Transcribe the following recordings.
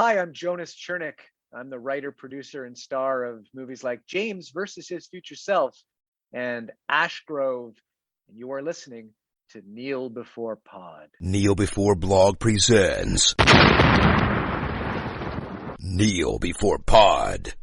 Hi, I'm Jonas Chernick. I'm the writer, producer, and star of movies like James versus His Future Self and Ash Grove. And you are listening to Kneel Before Pod. Kneel Before Blog presents Kneel Before Pod.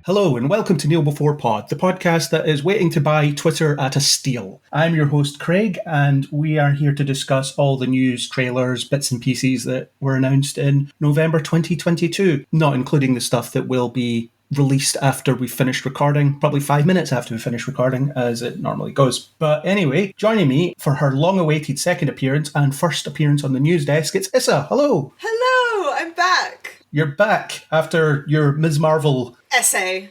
Hello and welcome to Kneel Before Pod, the podcast that is waiting to buy Twitter at a steal. I'm your host Craig, and we are here to discuss all the news, trailers, bits and pieces that were announced in November 2022, not including the stuff that will be released after we finished recording, probably 5 minutes after we finish recording, as it normally goes. But anyway, joining me for her long-awaited second appearance and first appearance on the news desk, it's Issa. Hello! Hello! I'm back! You're back after your Ms. Marvel essay.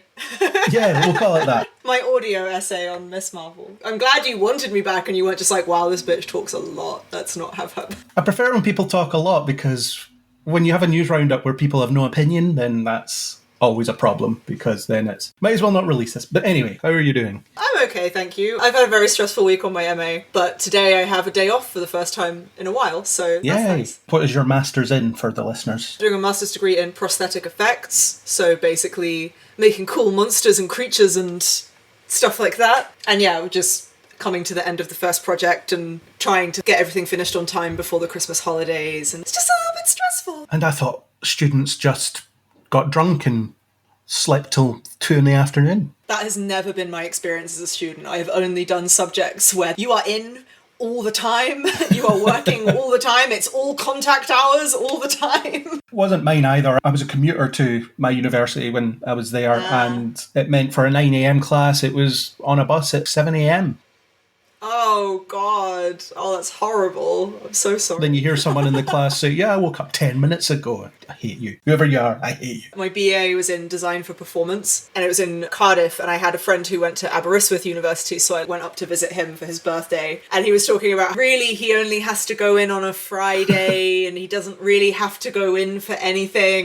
Yeah, we'll call it that. My audio essay on Miss Marvel. I'm glad you wanted me back and you weren't just like, wow, this bitch talks a lot. Let's not have her. I prefer when people talk a lot, because when you have a news roundup where people have no opinion, then that's always a problem, because then it's might as well not release this. But anyway, how are you doing? I'm okay, thank you. I've had a very stressful week on my MA, but today I have a day off for the first time in a while, so Yay. That's nice. What is your master's in for the listeners? Doing a master's degree in prosthetic effects, so basically making cool monsters and creatures and stuff like that. And yeah, we're just coming to the end of the first project and trying to get everything finished on time before the Christmas holidays, and it's just a little bit stressful. And I thought students just got drunk and slept till 2 p.m. That has never been my experience as a student. I have only done subjects where you are in all the time, you are working all the time, it's all contact hours all the time. Wasn't mine either. I was a commuter to my university when I was there, and it meant for a 9 a.m. class, it was on a bus at 7 a.m. Oh, God. Oh, that's horrible. I'm so sorry. Then you hear someone in the class say, yeah, I woke up 10 minutes ago. I hate you. Whoever you are, I hate you. My BA was in Design for Performance, and it was in Cardiff, and I had a friend who went to Aberystwyth University, so I went up to visit him for his birthday, and he was talking about, really, he only has to go in on a Friday, and he doesn't really have to go in for anything.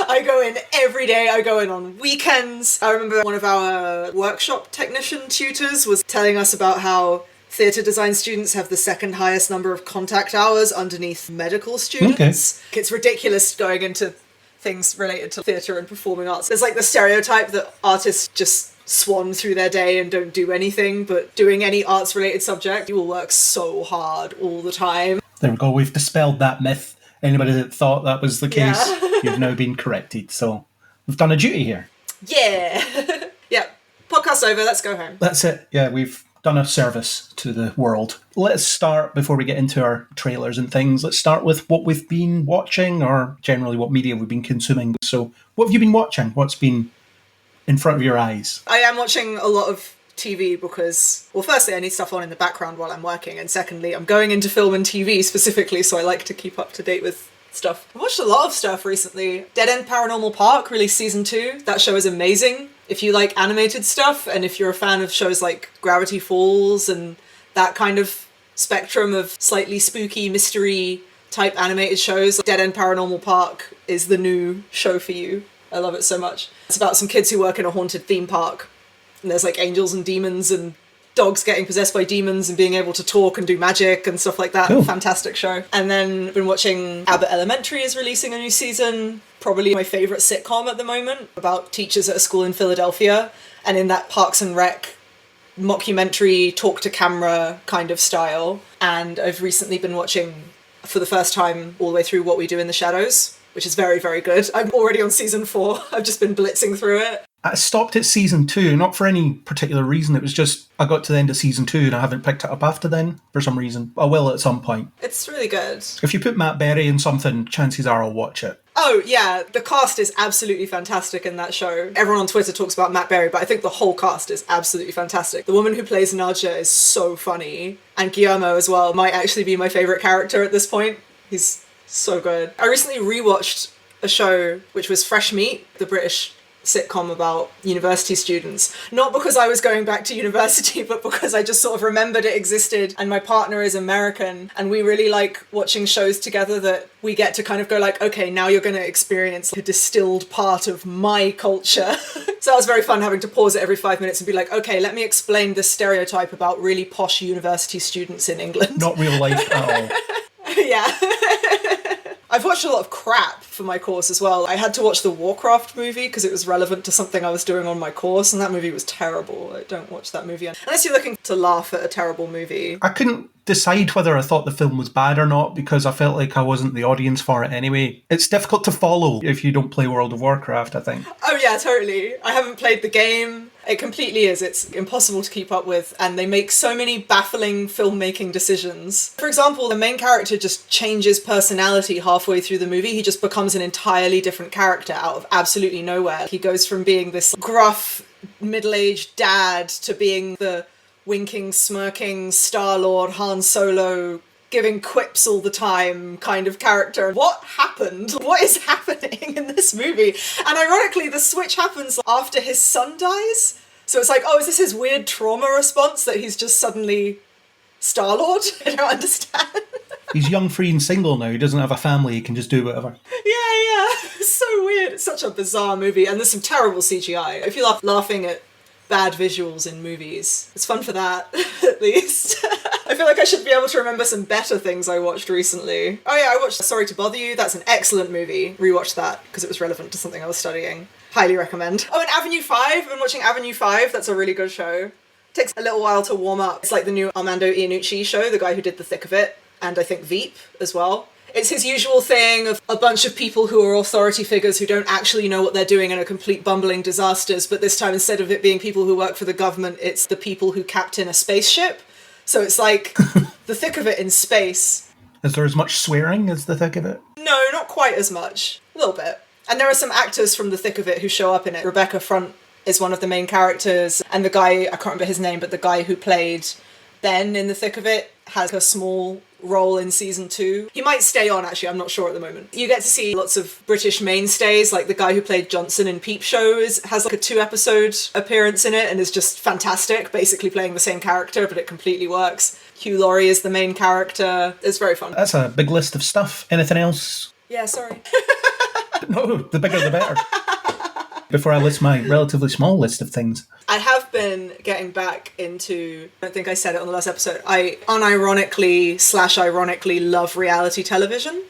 I go in every day, I go in on weekends. I remember one of our workshop technician tutors was telling us about how theatre design students have the second highest number of contact hours underneath medical students. Okay. It's ridiculous going into things related to theatre and performing arts. There's like the stereotype that artists just swan through their day and don't do anything, but doing any arts related subject, you will work so hard all the time. There we go, we've dispelled that myth. Anybody that thought that was the case, you've now been corrected. So we've done a duty here. Yeah. Yeah. Podcast over. Let's go home. That's it. Yeah, we've done a service to the world. Let's start, before we get into our trailers and things, let's start with what we've been watching, or generally what media we've been consuming. So what have you been watching? What's been in front of your eyes? I am watching a lot of TV because, well, firstly, I need stuff on in the background while I'm working, and secondly, I'm going into film and TV specifically, so I like to keep up to date with stuff. I've watched a lot of stuff recently. Dead End Paranormal Park released season 2. That show is amazing. If you like animated stuff, and if you're a fan of shows like Gravity Falls and that kind of spectrum of slightly spooky mystery type animated shows, Dead End Paranormal Park is the new show for you. I love it so much. It's about some kids who work in a haunted theme park. And there's like angels and demons and dogs getting possessed by demons and being able to talk and do magic and stuff like that. Cool. Fantastic show. And then I've been watching Abbott Elementary is releasing a new season. Probably my favourite sitcom at the moment, about teachers at a school in Philadelphia. And in that Parks and Rec mockumentary, talk to camera kind of style. And I've recently been watching, for the first time, all the way through What We Do in the Shadows, which is very, very good. I'm already on season 4. I've just been blitzing through it. I stopped at season 2, not for any particular reason. It was just, I got to the end of season 2 and I haven't picked it up after then, for some reason. I will at some point. It's really good. If you put Matt Berry in something, chances are I'll watch it. Oh, yeah. The cast is absolutely fantastic in that show. Everyone on Twitter talks about Matt Berry, but I think the whole cast is absolutely fantastic. The woman who plays Nadja is so funny. And Guillermo as well might actually be my favourite character at this point. He's so good. I recently rewatched a show which was Fresh Meat, the British sitcom about university students. Not because I was going back to university, but because I just sort of remembered it existed, and my partner is American, and we really like watching shows together that we get to kind of go like, okay, now you're going to experience a distilled part of my culture. So that was very fun having to pause it every 5 minutes and be like, okay, let me explain this stereotype about really posh university students in England. Not real life at all. Yeah. I've watched a lot of crap for my course as well. I had to watch the Warcraft movie because it was relevant to something I was doing on my course, and that movie was terrible. I don't watch that movie unless you're looking to laugh at a terrible movie. I couldn't decide whether I thought the film was bad or not because I felt like I wasn't the audience for it anyway. It's difficult to follow if you don't play World of Warcraft, I think. Oh yeah, totally. I haven't played the game. It completely is. It's impossible to keep up with, and they make so many baffling filmmaking decisions. For example, the main character just changes personality halfway through the movie. He just becomes an entirely different character out of absolutely nowhere. He goes from being this gruff, middle-aged dad to being the winking, smirking Star-Lord Han Solo, giving quips all the time kind of character. What happened? What is happening in this movie? And ironically, the switch happens after his son dies. So it's like, oh, is this his weird trauma response that he's just suddenly Star-Lord? I don't understand. He's young, free and single now. He doesn't have a family. He can just do whatever. Yeah. It's so weird. It's such a bizarre movie. And there's some terrible CGI. If you love laughing at bad visuals in movies, it's fun for that, at least. I feel like I should be able to remember some better things I watched recently. Oh yeah, I watched Sorry to Bother You. That's an excellent movie. Rewatched that because it was relevant to something I was studying. Highly recommend. Oh, and Avenue 5. I've been watching Avenue 5. That's a really good show. Takes a little while to warm up. It's like the new Armando Iannucci show, the guy who did The Thick of It, and I think Veep as well. It's his usual thing of a bunch of people who are authority figures who don't actually know what they're doing and are complete bumbling disasters, but this time instead of it being people who work for the government, it's the people who captain a spaceship. So it's like The Thick of It in space. Is there as much swearing as The Thick of It? No, not quite as much. A little bit. And there are some actors from The Thick of It who show up in it. Rebecca Front is one of the main characters, and the guy, I can't remember his name, but the guy who played Ben in The Thick of It has a small role in season 2. He might stay on, actually, I'm not sure at the moment. You get to see lots of British mainstays, like the guy who played Johnson in Peep Show has like a 2-episode appearance in it and is just fantastic, basically playing the same character, but it completely works. Hugh Laurie is the main character. It's very fun. That's a big list of stuff. Anything else? Yeah, sorry. No, the bigger the better. Before I list my relatively small list of things. I have been getting back into, I don't think I said it on the last episode, I unironically/ironically love reality television.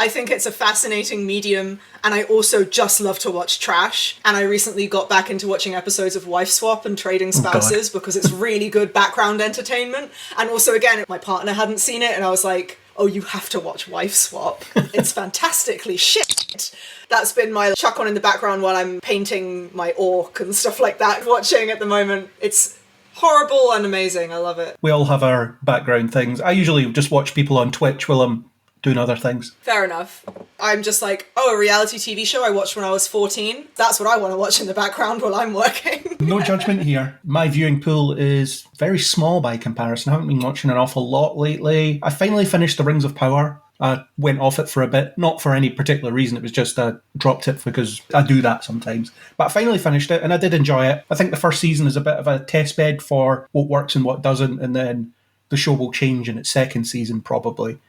I think it's a fascinating medium, and I also just love to watch trash. And I recently got back into watching episodes of Wife Swap and Trading Spouses because it's really good background entertainment. And also, again, my partner hadn't seen it, and I was like, oh, you have to watch Wife Swap. It's fantastically shit. That's been my chuck on in the background while I'm painting my orc and stuff like that, watching at the moment. It's horrible and amazing. I love it. We all have our background things. I usually just watch people on Twitch while I'm doing other things. Fair enough. I'm just like, oh, a reality TV show I watched when I was 14. That's what I want to watch in the background while I'm working. No judgment here. My viewing pool is very small by comparison. I haven't been watching an awful lot lately. I finally finished The Rings of Power. I went off it for a bit, not for any particular reason. It was just I dropped it because I do that sometimes. But I finally finished it and I did enjoy it. I think the first season is a bit of a test bed for what works and what doesn't, and then the show will change in its second season probably.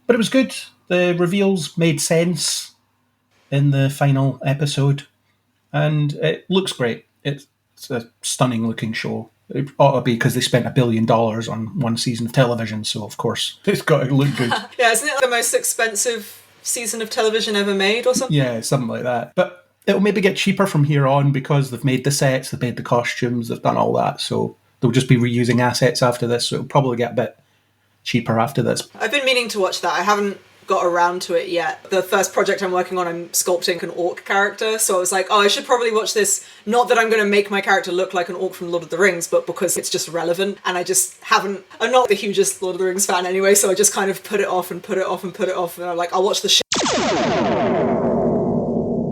But it was good. The reveals made sense in the final episode, and it looks great. It's a stunning looking show. It ought to be because they spent $1 billion on one season of television, so of course it's got to look good. Yeah, isn't it the most expensive season of television ever made or something? Yeah, something like that. But it'll maybe get cheaper from here on because they've made the sets, they've made the costumes, they've done all that, so they'll just be reusing assets after this, so it'll probably get a bit cheaper after this. I've been meaning to watch that. I haven't got around to it yet. The first project I'm working on, I'm sculpting an orc character, so I was like, oh, I should probably watch this, not that I'm going to make my character look like an orc from Lord of the Rings, but because it's just relevant, and I just haven't, I'm not the hugest Lord of the Rings fan anyway, so I just kind of put it off, and I'm like, I'll watch the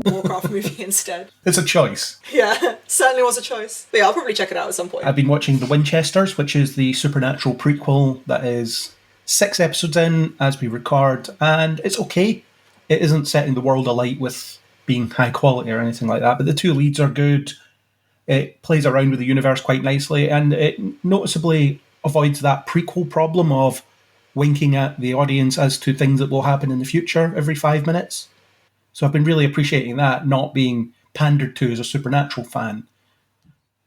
Warcraft movie instead. It's a choice. Yeah, certainly was a choice. But yeah, I'll probably check it out at some point. I've been watching The Winchesters, which is the supernatural prequel that is 6 episodes in as we record, and it's okay. It isn't setting the world alight with being high quality or anything like that, but the two leads are good. It plays around with the universe quite nicely, and it noticeably avoids that prequel problem of winking at the audience as to things that will happen in the future every 5 minutes. So I've been really appreciating that, not being pandered to as a Supernatural fan.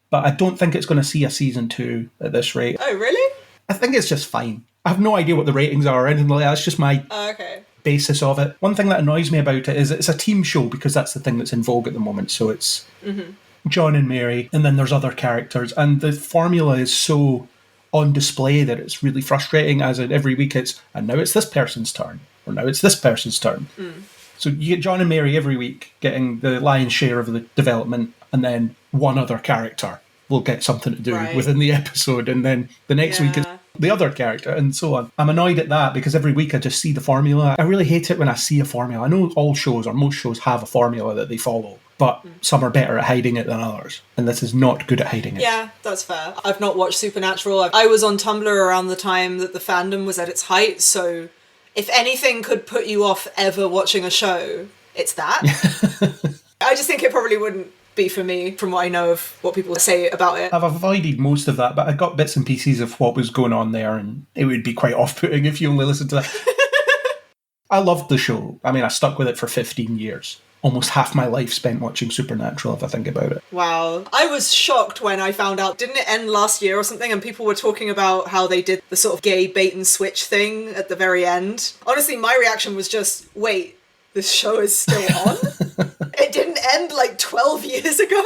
But I don't think it's going to see a season 2 at this rate. Oh, really? I think it's just fine. I have no idea what the ratings are or anything like that. It's just my Okay. basis of it. One thing that annoys me about it is it's a team show because that's the thing that's in vogue at the moment. So it's John and Mary, and then there's other characters. And the formula is so on display that it's really frustrating, as in every week and now it's this person's turn, or now it's this person's turn. So you get John and Mary every week getting the lion's share of the development, and then one other character will get something to do within the episode, and then the next week is the other character, and so on. I'm annoyed at that because every week I just see the formula. I really hate it when I see a formula. I know all shows, or most shows, have a formula that they follow, but some are better at hiding it than others, and this is not good at hiding it. Yeah, that's fair. I've not watched Supernatural. I was on Tumblr around the time that the fandom was at its height, so if anything could put you off ever watching a show, it's that. I just think it probably wouldn't be for me, from what I know of what people say about it. I've avoided most of that, but I got bits and pieces of what was going on there, and it would be quite off-putting if you only listened to that. I loved the show. I mean, I stuck with it for 15 years. Almost half my life spent watching Supernatural, if I think about it. Wow. I was shocked when I found out. Didn't it end last year or something? And people were talking about how they did the sort of gay bait and switch thing at the very end. Honestly, my reaction was just, wait, this show is still on? It didn't end like 12 years ago?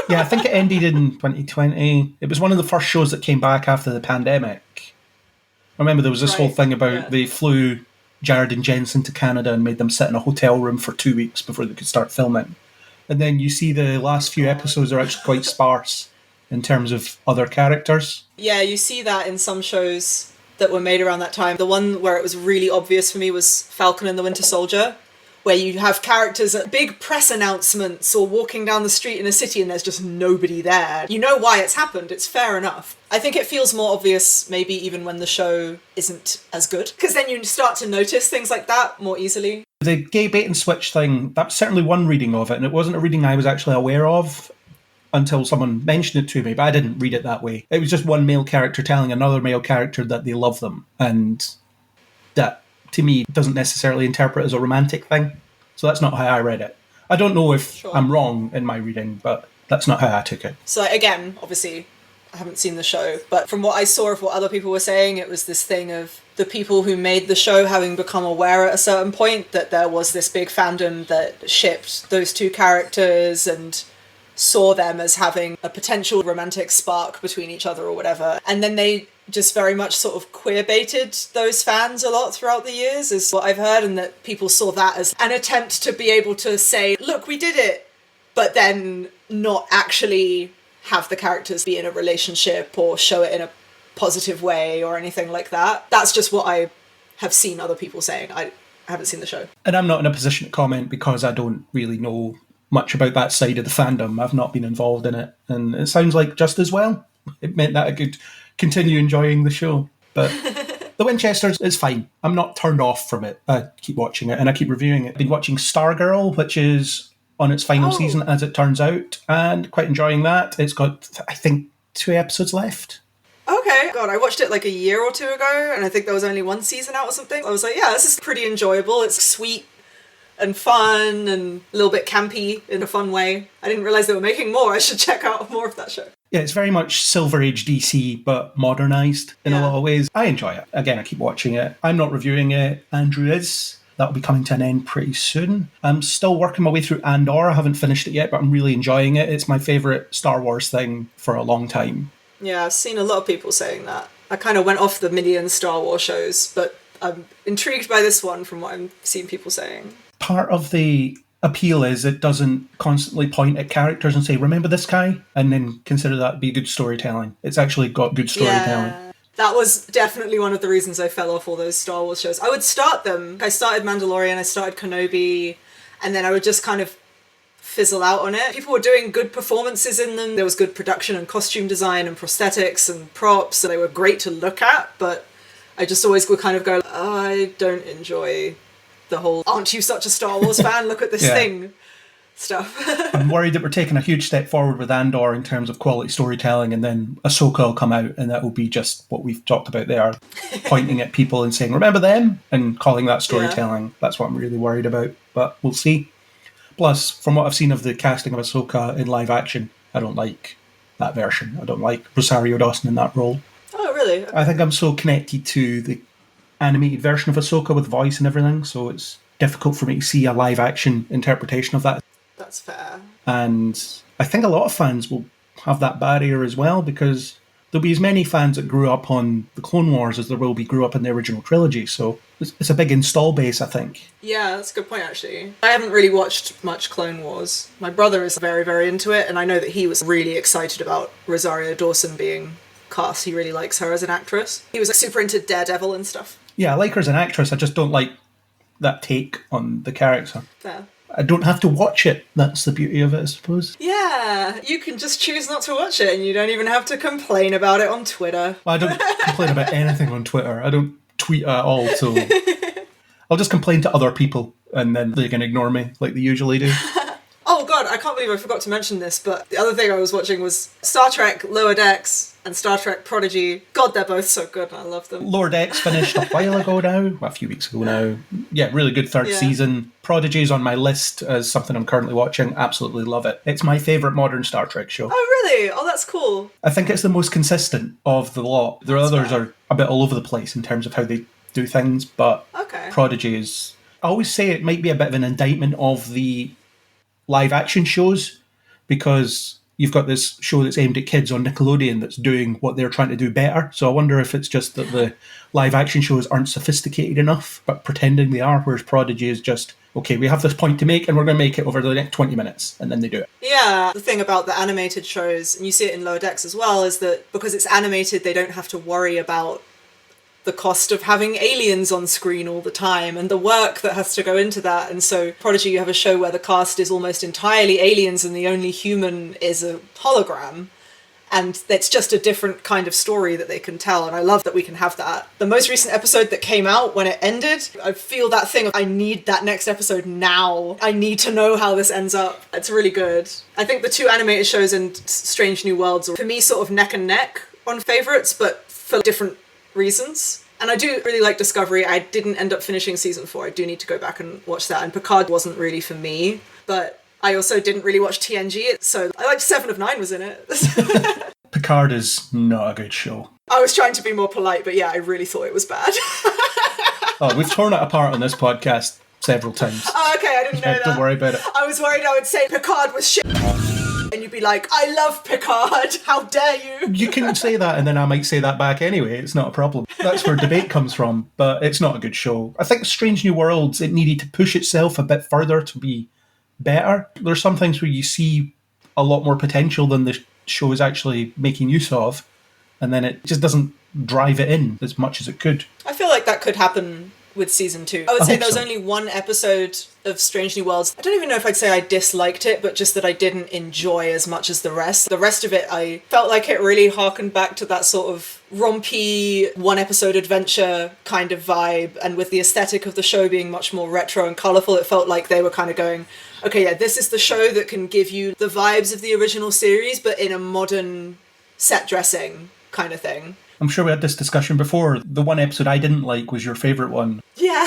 Yeah, I think it ended in 2020. It was one of the first shows that came back after the pandemic. I remember there was this whole thing about they flew Jared and Jensen to Canada and made them sit in a hotel room for 2 weeks before they could start filming. And then you see the last few episodes are actually quite sparse in terms of other characters. Yeah, you see that in some shows that were made around that time. The one where it was really obvious for me was Falcon and the Winter Soldier, where you have characters at big press announcements or walking down the street in a city and there's just nobody there. You know why it's happened, it's fair enough. I think it feels more obvious maybe even when the show isn't as good, because then you start to notice things like that more easily. The gay bait and switch thing, that's certainly one reading of it, and it wasn't a reading I was actually aware of until someone mentioned it to me, but I didn't read it that way. It was just one male character telling another male character that they love them, and that, to me, doesn't necessarily interpret as a romantic thing. So that's not how I read it. I don't know if I'm wrong in my reading, but that's not how I took it. So again, obviously, I haven't seen the show, but from what I saw of what other people were saying, it was this thing of the people who made the show having become aware at a certain point that there was this big fandom that shipped those two characters and saw them as having a potential romantic spark between each other or whatever. And then they just very much sort of queer-baited those fans a lot throughout the years, is what I've heard, and that people saw that as an attempt to be able to say, look, we did it, but then not actually have the characters be in a relationship or show it in a positive way or anything like that. That's just what I have seen other people saying. I haven't seen the show. And I'm not in a position to comment because I don't really know much about that side of the fandom. I've not been involved in it, and it sounds like just as well. It meant that I could continue enjoying the show. But the Winchesters is fine. I'm not turned off from it. I keep watching it and I keep reviewing it. I've been watching Stargirl, which is on its final season as it turns out, and quite enjoying that. It's got, I think, 2 episodes left. Okay. God, I watched it like a year or two ago, and I think there was only 1 season out or something. I was like, yeah, this is pretty enjoyable. It's sweet and fun and a little bit campy in a fun way. I didn't realise they were making more. I should check out more of that show. Yeah, it's very much Silver Age DC, but modernised in a lot of ways. I enjoy it. Again, I keep watching it. I'm not reviewing it. Andrew is. That'll be coming to an end pretty soon. I'm still working my way through Andor. I haven't finished it yet, but I'm really enjoying it. It's my favourite Star Wars thing for a long time. Yeah, I've seen a lot of people saying that. I kind of went off the million Star Wars shows, but I'm intrigued by this one from what I'm seeing people saying. Part of the appeal is it doesn't constantly point at characters and say, remember this guy? And then consider that to be good storytelling. It's actually got good storytelling. Yeah. That was definitely one of the reasons I fell off all those Star Wars shows. I would start them. I started Mandalorian, I started Kenobi, and then I would just kind of fizzle out on it. People were doing good performances in them. There was good production and costume design and prosthetics and props, and they were great to look at, but I just always would kind of go, oh, I don't enjoy the whole, aren't you such a Star Wars fan? Look at this Yeah. thing stuff. I'm worried that we're taking a huge step forward with Andor in terms of quality storytelling, and then Ahsoka will come out and that will be just what we've talked about there, pointing at people and saying, remember them? And calling that storytelling. Yeah. That's what I'm really worried about, but we'll see. Plus, from what I've seen of the casting of Ahsoka in live action, I don't like that version. I don't like Rosario Dawson in that role. Oh, really? I think I'm so connected to the animated version of Ahsoka with voice and everything, so it's difficult for me to see a live action interpretation of that. That's fair. And I think a lot of fans will have that barrier as well, because there'll be as many fans that grew up on the Clone Wars as there will be grew up in the original trilogy. So it's a big install base, I think. Yeah, that's a good point, actually. I haven't really watched much Clone Wars. My brother is very, very into it, and I know that he was really excited about Rosario Dawson being cast. He really likes her as an actress. He was super into Daredevil and stuff. Yeah, I like her as an actress. I just don't like that take on the character. Fair. I don't have to watch it. That's the beauty of it, I suppose. Yeah, you can just choose not to watch it and you don't even have to complain about it on Twitter. Well, I don't complain about anything on Twitter. I don't tweet at all, so I'll just complain to other people and then they can ignore me like they usually do. Oh god, I can't believe I forgot to mention this, but the other thing I was watching was Star Trek Lower Decks and Star Trek Prodigy. God, they're both so good and I love them. Lower Decks finished a while ago now, a few weeks ago now. Yeah, really good third season. Prodigy's on my list as something I'm currently watching. Absolutely love it. It's my favourite modern Star Trek show. Oh really? Oh, that's cool. I think it's the most consistent of the lot. The others are a bit all over the place in terms of how they do things, but Prodigy is... I always say it might be a bit of an indictment of the live action shows, because you've got this show that's aimed at kids on Nickelodeon that's doing what they're trying to do better. So I wonder if it's just that the live action shows aren't sophisticated enough, but pretending they are, whereas Prodigy is just, okay, we have this point to make and we're going to make it over the next 20 minutes, and then they do it. Yeah, the thing about the animated shows, and you see it in Lower Decks as well, is that because it's animated, they don't have to worry about the cost of having aliens on screen all the time and the work that has to go into that. And so Prodigy, you have a show where the cast is almost entirely aliens and the only human is a hologram. And it's just a different kind of story that they can tell. And I love that we can have that. The most recent episode that came out, when it ended, I feel that thing of, I need that next episode now. I need to know how this ends up. It's really good. I think the two animated shows and Strange New Worlds are, for me, sort of neck and neck on favourites, but for different reasons. And I do really like Discovery. I didn't end up finishing season 4. I do need to go back and watch that. And Picard wasn't really for me, but I also didn't really watch TNG, so I liked 7 of 9 was in it. Picard is not a good show. I was trying to be more polite, but yeah, I really thought it was bad. Oh, we've torn it apart on this podcast several times. Oh, okay, I didn't know that. Don't worry about it. I was worried I would say Picard was shit. And you'd be like, I love Picard, how dare you? You can say that and then I might say that back anyway, it's not a problem. That's where debate comes from, but it's not a good show. I think Strange New Worlds, it needed to push itself a bit further to be better. There's some things where you see a lot more potential than the show is actually making use of, and then it just doesn't drive it in as much as it could. I feel like that could happen with season 2. I would say there was only one episode of Strange New Worlds. I don't even know if I'd say I disliked it, but just that I didn't enjoy as much as the rest. The rest of it, I felt like it really harkened back to that sort of rompy one-episode adventure kind of vibe, and with the aesthetic of the show being much more retro and colourful, it felt like they were kind of going, okay, yeah, this is the show that can give you the vibes of the original series, but in a modern set dressing kind of thing. I'm sure we had this discussion before. The one episode I didn't like was your favourite one. Yeah.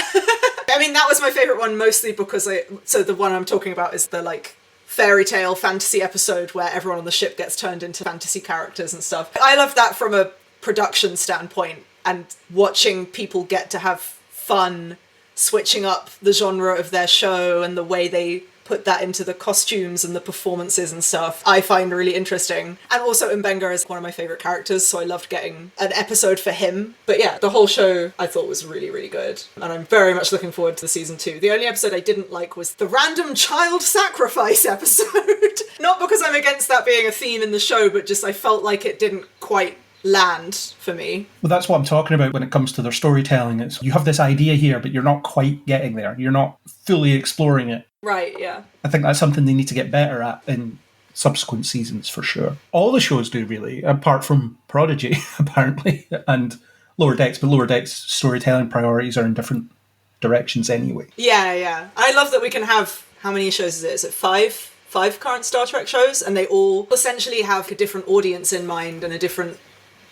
I mean, that was my favourite one mostly because so the one I'm talking about is the, like, fairy tale fantasy episode where everyone on the ship gets turned into fantasy characters and stuff. I love that from a production standpoint, and watching people get to have fun switching up the genre of their show and the way they put that into the costumes and the performances and stuff, I find really interesting. And also Mbenga is one of my favourite characters, so I loved getting an episode for him. But yeah, the whole show I thought was really, really good. And I'm very much looking forward to the season 2. The only episode I didn't like was the random child sacrifice episode. Not because I'm against that being a theme in the show, but just I felt like it didn't quite land for me. Well, that's what I'm talking about when it comes to their storytelling. It's you have this idea here, but you're not quite getting there. You're not fully exploring it. Right, yeah. I think that's something they need to get better at in subsequent seasons for sure. All the shows do, really, apart from Prodigy, apparently, and Lower Decks, but Lower Decks' storytelling priorities are in different directions anyway. Yeah. I love that we can have, how many shows is it? Is it five current Star Trek shows? And they all essentially have a different audience in mind and a different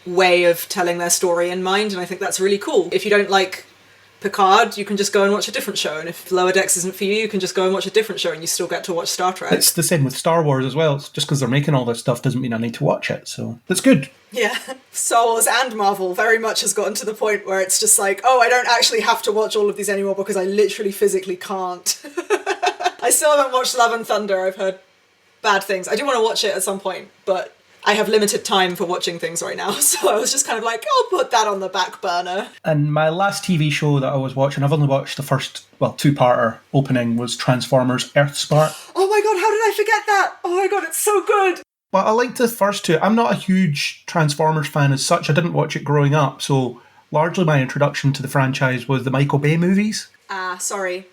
way of telling their story in mind. And I think that's really cool. If you don't like Picard, you can just go and watch a different show. And if Lower Decks isn't for you, you can just go and watch a different show and you still get to watch Star Trek. It's the same with Star Wars as well. It's just because they're making all this stuff doesn't mean I need to watch it. So that's good. Yeah. Star Wars and Marvel very much has gotten to the point where it's just like, oh, I don't actually have to watch all of these anymore because I literally physically can't. I still haven't watched Love and Thunder. I've heard bad things. I do want to watch it at some point, but I have limited time for watching things right now, so I was just kind of like, I'll put that on the back burner. And my last TV show that I was watching, I've only watched the first, two-parter opening, was Transformers Earthspark. Oh my god, how did I forget that? Oh my god, it's so good! But I liked the first two. I'm not a huge Transformers fan as such. I didn't watch it growing up, so largely my introduction to the franchise was the Michael Bay movies. Sorry.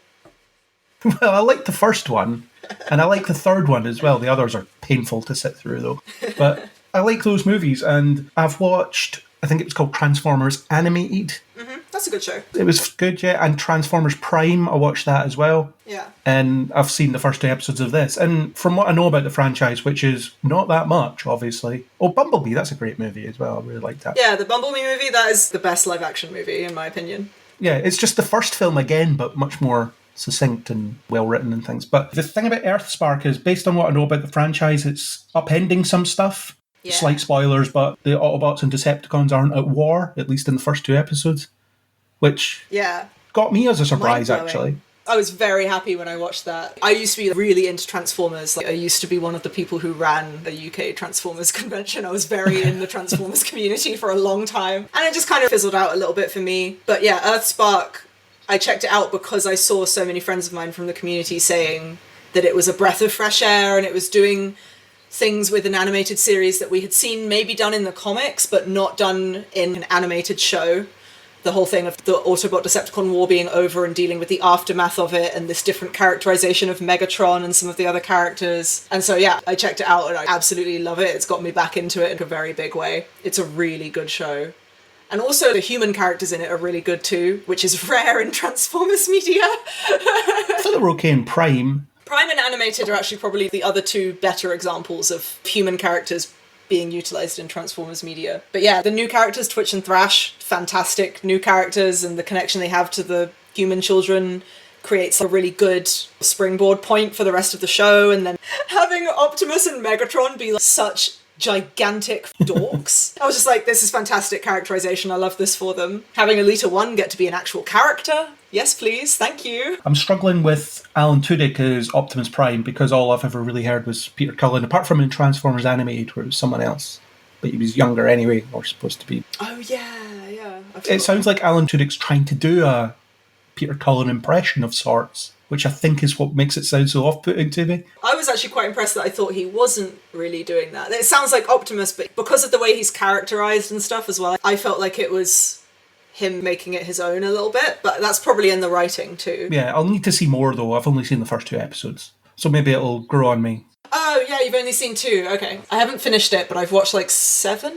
Well, I liked the first one, and I like the third one as well. The others are painful to sit through, though. But I like those movies, and I've watched, I think it was called Transformers Animated. Mm-hmm. That's a good show. It was good, yeah. And Transformers Prime, I watched that as well. Yeah. And I've seen the first 2 episodes of this. And from what I know about the franchise, which is not that much, obviously. Oh, Bumblebee, that's a great movie as well. I really liked that. Yeah, the Bumblebee movie, that is the best live-action movie, in my opinion. Yeah, it's just the first film again, but much more succinct and well written and things. But the thing about Earthspark is, based on what I know about the franchise, it's upending some stuff. Yeah. Slight spoilers, but the Autobots and Decepticons aren't at war, at least in the first 2 episodes, which got me as a surprise, actually. I was very happy when I watched that. I used to be really into Transformers. I used to be one of the people who ran a UK Transformers convention. I was very in the Transformers community for a long time. And it just kind of fizzled out a little bit for me. But yeah, Earthspark, I checked it out because I saw so many friends of mine from the community saying that it was a breath of fresh air and it was doing things with an animated series that we had seen maybe done in the comics, but not done in an animated show. The whole thing of the Autobot Decepticon war being over and dealing with the aftermath of it and this different characterization of Megatron and some of the other characters. And so, yeah, I checked it out and I absolutely love it. It's got me back into it in a very big way. It's a really good show. And also the human characters in it are really good too, which is rare in Transformers media. I thought they were okay in Prime. Prime and Animated are actually probably the other 2 better examples of human characters being utilised in Transformers media. But yeah, the new characters, Twitch and Thrash, fantastic new characters, and the connection they have to the human children creates a really good springboard point for the rest of the show. And then having Optimus and Megatron be like such gigantic dorks. I was just like, this is fantastic characterization. I love this for them. Having Elita 1 get to be an actual character. Yes, please. Thank you. I'm struggling with Alan Tudyk as Optimus Prime because all I've ever really heard was Peter Cullen, apart from in Transformers Animated where it was someone else. But he was younger anyway, or supposed to be. Oh, yeah. It sounds like Alan Tudyk's trying to do a Peter Cullen impression of sorts, which I think is what makes it sound so off-putting to me. I was actually quite impressed that I thought he wasn't really doing that. It sounds like Optimus, but because of the way he's characterized and stuff as well, I felt like it was him making it his own a little bit, but that's probably in the writing too. Yeah, I'll need to see more though. I've only seen the first 2 episodes, so maybe it'll grow on me. Oh yeah, you've only seen 2, okay. I haven't finished it, but I've watched like 7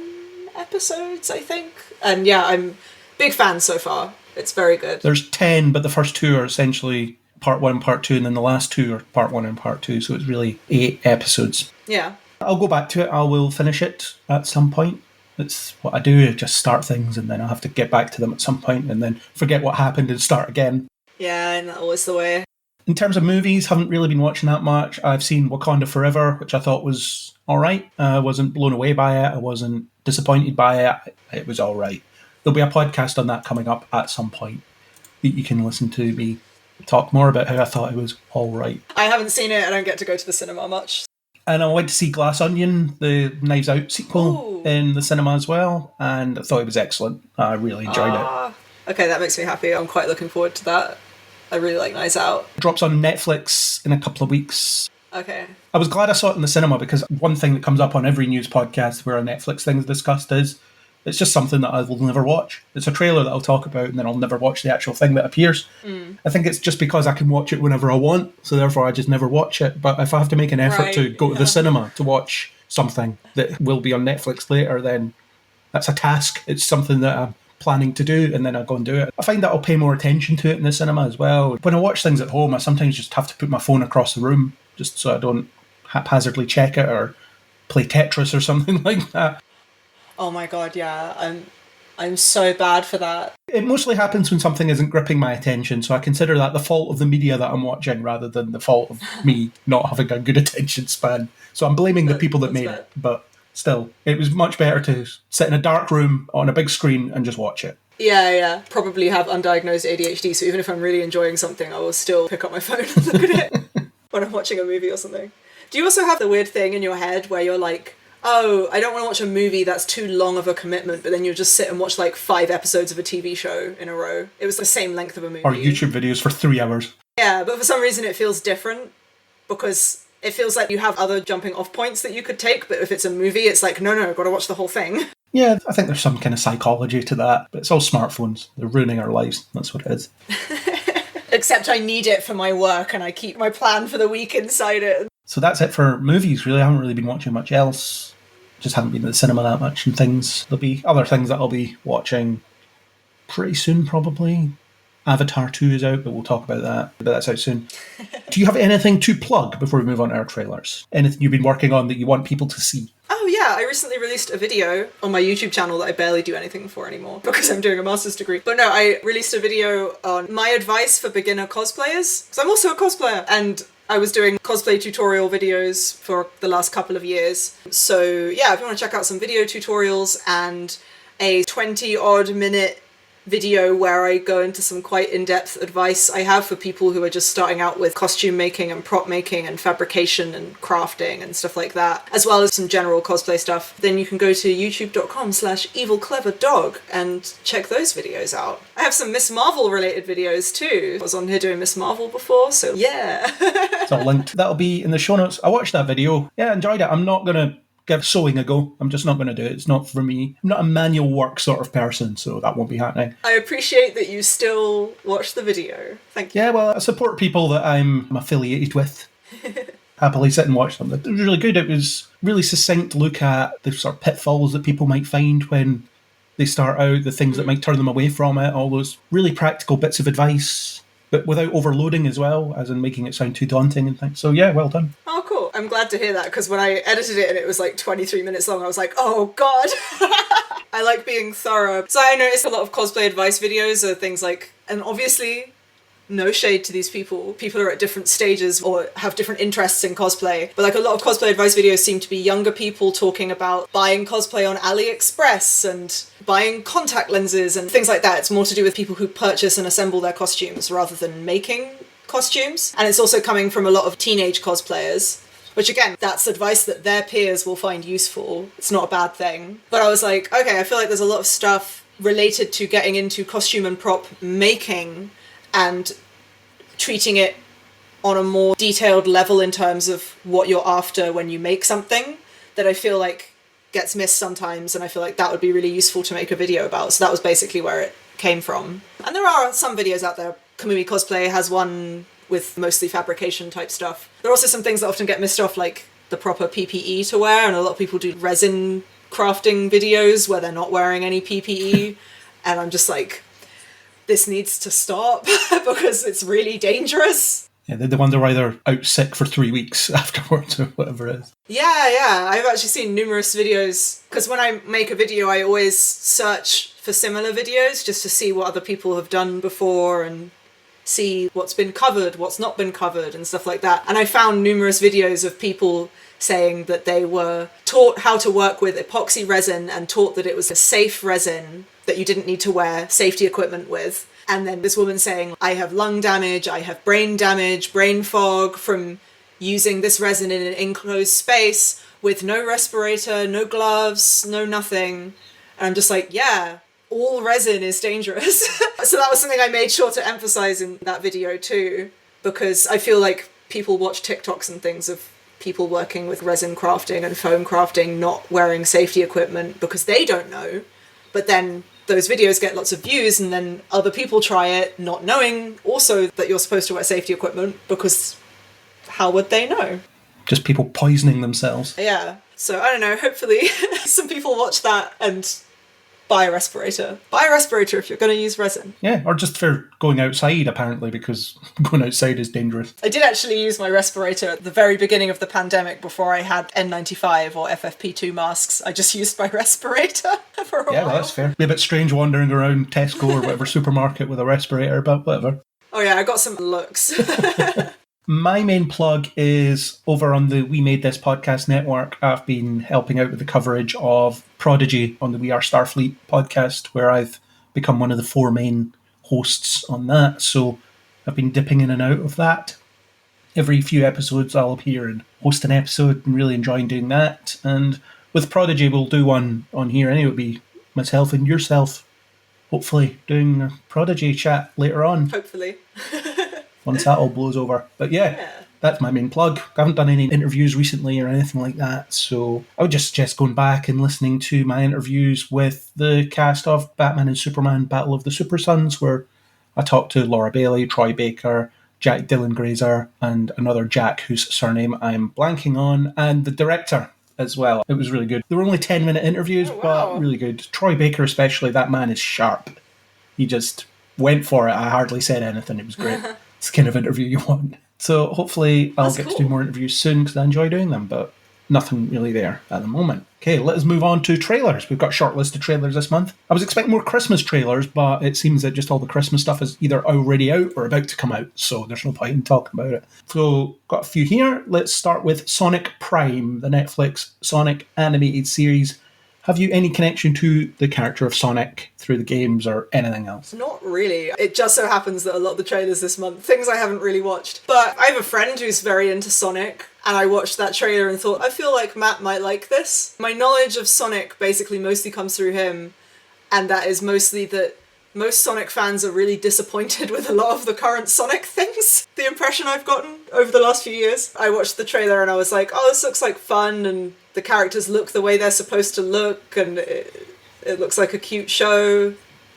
episodes, I think. And yeah, I'm a big fan so far. It's very good. There's 10, but the first 2 are essentially part 1 and part 2, and then the last 2 are part 1 and part 2, so it's really 8 episodes. Yeah. I'll go back to it. I will finish it at some point. It's what I do, I just start things and then I'll have to get back to them at some point and then forget what happened and start again. Yeah, and that's always the way. In terms of movies, haven't really been watching that much. I've seen Wakanda Forever, which I thought was alright. I wasn't blown away by it. I wasn't disappointed by it. It was alright. There'll be a podcast on that coming up at some point that you can listen to me talk more about how I thought it was alright. I haven't seen it. I don't get to go to the cinema much. And I went to see Glass Onion, the Knives Out sequel, in the cinema as well, and I thought it was excellent. I really enjoyed it. Okay, that makes me happy. I'm quite looking forward to that. I really like Knives Out. It drops on Netflix in a couple of weeks. Okay. I was glad I saw it in the cinema because one thing that comes up on every news podcast where a Netflix thing is discussed is it's just something that I will never watch. It's a trailer that I'll talk about and then I'll never watch the actual thing that appears. I think it's just because I can watch it whenever I want, so therefore I just never watch it. But if I have to make an effort to go to the cinema to watch something that will be on Netflix later, then that's a task. It's something that I'm planning to do, and then I go and do it. I find that I'll pay more attention to it in the cinema as well. When I watch things at home, I sometimes just have to put my phone across the room just so I don't haphazardly check it or play Tetris or something like that. Oh my god, yeah. I'm so bad for that. It mostly happens when something isn't gripping my attention, so I consider that the fault of the media that I'm watching rather than the fault of me not having a good attention span. So I'm blaming the people that made it, but still, it was much better to sit in a dark room on a big screen and just watch it. Yeah. Probably have undiagnosed ADHD, so even if I'm really enjoying something, I will still pick up my phone and look at it when I'm watching a movie or something. Do you also have the weird thing in your head where you're like, oh, I don't want to watch a movie that's too long of a commitment, but then you'll just sit and watch like 5 episodes of a TV show in a row? It was the same length of a movie. Or YouTube videos for 3 hours. Yeah, but for some reason it feels different because it feels like you have other jumping off points that you could take, but if it's a movie, it's like, no, I've got to watch the whole thing. Yeah, I think there's some kind of psychology to that, but it's all smartphones. They're ruining our lives. That's what it is. Except I need it for my work and I keep my plan for the week inside it. So that's it for movies, really. I haven't really been watching much else. Just haven't been to the cinema that much and things. There'll be other things that I'll be watching pretty soon, probably. Avatar 2 is out, but we'll talk about that. But that's out soon. Do you have anything to plug before we move on to our trailers? Anything you've been working on that you want people to see? Oh yeah, I recently released a video on my YouTube channel that I barely do anything for anymore because I'm doing a master's degree. But no, I released a video on my advice for beginner cosplayers, because I'm also a cosplayer, and I was doing cosplay tutorial videos for the last couple of years. So yeah, if you want to check out some video tutorials and a 20-odd minute video where I go into some quite in-depth advice I have for people who are just starting out with costume making and prop making and fabrication and crafting and stuff like that, as well as some general cosplay stuff, then you can go to youtube.com/evilcleverdog and check those videos out. I have some Miss Marvel related videos too. I was on here doing Miss Marvel before, so yeah. It's all linked. That'll be in the show notes. I watched that video. Yeah, I enjoyed it. I'm not going to give sewing a go. I'm just not going to do it. It's not for me. I'm not a manual work sort of person, so that won't be happening. I appreciate that you still watch the video. Thank you. Yeah, well, I support people that I'm affiliated with. Happily sit and watch them. It was really good. It was really succinct look at the sort of pitfalls that people might find when they start out, the things that might turn them away from it, all those really practical bits of advice, but without overloading as well, as in making it sound too daunting and things. So yeah, well done. Oh, cool. I'm glad to hear that, because when I edited it and it was like 23 minutes long, I was like, oh god. I like being thorough. So I noticed a lot of cosplay advice videos are things like, and obviously no shade to these people are at different stages or have different interests in cosplay, but like a lot of cosplay advice videos seem to be younger people talking about buying cosplay on AliExpress and buying contact lenses and things like that. It's more to do with people who purchase and assemble their costumes rather than making costumes. And it's also coming from a lot of teenage cosplayers, which again, that's advice that their peers will find useful. It's not a bad thing. But I was like, okay, I feel like there's a lot of stuff related to getting into costume and prop making and treating it on a more detailed level in terms of what you're after when you make something that I feel like gets missed sometimes, and I feel like that would be really useful to make a video about. So that was basically where it came from. And there are some videos out there. Kamui Cosplay has one with mostly fabrication type stuff. There are also some things that often get missed off, like the proper PPE to wear, and a lot of people do resin crafting videos where they're not wearing any PPE, and I'm just like, this needs to stop because it's really dangerous. Yeah, they wonder why they're out sick for 3 weeks afterwards or whatever it is. Yeah. I've actually seen numerous videos, because when I make a video, I always search for similar videos just to see what other people have done before and see what's been covered, what's not been covered and stuff like that. And I found numerous videos of people saying that they were taught how to work with epoxy resin and taught that it was a safe resin that you didn't need to wear safety equipment with. And then this woman saying, I have lung damage, I have brain damage, brain fog from using this resin in an enclosed space with no respirator, no gloves, no nothing. And I'm just like, yeah, all resin is dangerous. So that was something I made sure to emphasize in that video too, because I feel like people watch TikToks and things of people working with resin crafting and foam crafting not wearing safety equipment because they don't know. But then those videos get lots of views, and then other people try it not knowing also that you're supposed to wear safety equipment, because how would they know? Just people poisoning themselves. Yeah. So I don't know, hopefully some people watch that and buy a respirator. Buy a respirator if you're going to use resin. Yeah, or just for going outside, apparently, because going outside is dangerous. I did actually use my respirator at the very beginning of the pandemic before I had N95 or FFP2 masks. I just used my respirator for a while. Yeah, well, that's fair. Be a bit strange wandering around Tesco or whatever supermarket with a respirator, but whatever. Oh yeah, I got some looks. My main plug is over on the We Made This podcast network. I've been helping out with the coverage of Prodigy on the We Are Starfleet podcast, where I've become one of the 4 main hosts on that. So I've been dipping in and out of that. Every few episodes I'll appear and host an episode, and really enjoying doing that. And with Prodigy, we'll do one on here anyway. It'll be myself and yourself, hopefully, doing a Prodigy chat later on. Hopefully. Once that all blows over. But yeah, that's my main plug. I haven't done any interviews recently or anything like that, so I would just suggest going back and listening to my interviews with the cast of Batman and Superman Battle of the Super Sons, where I talked to Laura Bailey, Troy Baker, Jack Dylan Grazer, and another Jack whose surname I'm blanking on, and the director as well. It was really good. They were only 10-minute interviews, but really good. Troy Baker especially, that man is sharp. He just went for it. I hardly said anything. It was great. It's the kind of interview you want. So hopefully I'll get to do more interviews soon because I enjoy doing them, but nothing really there at the moment. Okay, let us move on to trailers. We've got a short list of trailers this month. I was expecting more Christmas trailers, but it seems that just all the Christmas stuff is either already out or about to come out, so there's no point in talking about it. So, got a few here. Let's start with Sonic Prime, the Netflix Sonic animated series. Have you any connection to the character of Sonic through the games or anything else? Not really. It just so happens that a lot of the trailers this month, things I haven't really watched. But I have a friend who's very into Sonic, and I watched that trailer and thought, I feel like Matt might like this. My knowledge of Sonic basically mostly comes through him, and that is mostly that most Sonic fans are really disappointed with a lot of the current Sonic things. The impression I've gotten over the last few years. I watched the trailer and I was like, oh, this looks like fun, and the characters look the way they're supposed to look, and it looks like a cute show.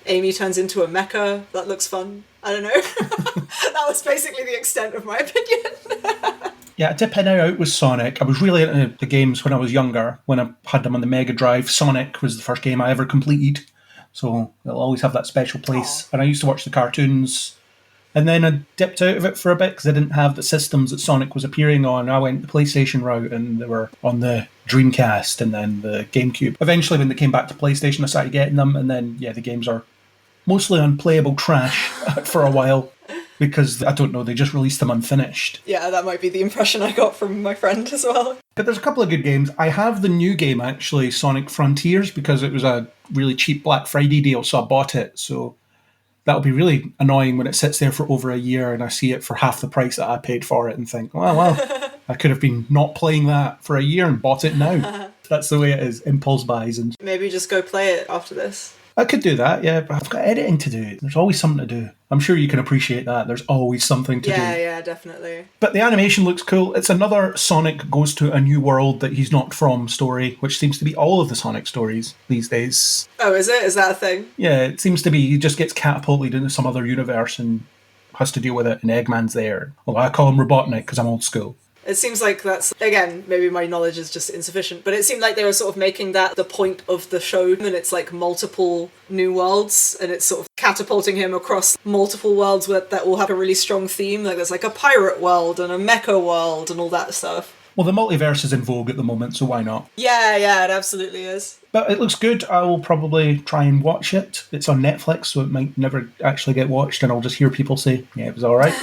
Amy turns into a mecha. That looks fun. I don't know. That was basically the extent of my opinion. Yeah, dip in and out with Sonic. I was really into the games when I was younger. When I had them on the Mega Drive, Sonic was the first game I ever completed. So it'll always have that special place. Aww. And I used to watch the cartoons. And then I dipped out of it for a bit because I didn't have the systems that Sonic was appearing on. I went the PlayStation route, and they were on the Dreamcast and then the GameCube. Eventually, when they came back to PlayStation, I started getting them. And then, yeah, the games are mostly unplayable trash for a while. Because, I don't know, they just released them unfinished. Yeah, that might be the impression I got from my friend as well. But there's a couple of good games. I have the new game, actually, Sonic Frontiers, because it was a really cheap Black Friday deal, so I bought it. So that'll be really annoying when it sits there for over a year and I see it for half the price that I paid for it and think, well, I could have been not playing that for a year and bought it now. That's the way it is, impulse buys. And maybe just go play it after this. I could do that, yeah, but I've got editing to do. There's always something to do. I'm sure you can appreciate that. There's always something to do. Yeah, definitely. But the animation looks cool. It's another Sonic goes to a new world that he's not from story, which seems to be all of the Sonic stories these days. Oh, is it? Is that a thing? Yeah, it seems to be. He just gets catapulted into some other universe and has to deal with it, and Eggman's there. Well, I call him Robotnik because I'm old school. It seems like that's, again, maybe my knowledge is just insufficient, but it seemed like they were sort of making that the point of the show, and it's like multiple new worlds, and it's sort of catapulting him across multiple worlds that all have a really strong theme. Like there's like a pirate world and a mecha world and all that stuff. Well, the multiverse is in vogue at the moment, so why not? Yeah, it absolutely is. But it looks good. I will probably try and watch it. It's on Netflix, so it might never actually get watched, and I'll just hear people say, yeah, it was all right.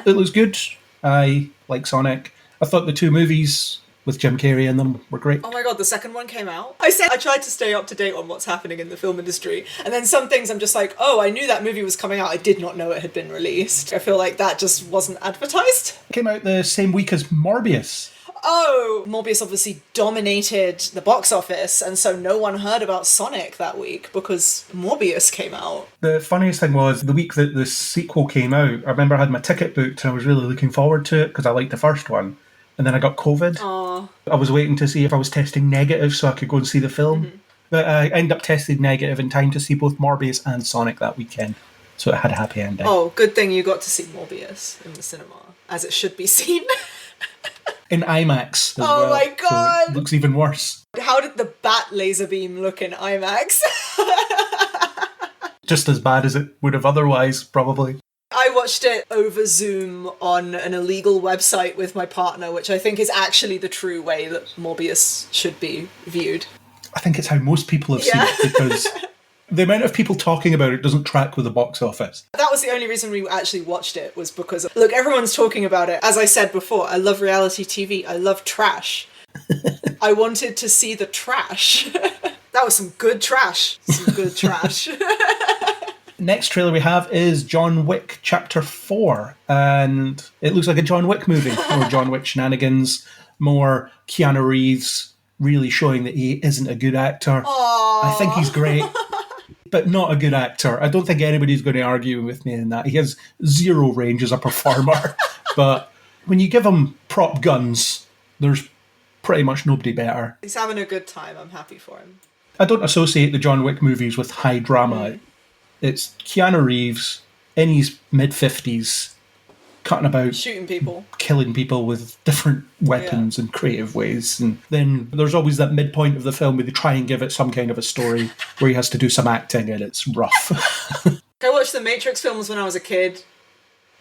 It looks good. I like Sonic. I thought the two movies with Jim Carrey in them were great. Oh my god, the second one came out. I tried to stay up to date on what's happening in the film industry, and then some things I'm just like, oh, I knew that movie was coming out. I did not know it had been released. I feel like that just wasn't advertised. It came out the same week as Morbius. Oh, Morbius obviously dominated the box office, and so no one heard about Sonic that week because Morbius came out. The funniest thing was, the week that the sequel came out, I remember I had my ticket booked and I was really looking forward to it because I liked the first one. And then I got COVID. Aww. I was waiting to see if I was testing negative so I could go and see the film. Mm-hmm. But I ended up testing negative in time to see both Morbius and Sonic that weekend. So it had a happy ending. Oh, good thing you got to see Morbius in the cinema, as it should be seen. In IMAX as well. Oh my god! So it looks even worse. How did the that laser beam look in IMAX. Just as bad as it would have otherwise, probably. I watched it over Zoom on an illegal website with my partner, which I think is actually the true way that Morbius should be viewed. I think it's how most people have seen it, because the amount of people talking about it doesn't track with the box office. That was the only reason we actually watched it, was because, look, everyone's talking about it. As I said before, I love reality TV. I love trash. I wanted to see the trash. That was some good trash. Some good trash. Next trailer we have is John Wick Chapter 4, and it looks like a John Wick movie. More John Wick shenanigans, more Keanu Reeves really showing that he isn't a good actor. Aww. I think he's great, but not a good actor. I don't think anybody's going to argue with me in that. He has zero range as a performer, but when you give him prop guns, there's pretty much nobody better. He's having a good time. I'm happy for him. I don't associate the John Wick movies with high drama. It's Keanu Reeves in his mid-50s, cutting about, shooting people, killing people with different weapons and creative ways. And then there's always that midpoint of the film where they try and give it some kind of a story where he has to do some acting, and it's rough. I watched the Matrix films when I was a kid,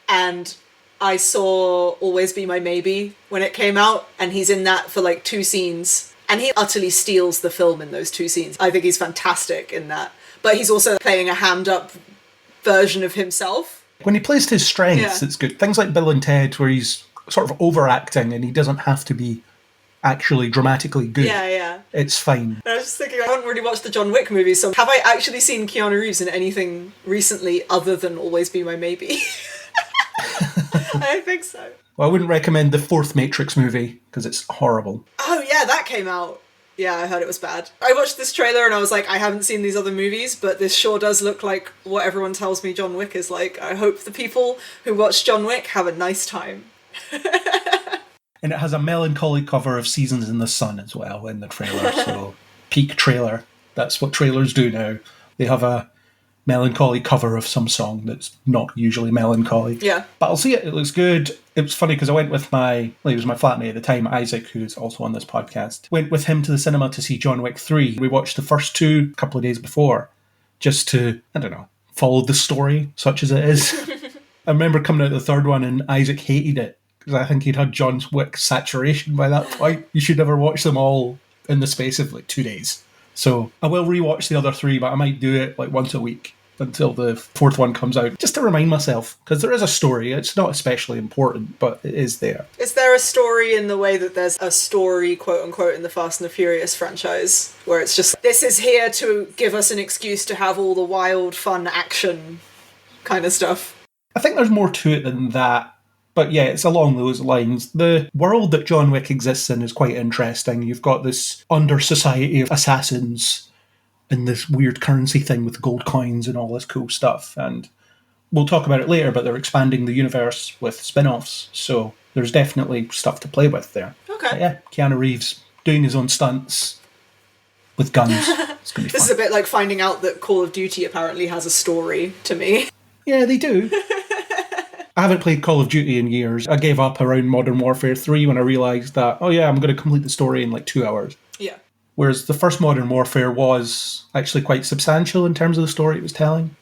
and I saw Always Be My Maybe when it came out, and he's in that for like 2 scenes, and he utterly steals the film in those 2 scenes. I think he's fantastic in that. But he's also playing a hammed-up version of himself. When he plays to his strengths, it's good. Things like Bill and Ted, where he's sort of overacting and he doesn't have to be actually dramatically good. Yeah. It's fine. I was just thinking, I haven't really watched the John Wick movies, so have I actually seen Keanu Reeves in anything recently other than Always Be My Maybe? I think so. Well, I wouldn't recommend the 4th Matrix movie, because it's horrible. Oh yeah, that came out. Yeah, I heard it was bad. I watched this trailer and I was like, I haven't seen these other movies, but this sure does look like what everyone tells me John Wick is like. I hope the people who watch John Wick have a nice time. And it has a melancholy cover of Seasons in the Sun as well in the trailer, so peak trailer. That's what trailers do now. They have a melancholy cover of some song that's not usually melancholy. Yeah. But I'll see it. It looks good. It was funny because I went with he was my flatmate at the time, Isaac, who's also on this podcast. Went with him to the cinema to see John Wick 3. We watched the first 2 a couple of days before, just to, I don't know, follow the story, such as it is. I remember coming out of the 3rd one and Isaac hated it, because I think he'd had John Wick saturation by that point. You should never watch them all in the space of like 2 days. So I will rewatch the other 3, but I might do it like once a week until the 4th one comes out, just to remind myself, because there is a story. It's not especially important, but it is there. Is there a story in the way that there's a story, quote unquote, in the Fast and the Furious franchise, where it's just, this is here to give us an excuse to have all the wild, fun action kind of stuff? I think there's more to it than that, but yeah, it's along those lines. The world that John Wick exists in is quite interesting. You've got this under society of assassins and this weird currency thing with gold coins and all this cool stuff. And we'll talk about it later, but they're expanding the universe with spin-offs, so there's definitely stuff to play with there. Okay. But yeah, Keanu Reeves doing his own stunts with guns. It's going to be This is fun. a bit like finding out that Call of Duty apparently has a story to me. Yeah, they do. I haven't played Call of Duty in years. I gave up around Modern Warfare 3 when I realised that, oh yeah, I'm going to complete the story in like 2 hours. Yeah. Whereas the first Modern Warfare was actually quite substantial in terms of the story it was telling,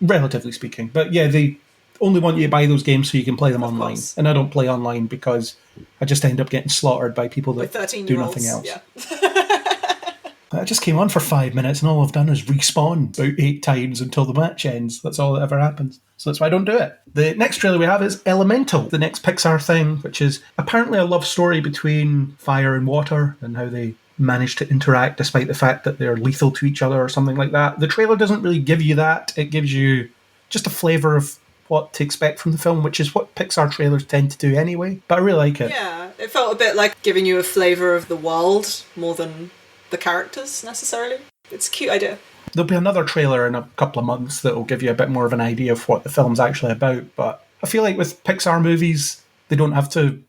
relatively speaking. But yeah, they only want you to buy those games so you can play them online. course. And I don't play online because I just end up getting slaughtered by people that With do 13-year-olds. nothing else. Yeah. I just came on for 5 minutes and all I've done is respawn about 8 times until the match ends. That's all that ever happens. So that's why I don't do it. The next trailer we have is Elemental, the next Pixar thing, which is apparently a love story between fire and water and how they manage to interact despite the fact that they're lethal to each other or something like that. The trailer doesn't really give you that. It gives you just a flavour of what to expect from the film, which is what Pixar trailers tend to do anyway. But I really like it. Yeah, it felt a bit like giving you a flavour of the world more than the characters, necessarily. It's a cute idea. There'll be another trailer in a couple of months that will give you a bit more of an idea of what the film's actually about. But I feel like with Pixar movies, they don't have to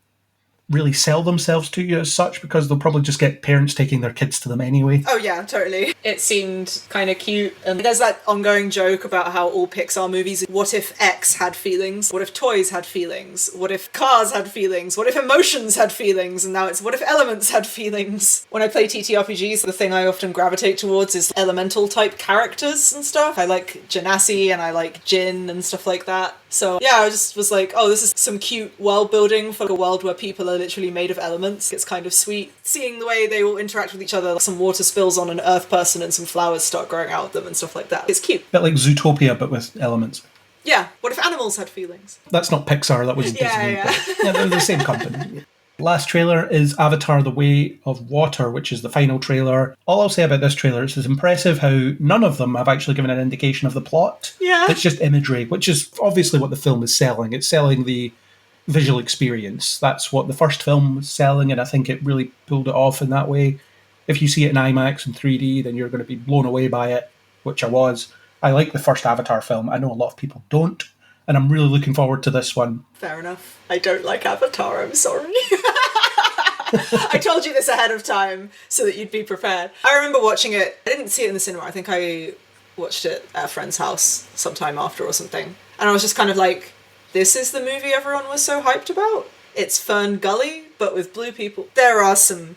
really sell themselves to you as such, because they'll probably just get parents taking their kids to them anyway. Oh yeah, totally. It seemed kind of cute. And there's that ongoing joke about how all Pixar movies, what if X had feelings? What if toys had feelings? What if cars had feelings? What if emotions had feelings? And now it's what if elements had feelings? When I play TTRPGs, the thing I often gravitate towards is elemental type characters and stuff. I like Genasi and I like Jin and stuff like that. So yeah, I just was like, oh, this is some cute world building for a world where people are literally made of elements. It's kind of sweet. Seeing the way they all interact with each other, like some water spills on an earth person and some flowers start growing out of them and stuff like that. It's cute. A bit like Zootopia, but with elements. Yeah, what if animals had feelings? That's not Pixar, that was Disney. Yeah. But, yeah, they're the same company. Last trailer is Avatar: The Way of Water, which is the final trailer. All I'll say about this trailer is it's impressive how none of them have actually given an indication of the plot. Yeah. It's just imagery, which is obviously what the film is selling. It's selling the visual experience. That's what the first film was selling, and I think it really pulled it off in that way. If you see it in IMAX and 3D, then you're going to be blown away by it, which I was. I like the first Avatar film. I know a lot of people don't, and I'm really looking forward to this one. Fair enough. I don't like Avatar, I'm sorry. I told you this ahead of time so that you'd be prepared. I remember watching it. I didn't see it in the cinema. I think I watched it at a friend's house sometime after or something. And I was just kind of like, this is the movie everyone was so hyped about? It's Fern Gully, but with blue people. There are some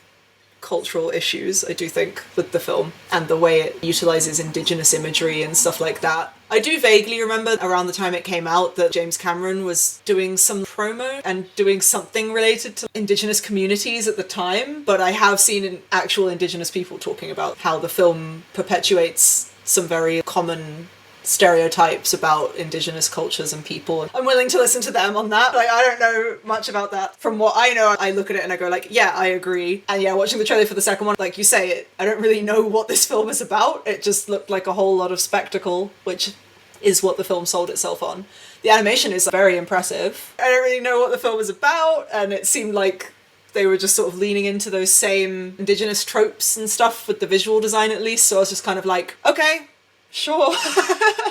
cultural issues, I do think, with the film and the way it utilizes indigenous imagery and stuff like that. I do vaguely remember around the time it came out that James Cameron was doing some promo and doing something related to indigenous communities at the time, but I have seen actual indigenous people talking about how the film perpetuates some very common stereotypes about indigenous cultures and people. I'm willing to listen to them on that. Like, I don't know much about that. From what I know, I look at it and I go like, yeah, I agree. And yeah, watching the trailer for the second one, like you say, I don't really know what this film is about. It just looked like a whole lot of spectacle, which is what the film sold itself on. The animation is very impressive. I don't really know what the film is about, and it seemed like they were just sort of leaning into those same indigenous tropes and stuff with the visual design at least. So I was just kind of like, okay, sure.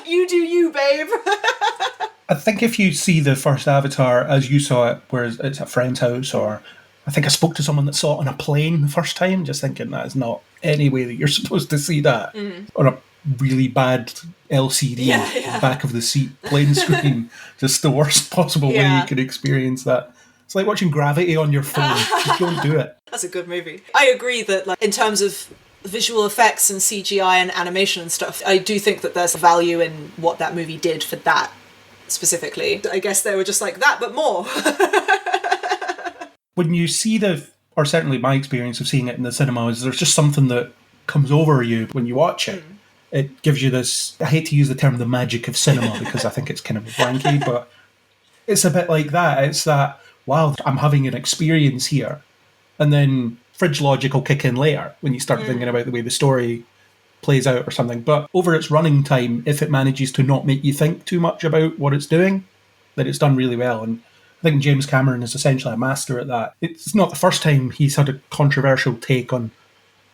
You do you, babe. I think if you see the first Avatar as you saw it, where it's at a friend's house, or I think I spoke to someone that saw it on a plane the first time, just thinking that is not any way that you're supposed to see that. On a really bad LCD back of the seat plane screen. Just the worst possible way you could experience that. It's like watching Gravity on your phone. Just don't do it. That's a good movie. I agree that, like, in terms of visual effects and CGI and animation and stuff, I do think that there's value in what that movie did for that specifically. I guess they were just like that, but more. When you see or certainly my experience of seeing it in the cinema is there's just something that comes over you when you watch it. It gives you this, I hate to use the term the magic of cinema because I think it's kind of wanky, but it's a bit like that. It's that, wow, I'm having an experience here. And then fridge logic will kick in later when you start thinking about the way the story plays out or something. But over its running time, if it manages to not make you think too much about what it's doing, then it's done really well. And I think James Cameron is essentially a master at that. It's not the first time he's had a controversial take on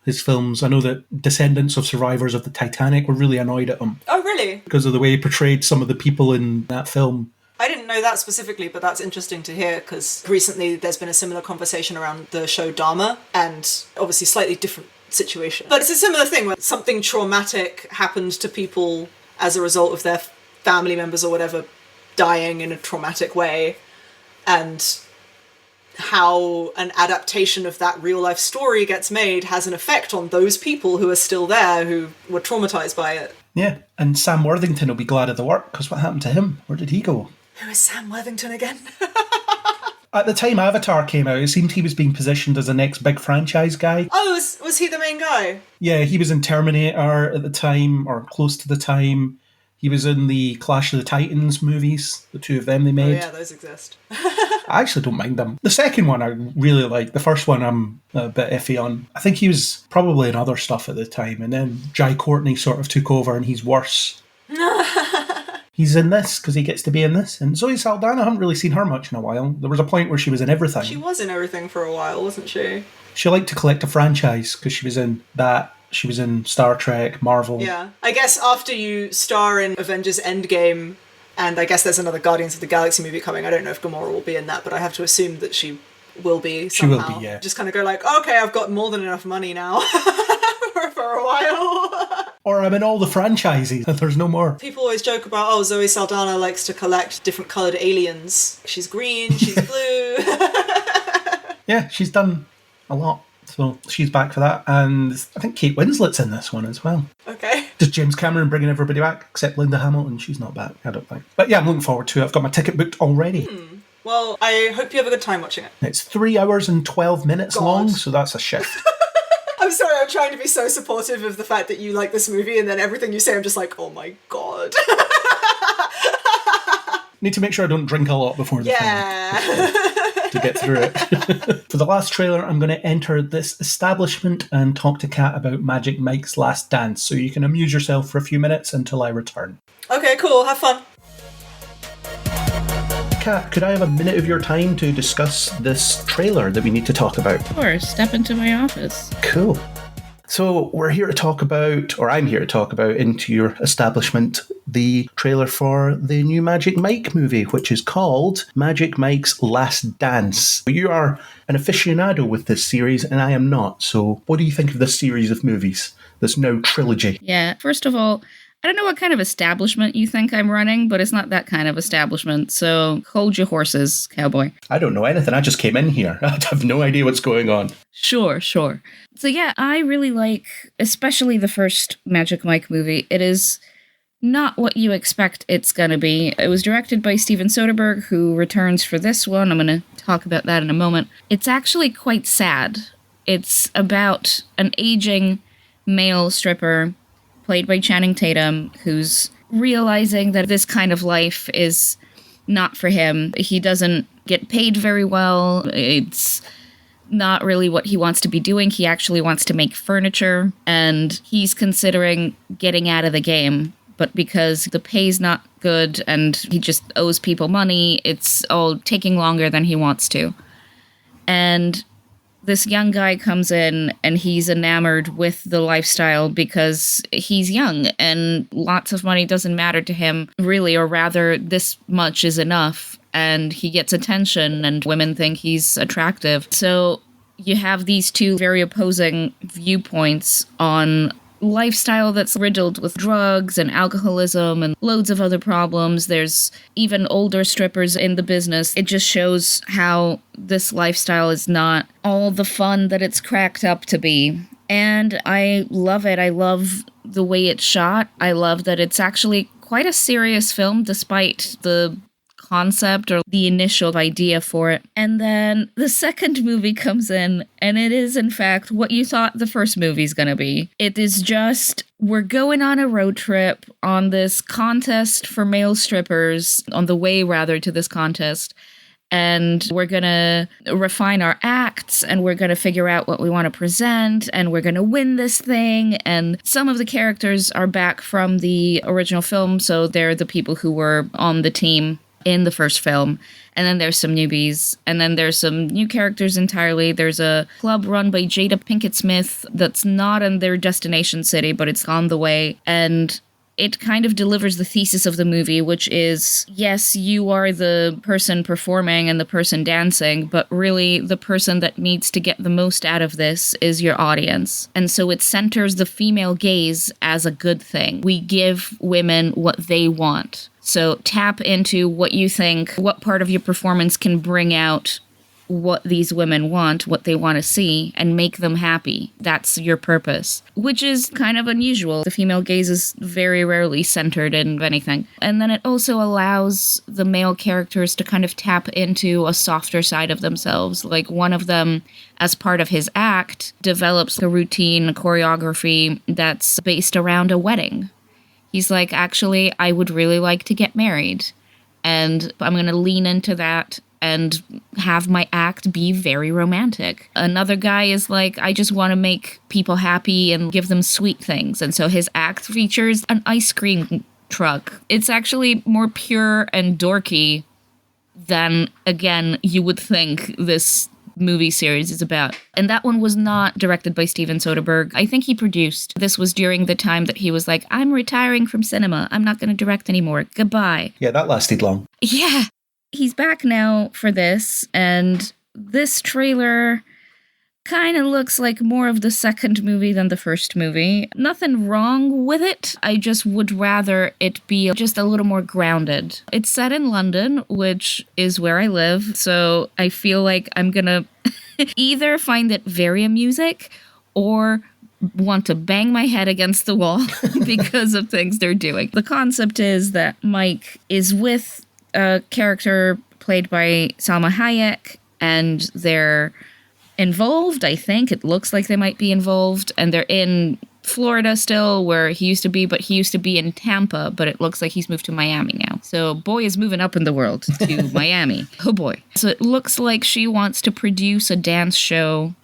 his films. I know that descendants of survivors of the Titanic were really annoyed at him. Oh, really? Because of the way he portrayed some of the people in that film. I didn't know that specifically, but that's interesting to hear because recently there's been a similar conversation around the show Dharma, and obviously slightly different situation. But it's a similar thing where something traumatic happened to people as a result of their family members or whatever dying in a traumatic way, and how an adaptation of that real life story gets made has an effect on those people who are still there who were traumatized by it. Yeah, and Sam Worthington will be glad of the work because what happened to him? Where did he go? Who is Sam Worthington again? At the time Avatar came out, it seemed he was being positioned as the next big franchise guy. Oh, was he the main guy? Yeah, he was in Terminator at the time, or close to the time. He was in the Clash of the Titans movies, the two of them they made. Oh yeah, those exist. I actually don't mind them. The second one I really like. The first one I'm a bit iffy on. I think he was probably in other stuff at the time, and then Jai Courtney sort of took over and he's worse. He's in this because he gets to be in this. And Zoe Saldana, I haven't really seen her much in a while. There was a point where she was in everything. She was in everything for a while, wasn't she? She liked to collect a franchise because she was in that. She was in Star Trek, Marvel. Yeah. I guess after you star in Avengers Endgame, and I guess there's another Guardians of the Galaxy movie coming, I don't know if Gamora will be in that, but I have to assume that she will be She will somehow. be, yeah. Just kind of go like, okay, I've got more than enough money now for a while. Or I'm in all the franchises. There's no more. People always joke about, oh, Zoe Saldana likes to collect different coloured aliens. She's green, she's blue. Yeah, she's done a lot. So she's back for that. And I think Kate Winslet's in this one as well. Okay. Just James Cameron bringing everybody back, except Linda Hamilton. She's not back, I don't think. But yeah, I'm looking forward to it. I've got my ticket booked already. Well, I hope you have a good time watching it. It's 3 hours and 12 minutes God. long, so that's a shift. I'm sorry, I'm trying to be so supportive of the fact that you like this movie, and then everything you say, I'm just like, oh my god. Need to make sure I don't drink a lot before the film Yeah. to get through it. For the last trailer, I'm going to enter this establishment and talk to Kat about Magic Mike's Last Dance, so you can amuse yourself for a few minutes until I return. Okay, cool, have fun. Kat, could I have a minute of your time to discuss this trailer that we need to talk about? Sure, step into my office. Cool. So we're here to talk about, or I'm here to talk about, Into Your Establishment, the trailer for the new Magic Mike movie, which is called Magic Mike's Last Dance. You are an aficionado with this series, and I am not. So what do you think of this series of movies, this now trilogy? Yeah, first of all, I don't know what kind of establishment you think I'm running, but it's not that kind of establishment, so hold your horses, cowboy. I don't know anything. I just came in here. I have no idea what's going on. Sure. So yeah, I really like, especially the first Magic Mike movie. It is not what you expect it's gonna be. It was directed by Steven Soderbergh, who returns for this one. I'm gonna talk about that in a moment. It's actually quite sad. It's about an aging male stripper played by Channing Tatum, who's realizing that this kind of life is not for him. He doesn't get paid very well. It's not really what he wants to be doing. He actually wants to make furniture, and he's considering getting out of the game. But because the pay's not good and he just owes people money, it's all taking longer than he wants to. And this young guy comes in and he's enamored with the lifestyle because he's young and lots of money doesn't matter to him, really, or rather, this much is enough. And he gets attention and women think he's attractive. So you have these two very opposing viewpoints on lifestyle that's riddled with drugs and alcoholism and loads of other problems. There's even older strippers in the business. It just shows how this lifestyle is not all the fun that it's cracked up to be. And I love it. I love the way it's shot. I love that it's actually quite a serious film despite the concept or the initial idea for it. And then the second movie comes in, and it is, in fact, what you thought the first movie's gonna be. It is just, we're going on a road trip on this contest for male strippers, on the way, rather, to this contest. And we're gonna refine our acts, and we're gonna figure out what we want to present, and we're gonna win this thing. And some of the characters are back from the original film, so they're the people who were on the team in the first film. And then there's some newbies, and then there's some new characters entirely. There's a club run by Jada Pinkett Smith that's not in their destination city, but it's on the way. And it kind of delivers the thesis of the movie, which is, yes, you are the person performing and the person dancing, but really the person that needs to get the most out of this is your audience. And so it centers the female gaze as a good thing. We give women what they want. So tap into what you think, what part of your performance can bring out what these women want, what they want to see, and make them happy. That's your purpose, which is kind of unusual. The female gaze is very rarely centered in anything. And then it also allows the male characters to kind of tap into a softer side of themselves. Like one of them, as part of his act, develops a routine, a choreography that's based around a wedding. He's like, actually, I would really like to get married, and I'm going to lean into that and have my act be very romantic. Another guy is like, I just want to make people happy and give them sweet things. And so his act features an ice cream truck. It's actually more pure and dorky than, again, you would think this movie series is about. And that one was not directed by Steven Soderbergh. I think he produced. This was during the time that he was like, I'm retiring from cinema. I'm not going to direct anymore. Goodbye. Yeah, that lasted long. Yeah. He's back now for this, and this trailer kind of looks like more of the second movie than the first movie. Nothing wrong with it. I just would rather it be just a little more grounded. It's set in London, which is where I live, so I feel like I'm gonna either find it very amusing or want to bang my head against the wall because of things they're doing. The concept is that Mike is with a character played by Salma Hayek, and they're involved, I think. It looks like they might be involved, and they're in Florida still, where he used to be, but he used to be in Tampa, but it looks like he's moved to Miami now. So boy is moving up in the world to Miami. Oh boy. So it looks like she wants to produce a dance show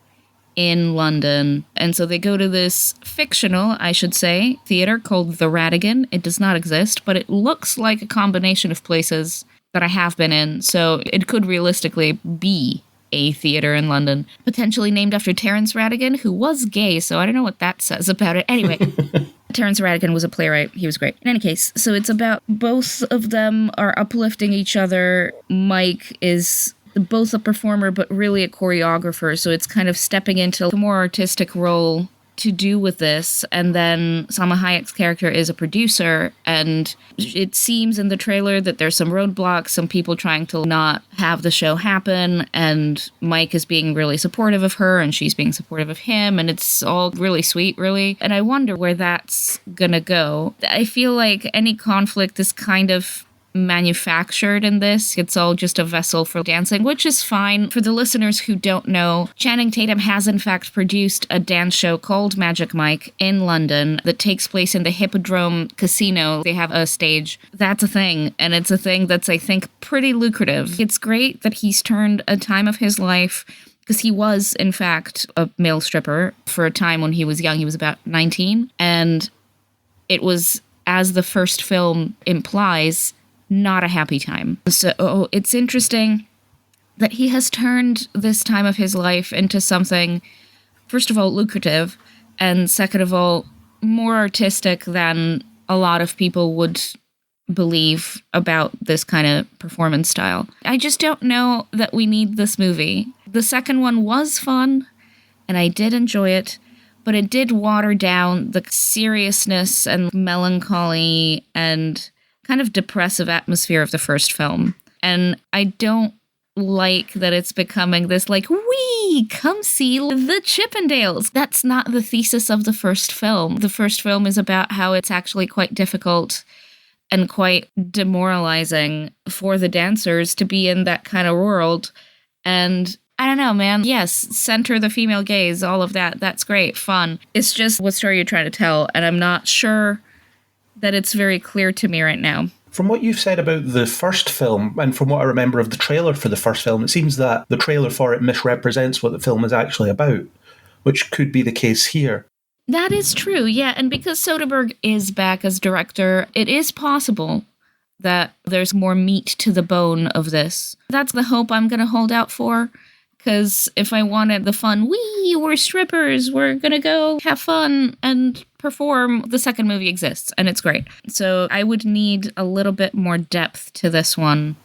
in London. And so they go to this fictional, I should say, theater called the Radigan. It does not exist, but it looks like a combination of places that I have been in. So it could realistically be a theater in London, potentially named after Terence Rattigan, who was gay, so I don't know what that says about it. Anyway, Terence Rattigan was a playwright. He was great. In any case, so it's about both of them are uplifting each other. Mike is both a performer, but really a choreographer, so it's kind of stepping into a more artistic role to do with this. And then Salma Hayek's character is a producer, and it seems in the trailer that there's some roadblocks, some people trying to not have the show happen, and Mike is being really supportive of her, and she's being supportive of him, and it's all really sweet, really. And I wonder where that's gonna go. I feel like any conflict is kind of manufactured in this. It's all just a vessel for dancing, which is fine. For the listeners who don't know, Channing Tatum has in fact produced a dance show called Magic Mike in London that takes place in the Hippodrome Casino. They have a stage. That's a thing, and it's a thing that's, I think, pretty lucrative. It's great that he's turned a time of his life, because he was, in fact, a male stripper for a time when he was young. He was about 19, and it was, as the first film implies, not a happy time. So it's interesting that he has turned this time of his life into something, first of all, lucrative, and second of all, more artistic than a lot of people would believe about this kind of performance style. I just don't know that we need this movie. The second one was fun, and I did enjoy it, but it did water down the seriousness and melancholy and kind of depressive atmosphere of the first film. And I don't like that it's becoming this like, wee, come see the Chippendales. That's not the thesis of the first film. The first film is about how it's actually quite difficult and quite demoralizing for the dancers to be in that kind of world. And I don't know, man. Yes, center the female gaze, all of that. That's great, fun. It's just what story you're trying to tell, and I'm not sure that it's very clear to me right now. From what you've said about the first film, and from what I remember of the trailer for the first film, it seems that the trailer for it misrepresents what the film is actually about, which could be the case here. That is true, yeah, and because Soderbergh is back as director, it is possible that there's more meat to the bone of this. That's the hope I'm going to hold out for, because if I wanted the fun, we're strippers, we're going to go have fun and perform, the second movie exists, and it's great. So I would need a little bit more depth to this one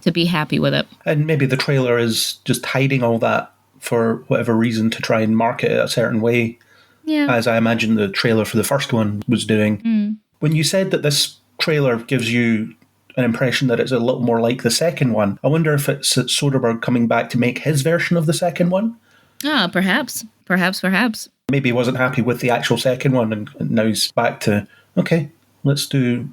to be happy with it. And maybe the trailer is just hiding all that for whatever reason to try and market it a certain way, as I imagine the trailer for the first one was doing. When you said that this trailer gives you an impression that it's a little more like the second one, I wonder if it's Soderbergh coming back to make his version of the second one? Ah, perhaps. Maybe he wasn't happy with the actual second one, and now he's back to, okay, let's do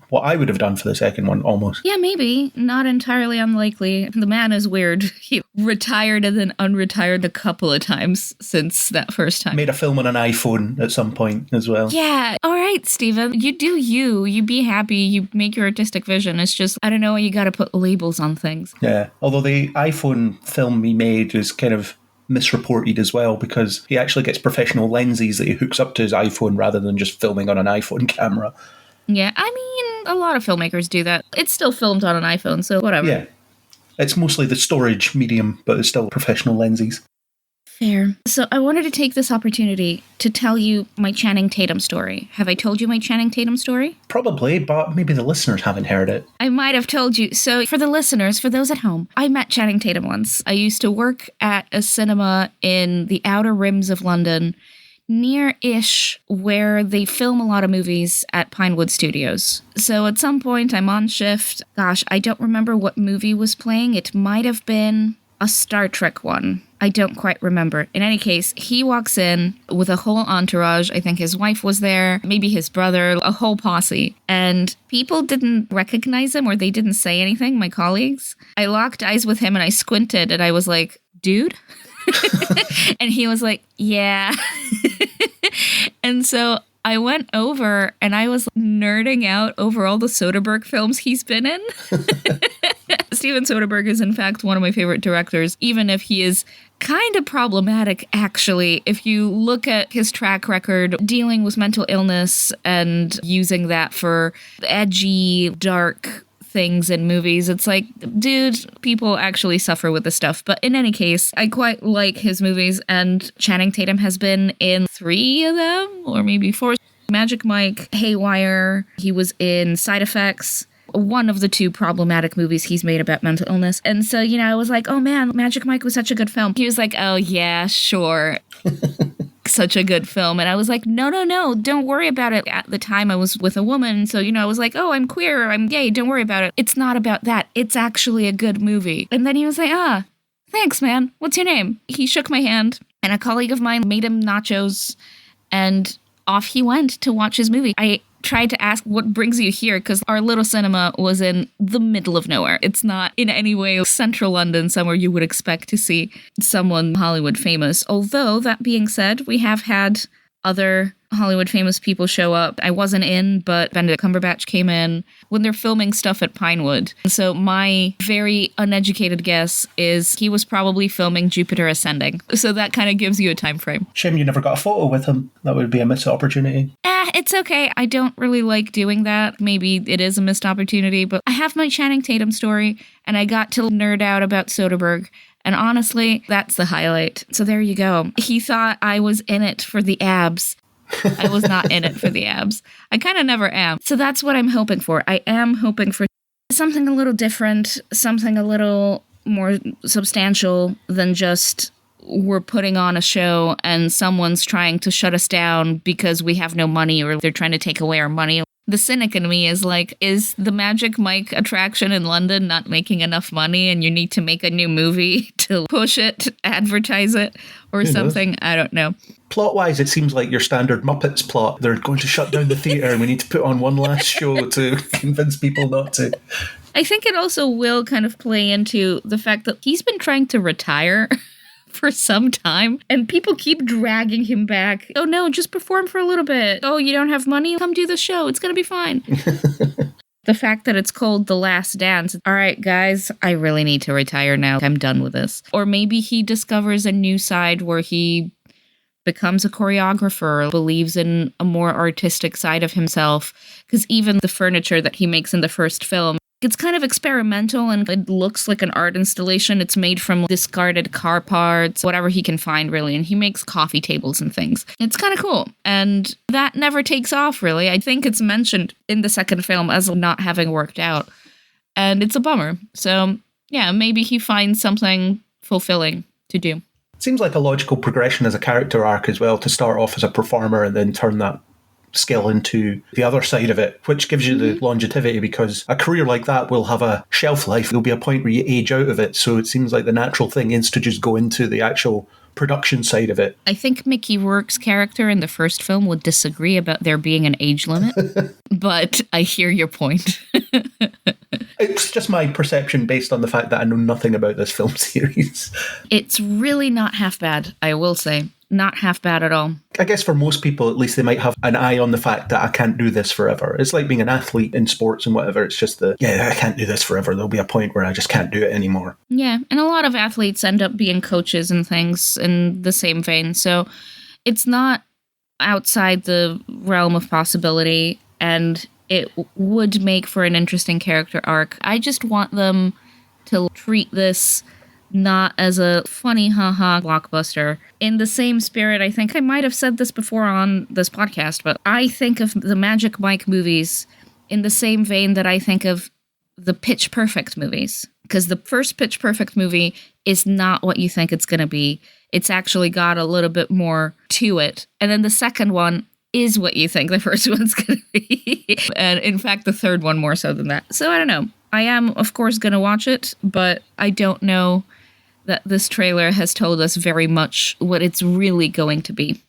what I would have done for the second one, almost. Yeah, maybe. Not entirely unlikely. The man is weird. He retired and then unretired a couple of times since that first time. Made a film on an iPhone at some point as well. Yeah. All right, Stephen. You do you. You be happy. You make your artistic vision. It's just, I don't know, you got to put labels on things. Yeah. Although the iPhone film he made is kind of misreported as well, because he actually gets professional lenses that he hooks up to his iPhone rather than just filming on an iPhone camera. Yeah, I mean, a lot of filmmakers do that. It's still filmed on an iPhone, so whatever. Yeah. It's mostly the storage medium, but it's still professional lenses. Fair. So I wanted to take this opportunity to tell you my Channing Tatum story. Have I told you my Channing Tatum story? Probably, but maybe the listeners haven't heard it. I might have told you. So for the listeners, for those at home, I met Channing Tatum once. I used to work at a cinema in the outer rims of London, near-ish where they film a lot of movies at Pinewood Studios. So at some point I'm on shift. Gosh, I don't remember what movie was playing. It might have been a Star Trek one. I don't quite remember. In any case, he walks in with a whole entourage. I think his wife was there, maybe his brother, a whole posse. And people didn't recognize him or they didn't say anything, my colleagues. I locked eyes with him and I squinted and I was like, dude? And he was like, yeah. And so I went over and I was nerding out over all the Soderbergh films he's been in. Steven Soderbergh is, in fact, one of my favorite directors, even if he is kind of problematic, actually. If you look at his track record dealing with mental illness and using that for edgy, dark things in movies, it's like, dude, people actually suffer with this stuff. But in any case, I quite like his movies, and Channing Tatum has been in 3 of them, or maybe 4. Magic Mike, Haywire, he was in Side Effects, one of the 2 problematic movies he's made about mental illness. And so, I was like, oh man, Magic Mike was such a good film. He was like, oh yeah, sure. Such a good film. And I was like, no, don't worry about it. At the time I was with a woman, so I was like, oh, I'm queer, I'm gay, don't worry about it. It's not about that. It's actually a good movie. And then he was like, thanks, man. What's your name? He shook my hand, and a colleague of mine made him nachos, and off he went to watch his movie. I tried to ask, what brings you here? Because our little cinema was in the middle of nowhere. It's not in any way central London, somewhere you would expect to see someone Hollywood famous. Although, that being said, we have had other Hollywood famous people show up. I wasn't in, but Benedict Cumberbatch came in when they're filming stuff at Pinewood. So my very uneducated guess is he was probably filming Jupiter Ascending. So that kind of gives you a time frame. Shame you never got a photo with him. That would be a missed opportunity. It's okay. I don't really like doing that. Maybe it is a missed opportunity, but I have my Channing Tatum story, and I got to nerd out about Soderbergh. And honestly, that's the highlight. So there you go. He thought I was in it for the abs. I was not in it for the abs. I kind of never am. So that's what I'm hoping for. I am hoping for something a little different, something a little more substantial than just we're putting on a show and someone's trying to shut us down because we have no money or they're trying to take away our money. The cynic in me is like, is the Magic Mike attraction in London not making enough money and you need to make a new movie to push it, advertise it, or something? I don't know. Plot-wise, it seems like your standard Muppets plot. They're going to shut down the theatre and we need to put on one last show to convince people not to. I think it also will kind of play into the fact that he's been trying to retire for some time, and people keep dragging him back. Oh no, just perform for a little bit. Oh, you don't have money? Come do the show. It's gonna be fine. The fact that it's called The Last Dance. All right, guys, I really need to retire now. I'm done with this. Or maybe he discovers a new side where he becomes a choreographer, believes in a more artistic side of himself. Because even the furniture that he makes in the first film, it's kind of experimental and it looks like an art installation. It's made from discarded car parts, whatever he can find, really. And he makes coffee tables and things. It's kind of cool. And that never takes off, really. I think it's mentioned in the second film as not having worked out. And it's a bummer. So, yeah, maybe he finds something fulfilling to do. Seems like a logical progression as a character arc as well, to start off as a performer and then turn that skill into the other side of it, which gives you the longevity, because a career like that will have a shelf life. There'll be a point where you age out of it. So it seems like the natural thing is to just go into the actual production side of it. I think Mickey Rourke's character in the first film would disagree about there being an age limit, but I hear your point. It's just my perception based on the fact that I know nothing about this film series. It's really not half bad, I will say. Not half bad at all. I guess for most people, at least, they might have an eye on the fact that I can't do this forever. It's like being an athlete in sports and whatever. It's just I can't do this forever. There'll be a point where I just can't do it anymore. Yeah, and a lot of athletes end up being coaches and things in the same vein. So it's not outside the realm of possibility, and it would make for an interesting character arc. I just want them to treat this not as a funny haha blockbuster. In the same spirit, I think I might have said this before on this podcast, but I think of the Magic Mike movies in the same vein that I think of the Pitch Perfect movies. Because the first Pitch Perfect movie is not what you think it's going to be. It's actually got a little bit more to it. And then the second one is what you think the first one's going to be. And in fact, the third one more so than that. So I don't know. I am, of course, going to watch it, but I don't know that this trailer has told us very much what it's really going to be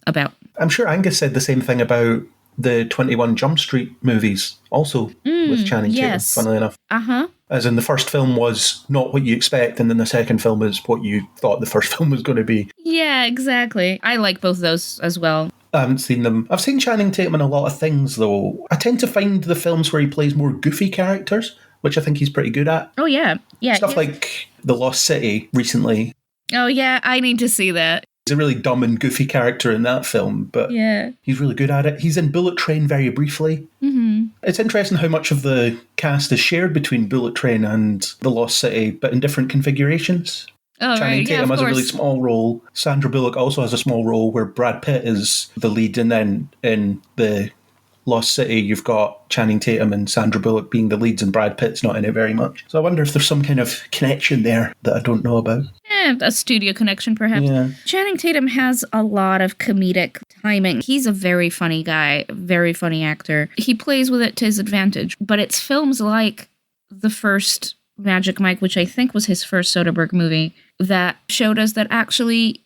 about. I'm sure Angus said the same thing about the 21 Jump Street movies, also with Channing Tatum, funnily enough. Uh-huh. As in, the first film was not what you expect, and then the second film is what you thought the first film was going to be. Yeah, exactly. I like both those as well. I haven't seen them. I've seen Channing Tatum in a lot of things, though. I tend to find the films where he plays more goofy characters, which I think he's pretty good at. Oh, yeah. Yeah. Stuff like The Lost City recently. Oh, yeah, I need to see that. He's a really dumb and goofy character in that film, but yeah, he's really good at it. He's in Bullet Train very briefly. Mm-hmm. It's interesting how much of the cast is shared between Bullet Train and The Lost City, but in different configurations. Oh, Channing right. Tatum Yeah, has a really small role. Sandra Bullock also has a small role where Brad Pitt is the lead, and then in the Lost City, you've got Channing Tatum and Sandra Bullock being the leads, and Brad Pitt's not in it very much. So I wonder if there's some kind of connection there that I don't know about. A studio connection, perhaps. Yeah. Channing Tatum has a lot of comedic timing. He's a very funny guy, very funny actor. He plays with it to his advantage, but it's films like the first Magic Mike, which I think was his first Soderbergh movie, that showed us that actually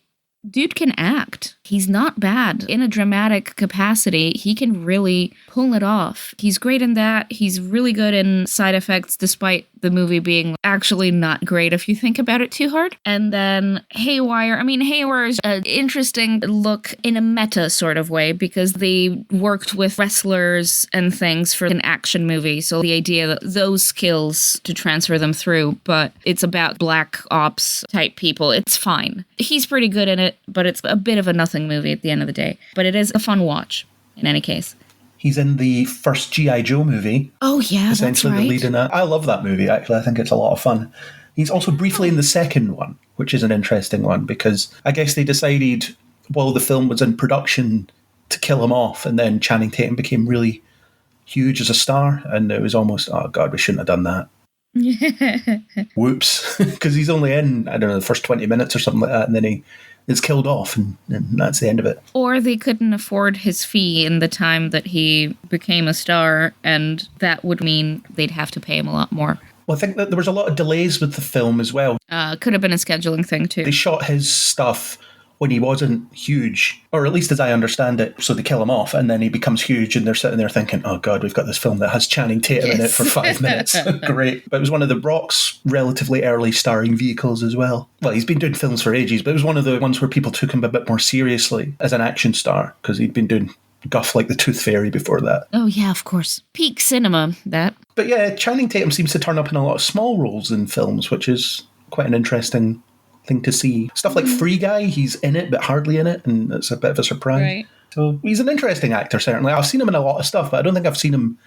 dude can act. He's not bad. In a dramatic capacity, he can really pull it off. He's great in that. He's really good in side effects, despite the movie being actually not great if you think about it too hard. And then Haywire. I mean, Haywire is an interesting look in a meta sort of way because they worked with wrestlers and things for an action movie. So the idea that those skills to transfer them through, but it's about black ops type people. It's fine. He's pretty good in it, but it's a bit of a nothing movie at the end of the day. But it is a fun watch in any case. He's in the first G.I. Joe movie. Oh, yeah, essentially that's right. the lead in that. I love that movie, actually. I think it's a lot of fun. He's also briefly in the second one, which is an interesting one, because I guess they decided while the film was in production to kill him off, and then Channing Tatum became really huge as a star, and it was almost, oh God, we shouldn't have done that. Whoops. Because he's only in, I don't know, the first 20 minutes or something like that, and then he is killed off, and that's the end of it. Or they couldn't afford his fee in the time that he became a star, and that would mean they'd have to pay him a lot more. Well, I think that there was a lot of delays with the film as well. Could have been a scheduling thing too. They shot his stuff when he wasn't huge, or at least as I understand it, so they kill him off, and then he becomes huge, and they're sitting there thinking, oh God, we've got this film that has Channing Tatum in it for 5 minutes. Great. But it was one of the Rock's relatively early starring vehicles as well. Well, he's been doing films for ages, but it was one of the ones where people took him a bit more seriously as an action star, because he'd been doing guff like the Tooth Fairy before that. Oh yeah, of course. Peak cinema, that. But yeah, Channing Tatum seems to turn up in a lot of small roles in films, which is quite an interesting thing to see. Stuff like Free Guy, he's in it but hardly in it, and it's a bit of a surprise. Right. So he's an interesting actor, certainly. I've seen him in a lot of stuff, but I don't think I've seen him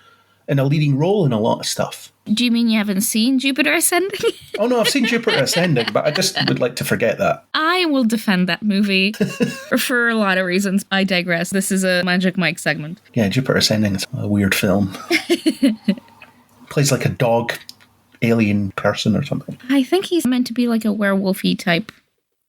in a leading role in a lot of stuff. Do you mean you haven't seen Jupiter Ascending? Oh no, I've seen Jupiter Ascending, but I just would like to forget that. I will defend that movie for a lot of reasons. I digress. This is a Magic Mike segment. Yeah, Jupiter Ascending is a weird film. Plays like a dog alien person or something. I think he's meant to be like a werewolfy type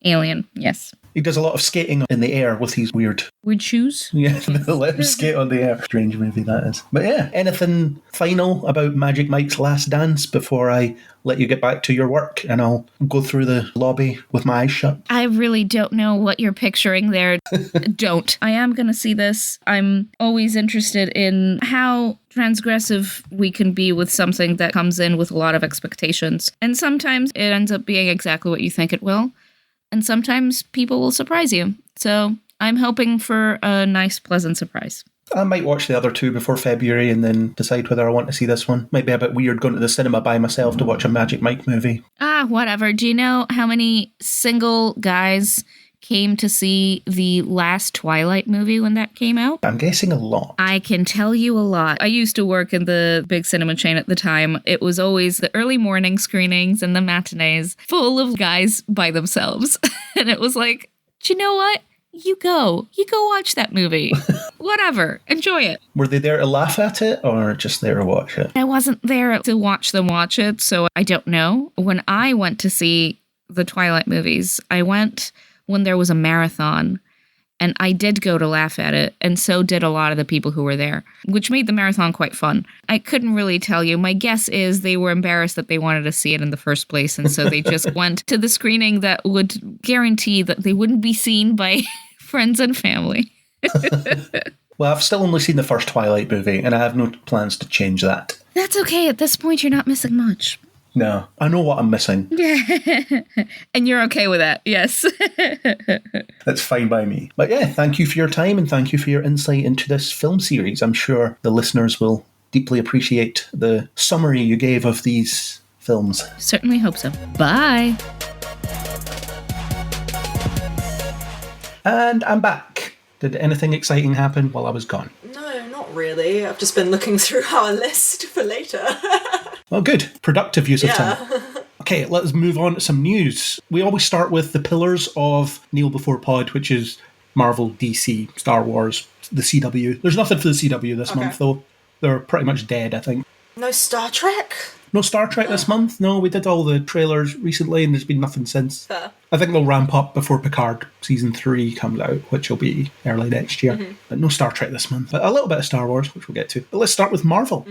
alien, yes. He does a lot of skating in the air with these weird shoes. Yeah, the let him skate on the air. Strange movie that is. But yeah, anything final about Magic Mike's Last Dance before I let you get back to your work and I'll go through the lobby with my eyes shut? I really don't know what you're picturing there. Don't. I am going to see this. I'm always interested in how transgressive we can be with something that comes in with a lot of expectations. And sometimes it ends up being exactly what you think it will. And sometimes people will surprise you. So I'm hoping for a nice, pleasant surprise. I might watch the other two before February and then decide whether I want to see this one. Might be a bit weird going to the cinema by myself to watch a Magic Mike movie. Whatever. Do you know how many single guys came to see the last Twilight movie when that came out? I'm guessing a lot. I can tell you a lot. I used to work in the big cinema chain at the time. It was always the early morning screenings and the matinees full of guys by themselves. And it was like, do you know what? You go watch that movie. Whatever. Enjoy it. Were they there to laugh at it or just there to watch it? I wasn't there to watch them watch it, so I don't know. When I went to see the Twilight movies, I went when there was a marathon, and I did go to laugh at it, and so did a lot of the people who were there, which made the marathon quite fun. I couldn't really tell you. My guess is they were embarrassed that they wanted to see it in the first place, and so they just went to the screening that would guarantee that they wouldn't be seen by friends and family. Well, I've still only seen the first Twilight movie, and I have no plans to change that. That's okay. At this point, you're not missing much. No, I know what I'm missing. And you're okay with that, yes. That's fine by me. But yeah, thank you for your time and thank you for your insight into this film series. I'm sure the listeners will deeply appreciate the summary you gave of these films. Certainly hope so. Bye. And I'm back. Did anything exciting happen while I was gone? No, not really. I've just been looking through our list for later. Well, good. Productive use of time. Okay, let's move on to some news. We always start with the pillars of Kneel Before Pod, which is Marvel, DC, Star Wars, the CW. There's nothing for the CW this month, though. They're pretty much dead, I think. No Star Trek? No Star Trek this month? No, we did all the trailers recently and there's been nothing since. Fair. I think they'll ramp up before Picard Season 3 comes out, which will be early next year. But no Star Trek this month. But a little bit of Star Wars, which we'll get to. But let's start with Marvel.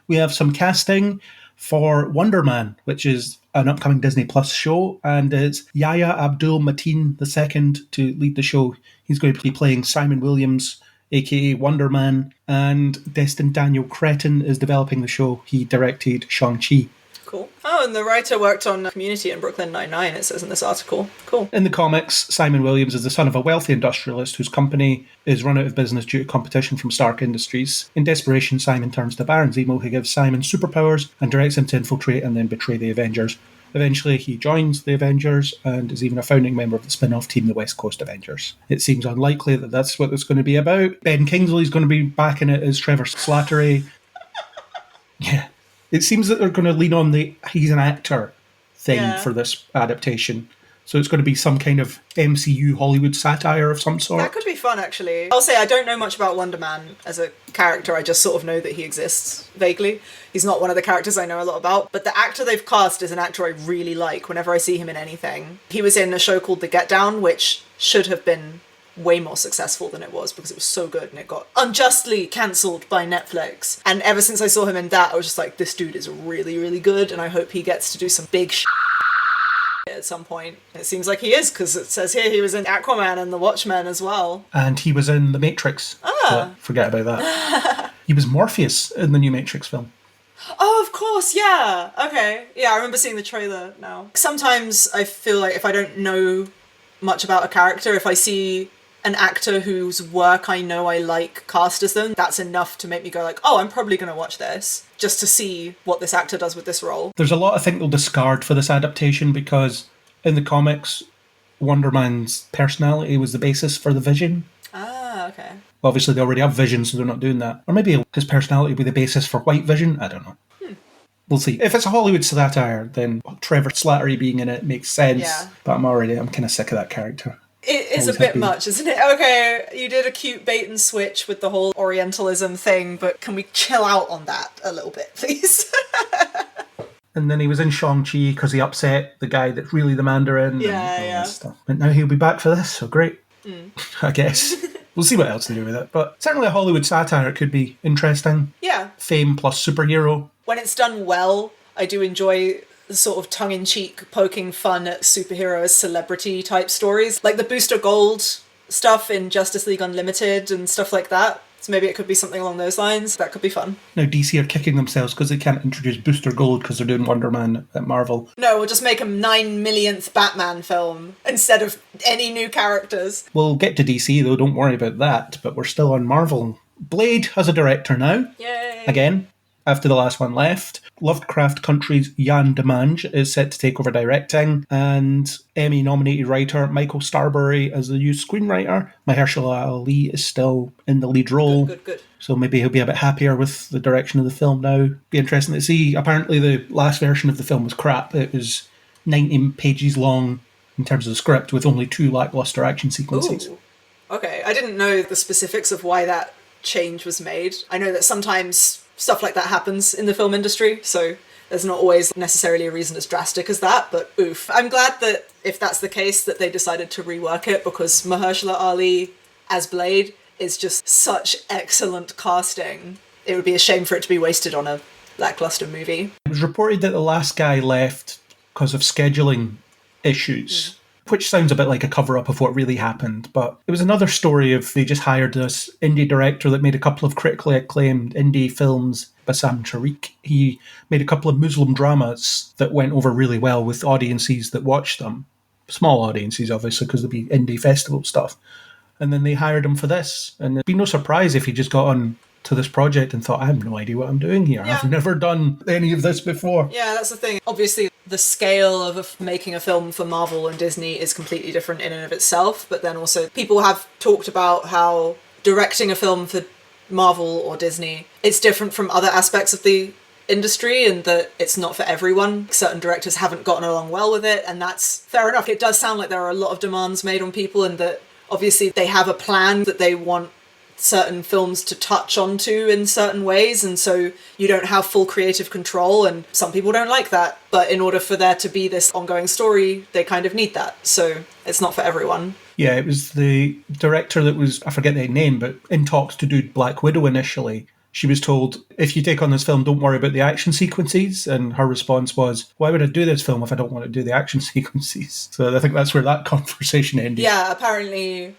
We have some casting for Wonder Man, which is an upcoming Disney Plus show, and it's Yahya Abdul-Mateen II to lead the show. He's going to be playing Simon Williams, aka Wonder Man, and Destin Daniel Cretton is developing the show. He directed Shang-Chi. Cool. Oh, and the writer worked on Community and Brooklyn Nine-Nine, it says in this article. Cool. In the comics, Simon Williams is the son of a wealthy industrialist whose company is run out of business due to competition from Stark Industries. In desperation, Simon turns to Baron Zemo, who gives Simon superpowers and directs him to infiltrate and then betray the Avengers. Eventually, he joins the Avengers and is even a founding member of the spin-off team, the West Coast Avengers. It seems unlikely that that's what it's going to be about. Ben Kingsley's going to be back in it as Trevor Slattery. Yeah. It seems that they're going to lean on the he's an actor thing for this adaptation. So it's going to be some kind of MCU Hollywood satire of some sort. That could be fun, actually. I'll say I don't know much about Wonder Man as a character. I just sort of know that he exists vaguely. He's not one of the characters I know a lot about. But the actor they've cast is an actor I really like whenever I see him in anything. He was in a show called The Get Down, which should have been way more successful than it was because it was so good and it got unjustly cancelled by Netflix. And ever since I saw him in that, I was just like, this dude is really, really good and I hope he gets to do some big at some point. It seems like he is because it says here he was in Aquaman and The Watchmen as well. And he was in The Matrix. But forget about that. He was Morpheus in the new Matrix film. Oh, of course, yeah. Okay. Yeah, I remember seeing the trailer now. Sometimes I feel like if I don't know much about a character, if I see an actor whose work I know I like cast as them, that's enough to make me go like, oh, I'm probably going to watch this just to see what this actor does with this role. There's a lot I think they'll discard for this adaptation because in the comics, Wonder Man's personality was the basis for the Vision. Ah, okay. Obviously, they already have Vision, so they're not doing that. Or maybe his personality will be the basis for White Vision. I don't know. We'll see. If it's a Hollywood satire, then Trevor Slattery being in it makes sense. Yeah. But I'm kind of sick of that character. It is a bit much, isn't it? Okay, you did a cute bait and switch with the whole Orientalism thing, but can we chill out on that a little bit, please? And then he was in Shang-Chi because he upset the guy that's really the Mandarin and all that stuff. But now he'll be back for this, so great. I guess. We'll see what else they do with it. But certainly a Hollywood satire could be interesting. Yeah. Fame plus superhero. When it's done well, I do enjoy the sort of tongue-in-cheek poking fun at superhero as celebrity type stories. Like the Booster Gold stuff in Justice League Unlimited and stuff like that. So maybe it could be something along those lines. That could be fun. Now DC are kicking themselves because they can't introduce Booster Gold because they're doing Wonder Man at Marvel. No, we'll just make a 9 millionth Batman film instead of any new characters. We'll get to DC though, don't worry about that. But we're still on Marvel. Blade has a director now. Yay! Again. after the last one left. Lovecraft Country's Jan Demange is set to take over directing, and Emmy-nominated writer Michael Starbury as the new screenwriter. Mahershala Ali is still in the lead role. Good. So maybe he'll be a bit happier with the direction of the film now. Be interesting to see. Apparently the last version of the film was crap. It was 90 pages long in terms of the script, with only 2 lackluster action sequences. Ooh. Okay, I didn't know the specifics of why that change was made. I know that sometimes stuff like that happens in the film industry, so there's not always necessarily a reason as drastic as that, but oof. I'm glad that if that's the case, that they decided to rework it, because Mahershala Ali as Blade is just such excellent casting. It would be a shame for it to be wasted on a lackluster movie. It was reported that the last guy left because of scheduling issues, which sounds a bit like a cover-up of what really happened, but it was another story of they just hired this indie director that made a couple of critically acclaimed indie films, Bassam Tariq. He made a couple of Muslim dramas that went over really well with audiences that watched them. Small audiences, obviously, because there'd be indie festival stuff. And then they hired him for this, and it'd be no surprise if he just got on to this project and thought, I have no idea what I'm doing here. Yeah. I've never done any of this before. Yeah, that's the thing. Obviously, the scale of making a film for Marvel and Disney is completely different in and of itself, but then also people have talked about how directing a film for Marvel or Disney, it's different from other aspects of the industry, and that it's not for everyone. Certain directors haven't gotten along well with it, and that's fair enough. It does sound like there are a lot of demands made on people, and that obviously they have a plan that they want certain films to touch onto in certain ways, and so you don't have full creative control, and some people don't like that, but in order for there to be this ongoing story, they kind of need that, so it's not for everyone. Yeah, it was the director that was, I forget the name, but in talks to do Black Widow initially. She was told, if you take on this film, don't worry about the action sequences. And her response was, why would I do this film if I don't want to do the action sequences? So I think that's where that conversation ended. Yeah, apparently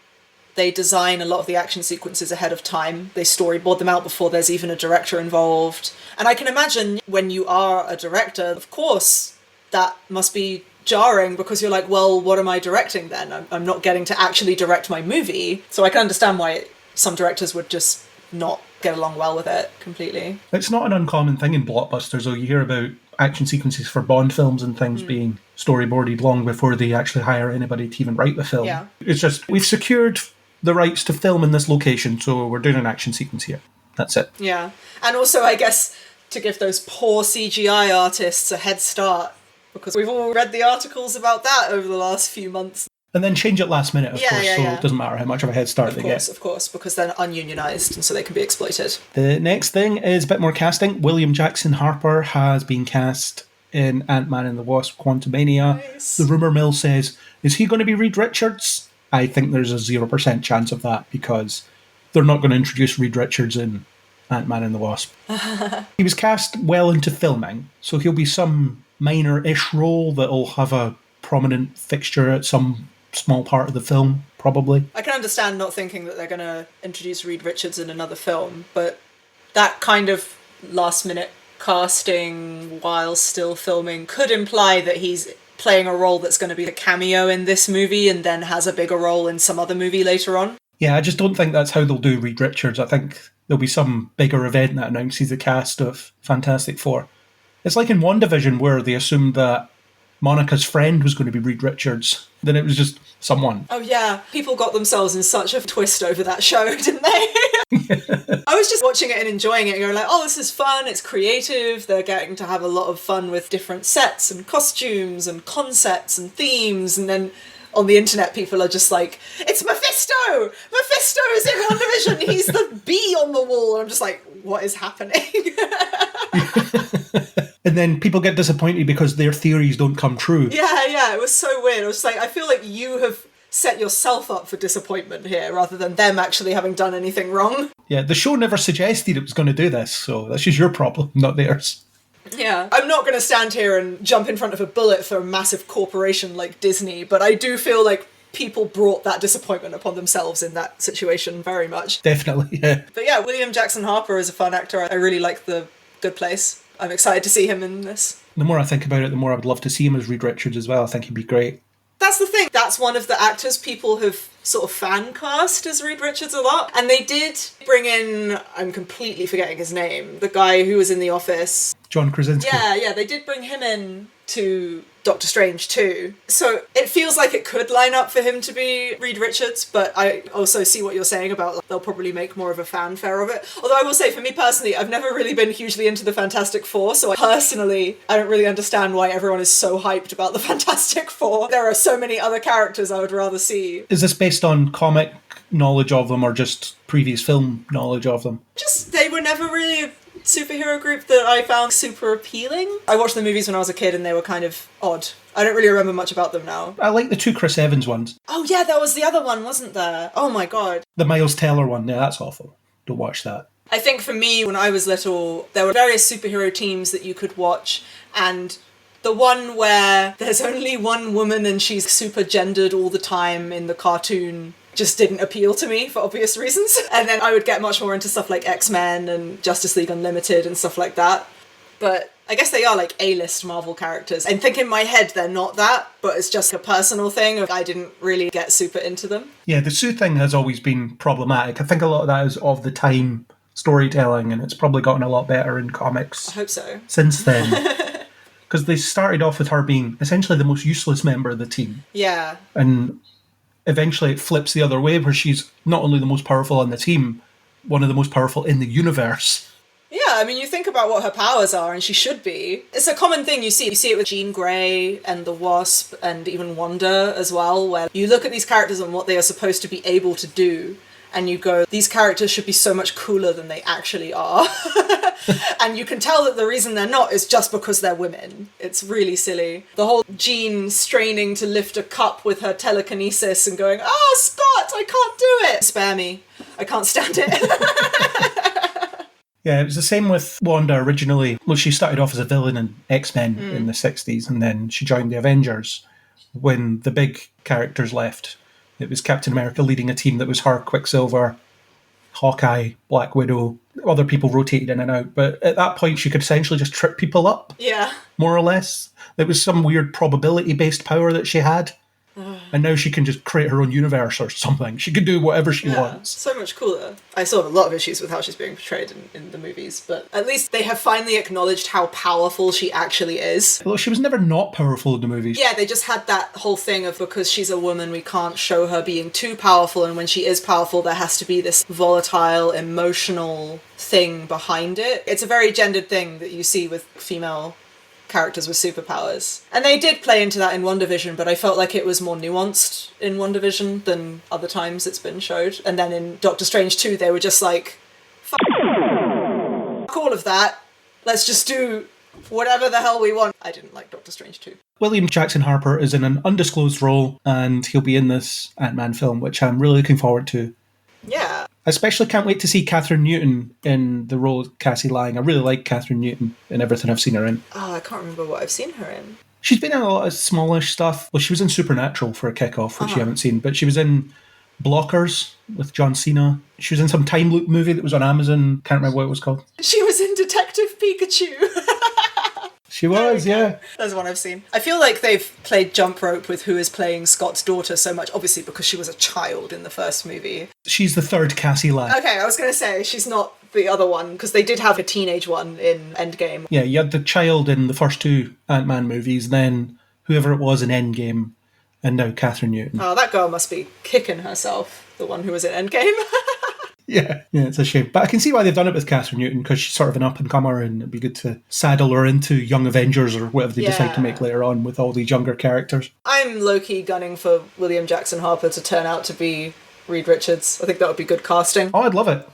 they design a lot of the action sequences ahead of time. They storyboard them out before there's even a director involved. And I can imagine when you are a director, of course, that must be jarring, because you're like, well, what am I directing then? I'm not getting to actually direct my movie. So I can understand why some directors would just not get along well with it completely. It's not an uncommon thing in blockbusters, though. You hear about action sequences for Bond films and things being storyboarded long before they actually hire anybody to even write the film. Yeah. It's just, we've secured the rights to film in this location, so we're doing an action sequence here. That's it. Yeah. And also, I guess, to give those poor CGI artists a head start, because we've all read the articles about that over the last few months. And then change it last minute, of course, so yeah. it doesn't matter how much of a head start they get. Of course, because they're ununionized, and so they can be exploited. The next thing is a bit more casting. William Jackson Harper has been cast in Ant-Man and the Wasp: Quantumania. Nice. The rumour mill says, is he going to be Reed Richards? I think there's a 0% chance of that, because they're not going to introduce Reed Richards in Ant-Man and the Wasp. He was cast well into filming, so he'll be some minor-ish role that'll have a prominent fixture at some small part of the film, probably. I can understand not thinking that they're going to introduce Reed Richards in another film, but that kind of last-minute casting while still filming could imply that he's playing a role that's going to be a cameo in this movie and then has a bigger role in some other movie later on. Yeah, I just don't think that's how they'll do Reed Richards. I think there'll be some bigger event that announces the cast of Fantastic Four. It's like in WandaVision, where they assumed that Monica's friend was going to be Reed Richards. Then it was just someone. Oh yeah, people got themselves in such a twist over that show, didn't they? I was just watching it and enjoying it and going like, oh, this is fun, it's creative, they're getting to have a lot of fun with different sets and costumes and concepts and themes, and then on the internet people are just like, it's Mephisto! Mephisto's in WandaVision, he's the bee on the wall, and I'm just like, what is happening? And then people get disappointed because their theories don't come true. Yeah, it was so weird. I was just like, I feel like you have set yourself up for disappointment here rather than them actually having done anything wrong. Yeah, the show never suggested it was going to do this, so that's just your problem, not theirs. Yeah, I'm not going to stand here and jump in front of a bullet for a massive corporation like Disney, but I do feel like people brought that disappointment upon themselves in that situation very much. Definitely, yeah. But yeah, William Jackson Harper is a fun actor. I really like The Good Place. I'm excited to see him in this. The more I think about it, the more I would love to see him as Reed Richards as well. I think he'd be great. That's the thing. That's one of the actors people have sort of fan cast as Reed Richards a lot. And they did bring in, I'm completely forgetting his name, the guy who was in The Office. John Krasinski. Yeah, they did bring him in to Doctor Strange too. So it feels like it could line up for him to be Reed Richards, but I also see what you're saying about they'll probably make more of a fanfare of it. Although I will say, for me personally, I've never really been hugely into the Fantastic Four, so I don't really understand why everyone is so hyped about the Fantastic Four. There are so many other characters I would rather see. Is this based on comic knowledge of them or just previous film knowledge of them? Just, they were never really a superhero group that I found super appealing. I watched the movies when I was a kid and they were kind of odd. I don't really remember much about them now. I like the two Chris Evans ones. Oh yeah, there was the other one, wasn't there? Oh my god. The Miles Teller one, yeah, that's awful. Don't watch that. I think for me, when I was little, there were various superhero teams that you could watch, and the one where there's only one woman and she's super gendered all the time in the cartoon just didn't appeal to me for obvious reasons. And then I would get much more into stuff like X-Men and Justice League Unlimited and stuff like that. But I guess they are like A-list Marvel characters. I think in my head they're not that, but it's just a personal thing. I didn't really get super into them. Yeah, the Sue thing has always been problematic. I think a lot of that is of the time storytelling, and it's probably gotten a lot better in comics I hope so. since then. Because they started off with her being essentially the most useless member of the team. Yeah. And eventually it flips the other way, where she's not only the most powerful on the team, one of the most powerful in the universe. Yeah, I mean, you think about what her powers are, and she should be. It's a common thing you see. You see it with Jean Grey and the Wasp and even Wanda as well, where you look at these characters and what they are supposed to be able to do, and you go, these characters should be so much cooler than they actually are. And you can tell that the reason they're not is just because they're women. It's really silly. The whole Jean straining to lift a cup with her telekinesis and going, Scott, I can't do it. Spare me. I can't stand it. Yeah, it was the same with Wanda originally. Well, she started off as a villain in X-Men in the 60s, and then she joined the Avengers when the big characters left. It was Captain America leading a team that was her, Quicksilver, Hawkeye, Black Widow. Other people rotated in and out, but at that point she could essentially just trip people up, Yeah. more or less. There was some weird probability-based power that she had, and now she can just create her own universe or something. She can do whatever she wants. So much cooler. I still have a lot of issues with how she's being portrayed in the movies, but at least they have finally acknowledged how powerful she actually is. Although she was never not powerful in the movies. Yeah, they just had that whole thing of because she's a woman, we can't show her being too powerful, and when she is powerful, there has to be this volatile, emotional thing behind it. It's a very gendered thing that you see with female characters with superpowers. And they did play into that in WandaVision, but I felt like it was more nuanced in WandaVision than other times it's been showed. And then in Doctor Strange 2, they were just like, fuck all of that. Let's just do whatever the hell we want. I didn't like Doctor Strange 2. William Jackson Harper is in an undisclosed role, and he'll be in this Ant-Man film, which I'm really looking forward to. Yeah. I especially can't wait to see Catherine Newton in the role of Cassie Lang. I really like Catherine Newton in everything I've seen her in. Oh, I can't remember what I've seen her in. She's been in a lot of smallish stuff. Well, she was in Supernatural for a kickoff, which you haven't seen, but she was in Blockers with John Cena. She was in some time loop movie that was on Amazon. Can't remember what it was called. She was in Detective Pikachu. She was, yeah. That's one I've seen. I feel like they've played jump rope with who is playing Scott's daughter so much, obviously because she was a child in the first movie. She's the third Cassie Lang. Okay, I was going to say she's not the other one, because they did have a teenage one in Endgame. Yeah, you had the child in the first two Ant-Man movies, then whoever it was in Endgame, and now Catherine Newton. Oh, that girl must be kicking herself, the one who was in Endgame. Yeah, it's a shame. But I can see why they've done it with Catherine Newton, because she's sort of an up-and-comer, and it'd be good to saddle her into Young Avengers or whatever they decide to make later on with all these younger characters. I'm low-key gunning for William Jackson Harper to turn out to be Reed Richards. I think that would be good casting. Oh, I'd love it.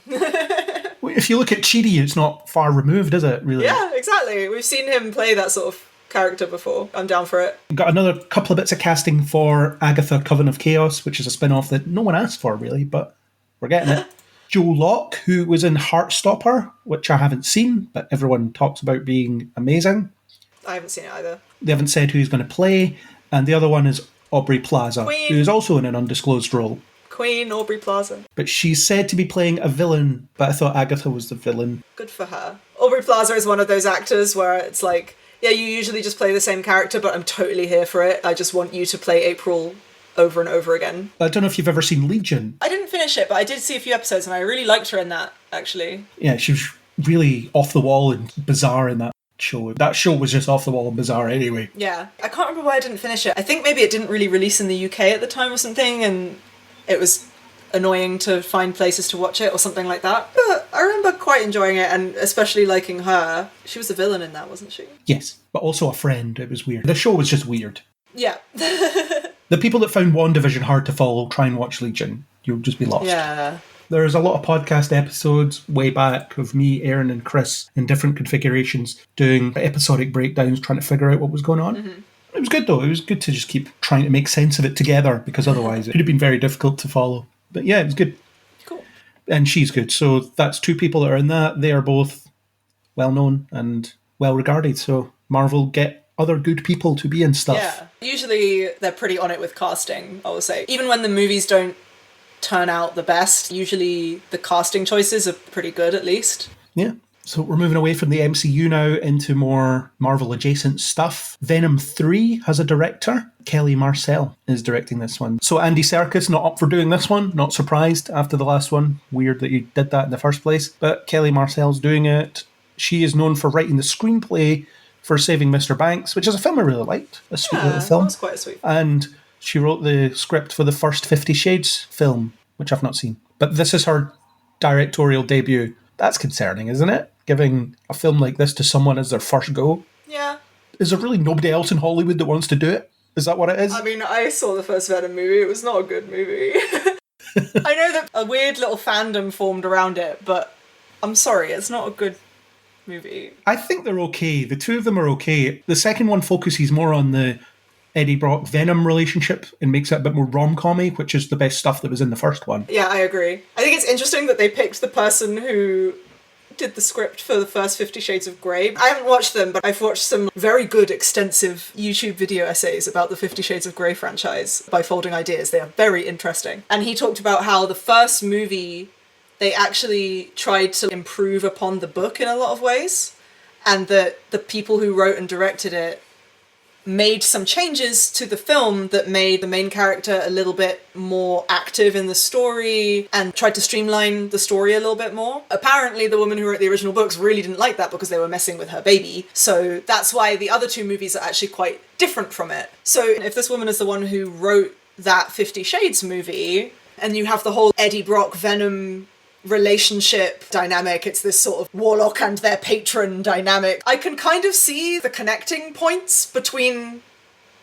If you look at Chidi, it's not far removed, is it, really? Yeah, exactly. We've seen him play that sort of character before. I'm down for it. Got another couple of bits of casting for Agatha Coven of Chaos, which is a spin-off that no one asked for, really, but we're getting it. Joe Locke, who was in Heartstopper, which I haven't seen, but everyone talks about being amazing. I haven't seen it either. They haven't said who he's going to play. And the other one is Aubrey Plaza, Queen. who is also in an undisclosed role. Queen Aubrey Plaza. But she's said to be playing a villain, but I thought Agatha was the villain. Good for her. Aubrey Plaza is one of those actors where it's like, Yeah, you usually just play the same character, but I'm totally here for it. I just want you to play April over and over again. I don't know if you've ever seen Legion. I didn't finish it, but I did see a few episodes, and I really liked her in that, actually. Yeah, she was really off the wall and bizarre in that show. That show was just off the wall and bizarre anyway. Yeah. I can't remember why I didn't finish it. I think maybe it didn't really release in the UK at the time or something, and it was annoying to find places to watch it or something like that. But I remember quite enjoying it, and especially liking her. She was the villain in that, wasn't she? Yes, but also a friend. It was weird. The show was just weird. Yeah. The people that found WandaVision hard to follow, try and watch Legion. You'll just be lost. Yeah. There's a lot of podcast episodes way back of me, Aaron, and Chris in different configurations doing episodic breakdowns, trying to figure out what was going on. Mm-hmm. It was good, though. It was good to just keep trying to make sense of it together, because otherwise it would have been very difficult to follow. But yeah, it was good. Cool. And she's good. So that's two people that are in that. They are both well-known and well-regarded. So Marvel get other good people to be in stuff. Yeah. Usually they're pretty on it with casting, I would say. Even when the movies don't turn out the best, usually the casting choices are pretty good, at least. Yeah. So we're moving away from the MCU now into more Marvel-adjacent stuff. Venom 3 has a director. Kelly Marcel is directing this one. So Andy Serkis not up for doing this one. Not surprised after the last one. Weird that you did that in the first place. But Kelly Marcel's doing it. She is known for writing the screenplay for Saving Mr. Banks, which is a film I really liked. A sweet little film. That's quite a sweet film. And she wrote the script for the first 50 Shades film, which I've not seen. But this is her directorial debut. That's concerning, isn't it? Giving a film like this to someone as their first go. Yeah. Is there really nobody else in Hollywood that wants to do it? Is that what it is? I mean, I saw the first Venom movie. It was not a good movie. I know that a weird little fandom formed around it, but I'm sorry, it's not a good movie. I think they're okay. The two of them are okay. The second one focuses more on the Eddie Brock Venom relationship and makes it a bit more rom-commy, which is the best stuff that was in the first one. Yeah, I agree. I think it's interesting that they picked the person who did the script for the first 50 Shades of Grey. I haven't watched them, but I've watched some very good, extensive YouTube video essays about the 50 Shades of Grey franchise by Folding Ideas. They are very interesting. And he talked about how the first movie, they actually tried to improve upon the book in a lot of ways, and that the people who wrote and directed it made some changes to the film that made the main character a little bit more active in the story and tried to streamline the story a little bit more. Apparently the woman who wrote the original books really didn't like that because they were messing with her baby. So that's why the other two movies are actually quite different from it. So if this woman is the one who wrote that 50 Shades movie, and you have the whole Eddie Brock Venom relationship dynamic, it's this sort of warlock and their patron dynamic, I can kind of see the connecting points between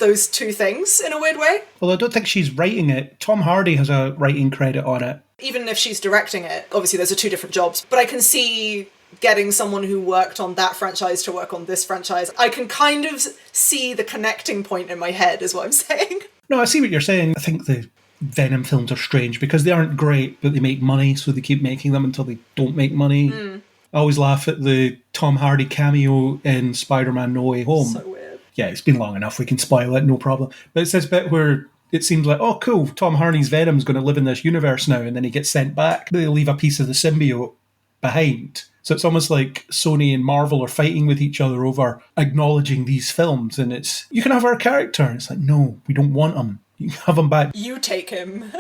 those two things in a weird way. Well, I don't think she's writing it. Tom Hardy has a writing credit on it. Even if she's directing it, obviously those are two different jobs, but I can see getting someone who worked on that franchise to work on this franchise. I can kind of see the connecting point in my head, is what I'm saying. No, I see what you're saying. I think the Venom films are strange because they aren't great, but they make money, so they keep making them until they don't make money. I always laugh at the Tom Hardy cameo in Spider-Man No Way Home. So weird. Yeah, it's been long enough, we can spoil it, no problem. But it's this bit where it seems like, oh cool, Tom Hardy's Venom's going to live in this universe now, and then he gets sent back. They leave a piece of the symbiote behind. So it's almost like Sony and Marvel are fighting with each other over acknowledging these films, and it's, you can have our character. And it's like, no, we don't want him. You can have him back. You take him.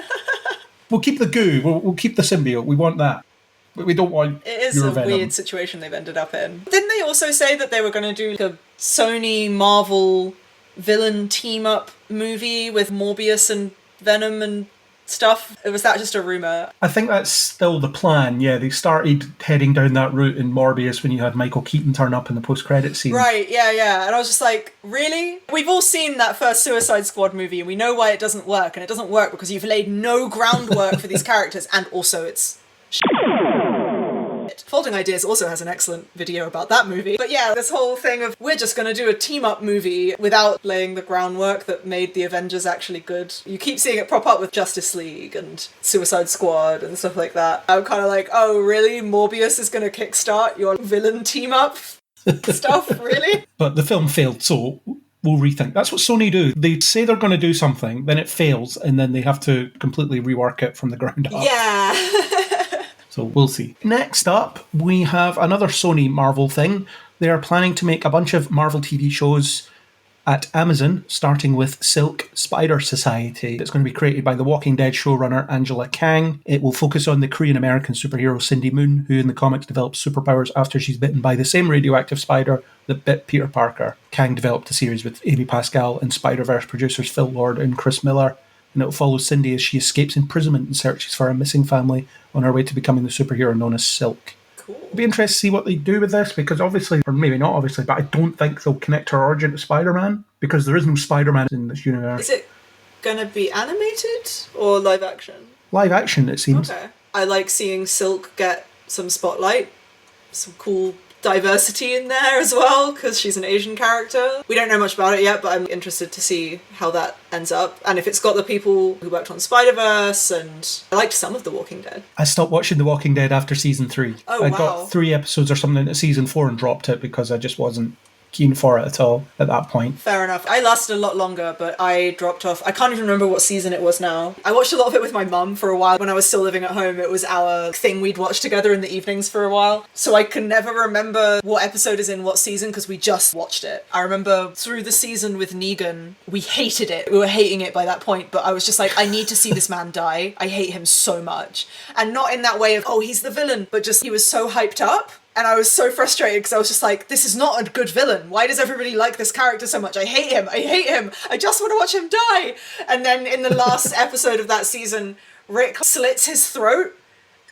We'll keep the goo. We'll keep the symbiote. We want that. But we don't want It is your a Venom. weird situation they've ended up in. Didn't they also say that they were going to do like a Sony Marvel villain team-up movie with Morbius and Venom and stuff? Or was that just a rumour? I think that's still the plan, yeah. They started heading down that route in Morbius when you had Michael Keaton turn up in the post-credit scene. Right, yeah. And I was just like, really? We've all seen that first Suicide Squad movie and we know why it doesn't work. And it doesn't work because you've laid no groundwork for these characters, and also it's Folding Ideas also has an excellent video about that movie. But yeah, this whole thing of we're just going to do a team-up movie without laying the groundwork that made the Avengers actually good. You keep seeing it prop up with Justice League and Suicide Squad and stuff like that. I'm kind of like, oh really? Morbius is going to kickstart your villain team-up stuff? Really? But the film failed, so we'll rethink. That's what Sony do. They say they're going to do something, then it fails, and then they have to completely rework it from the ground up. Yeah. So So we'll see. Next up, we have another Sony Marvel thing. They are planning to make a bunch of Marvel TV shows at Amazon, starting with Silk Spider Society. It's going to be created by The Walking Dead showrunner Angela Kang. It will focus on the Korean-American superhero Cindy Moon, who in the comics develops superpowers after she's bitten by the same radioactive spider that bit Peter Parker. Kang developed a series with Amy Pascal and Spider-Verse producers Phil Lord and Chris Miller, and it will follow Cindy as she escapes imprisonment and searches for a missing family on her way to becoming the superhero known as Silk. It'll be interesting to see what they do with this, because obviously, or maybe not obviously, but I don't think they'll connect her origin to Spider-Man, because there is no Spider-Man in this universe. Is it gonna be animated or live action? Live action, it seems. Okay. I like seeing Silk get some spotlight, some cool diversity in there as well, because she's an Asian character. We don't know much about it yet, but I'm interested to see how that ends up. And if it's got the people who worked on Spider-Verse, and I liked some of The Walking Dead. I stopped watching The Walking Dead after season 3. Oh, I wow. got 3 episodes or something into season 4 and dropped it because I just wasn't keen for it at all at that point. Fair enough. I lasted a lot longer, but I dropped off. I can't even remember what season it was now. I watched a lot of it with my mum for a while. When I was still living at home, it was our thing we'd watch together in the evenings for a while. So I can never remember what episode is in what season because we just watched it. I remember through the season with Negan, we hated it. We were hating it by that point, but I was just like, I need to see this man die. I hate him so much. And not in that way of, oh, he's the villain, but just he was so hyped up. And I was so frustrated because I was just like, this is not a good villain. Why does everybody like this character so much? I hate him. I hate him. I just want to watch him die. And then in the last episode of that season, Rick slits his throat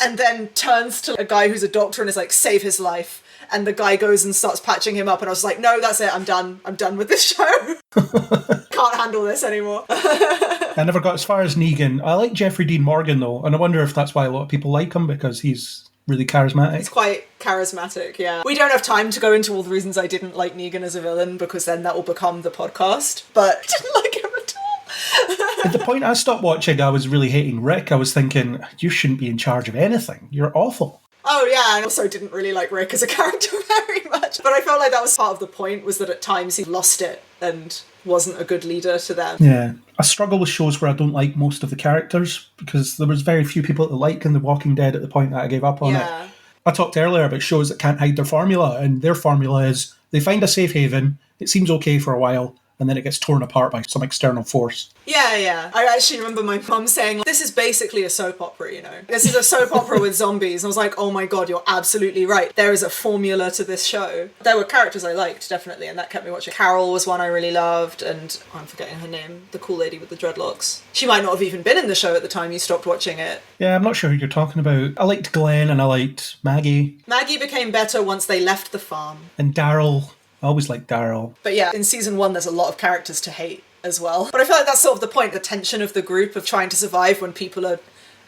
and then turns to a guy who's a doctor and is like, save his life. And the guy goes and starts patching him up. And I was like, no, that's it. I'm done. I'm done with this show. Can't handle this anymore. I never got as far as Negan. I like Jeffrey Dean Morgan, though. And I wonder if that's why a lot of people like him, because he's really charismatic. He's quite charismatic, yeah. We don't have time to go into all the reasons I didn't like Negan as a villain, because then that will become the podcast. But I didn't like him at all. At the point I stopped watching, I was really hating Rick. I was thinking, you shouldn't be in charge of anything. You're awful. Oh yeah, and also didn't really like Rick as a character very much. But I felt like that was part of the point, was that at times he lost it and wasn't a good leader to them. Yeah. I struggle with shows where I don't like most of the characters, because there was very few people that liked in The Walking Dead at the point that I gave up on it. I talked earlier about shows that can't hide their formula, and their formula is they find a safe haven, it seems okay for a while, and then it gets torn apart by some external force. Yeah. I actually remember my mum saying, this is basically a soap opera, you know. This is a soap opera with zombies. And I was like, oh my god, you're absolutely right. There is a formula to this show. There were characters I liked, definitely, and that kept me watching. Carol was one I really loved, and I'm forgetting her name, the cool lady with the dreadlocks. She might not have even been in the show at the time you stopped watching it. Yeah, I'm not sure who you're talking about. I liked Glenn and I liked Maggie. Maggie became better once they left the farm. And Daryl. I always liked Daryl. But yeah, in season 1 there's a lot of characters to hate as well. But I feel like that's sort of the point, the tension of the group of trying to survive when people are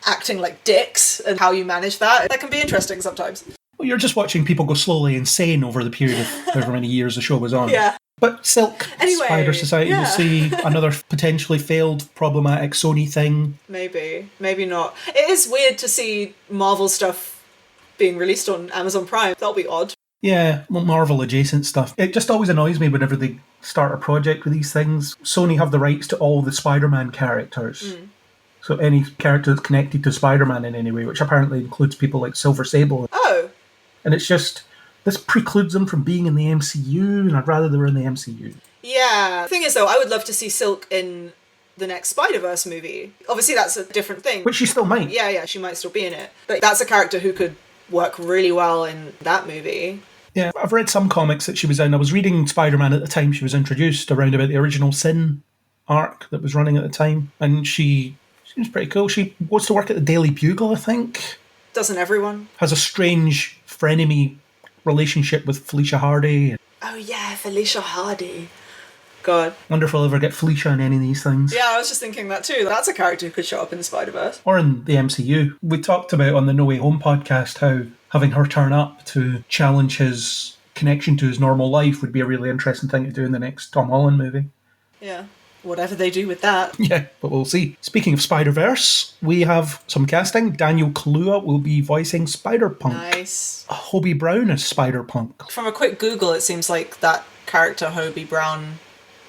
acting like dicks, and how you manage that. That can be interesting sometimes. Well, you're just watching people go slowly insane over the period of however many years the show was on. Yeah. But Silk Anyway, Spider Society, yeah. We'll see another potentially failed, problematic Sony thing. Maybe not. It is weird to see Marvel stuff being released on Amazon Prime. That'll be odd. Yeah, Marvel adjacent stuff. It just always annoys me whenever they start a project with these things. Sony have the rights to all the Spider-Man characters. So any character that's connected to Spider-Man in any way, which apparently includes people like Silver Sable. Oh. And it's just, this precludes them from being in the MCU, and I'd rather they were in the MCU. Yeah. The thing is, though, I would love to see Silk in the next Spider-Verse movie. Obviously, that's a different thing. Which she still might. Yeah, she might still be in it. But that's a character who could work really well in that movie. Yeah, I've read some comics that she was in. I was reading Spider-Man at the time she was introduced, around about the original Sin arc that was running at the time. And she seems pretty cool. She goes to work at the Daily Bugle, I think. Doesn't everyone? Has a strange frenemy relationship with Felicia Hardy. Oh yeah, Felicia Hardy. God. Wonder if we'll ever get Felicia in any of these things. Yeah, I was just thinking that too. That's a character who could show up in the Spider-Verse. Or in the MCU. We talked about on the No Way Home podcast how having her turn up to challenge his connection to his normal life would be a really interesting thing to do in the next Tom Holland movie. Yeah. Whatever they do with that. Yeah, but we'll see. Speaking of Spider-Verse, we have some casting. Daniel Kaluuya will be voicing Spider-Punk. Nice. Hobie Brown is Spider-Punk. From a quick Google, it seems like that character, Hobie Brown,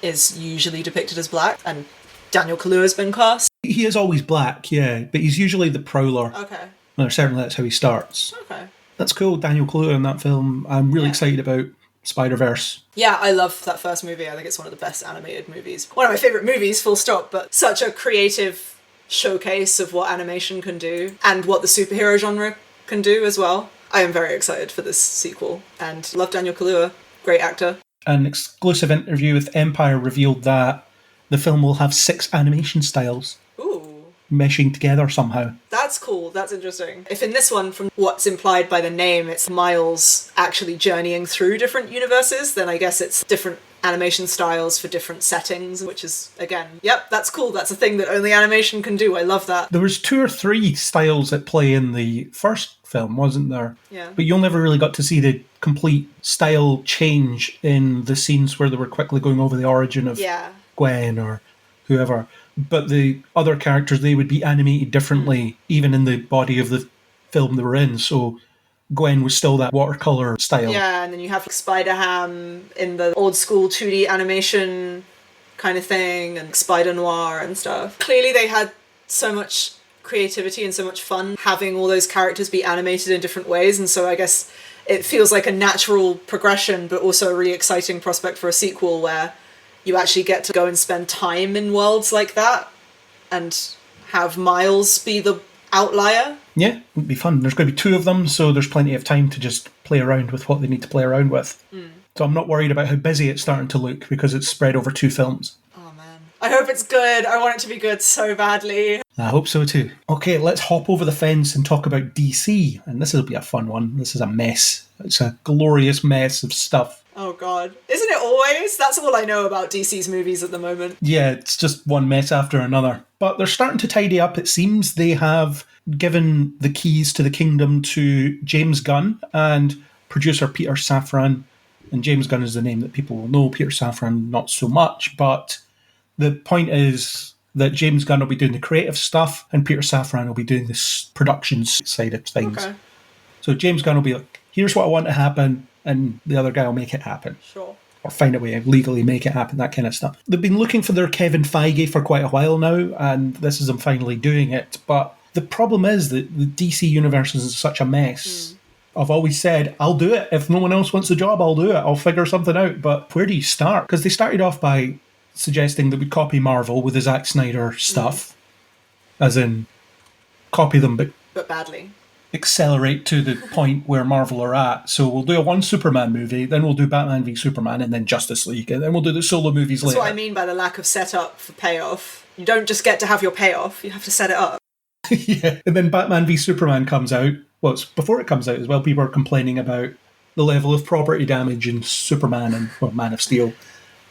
is usually depicted as black, and Daniel Kaluuya's been cast. He is always black, yeah, but he's usually the Prowler. Okay. Or certainly that's how he starts. Okay. That's cool, Daniel Kaluuya in that film. I'm really Yeah. excited about Spider-Verse. Yeah, I love that first movie. I think it's one of the best animated movies. One of my favourite movies, full stop, but such a creative showcase of what animation can do and what the superhero genre can do as well. I am very excited for this sequel and love Daniel Kaluuya. Great actor. An exclusive interview with Empire revealed that the film will have 6 animation styles Ooh. meshing together somehow. That's cool. That's interesting. If in this one, from what's implied by the name, it's Miles actually journeying through different universes, then I guess it's different animation styles for different settings, which is, again, yep, that's cool. That's a thing that only animation can do. I love that. There was 2 or 3 styles at play in the first film, wasn't there? Yeah. But you never really got to see the complete style change in the scenes where they were quickly going over the origin of Yeah. Gwen or whoever. But the other characters, they would be animated differently, even in the body of the film they were in. So Gwen was still that watercolor style. Yeah, and then you have Spider-Ham in the old school 2D animation kind of thing, and Spider-Noir and stuff. Clearly they had so much creativity and so much fun having all those characters be animated in different ways, and so I guess it feels like a natural progression, but also a really exciting prospect for a sequel where you actually get to go and spend time in worlds like that and have Miles be the outlier. Yeah, it would be fun. There's going to be 2 of them, so there's plenty of time to just play around with what they need to play around with. So I'm not worried about how busy it's starting to look because it's spread over 2 films. Oh man. I hope it's good. I want it to be good so badly. I hope so too. Okay, let's hop over the fence and talk about DC. And this will be a fun one. This is a mess. It's a glorious mess of stuff. Oh god. Isn't it always? That's all I know about DC's movies at the moment. Yeah, it's just one mess after another. But they're starting to tidy up. It seems they have given the keys to the kingdom to James Gunn and producer Peter Safran. And James Gunn is the name that people will know. Peter Safran, not so much. But the point is that James Gunn will be doing the creative stuff and Peter Safran will be doing this productions side of things. Okay. So James Gunn will be like, here's what I want to happen, and the other guy will make it happen. Sure. Or find a way to legally make it happen, that kind of stuff. They've been looking for their Kevin Feige for quite a while now, and this is them finally doing it. But the problem is that the DC universe is such a mess. I've always said, I'll do it. If no one else wants the job, I'll do it. I'll figure something out. But where do you start? Because they started off by suggesting that we copy Marvel with the Zack Snyder stuff. As in, copy them, but badly. accelerate to the point where Marvel are at. So we'll do a one Superman movie, then we'll do Batman v Superman, and then Justice League, and then we'll do the solo movies That's later. what I mean by the lack of setup for payoff. You don't just get to have your payoff, you have to set it up. Yeah, and then Batman v Superman comes out. Well, it's before it comes out as well. People are complaining about the level of property damage in Superman and Man of Steel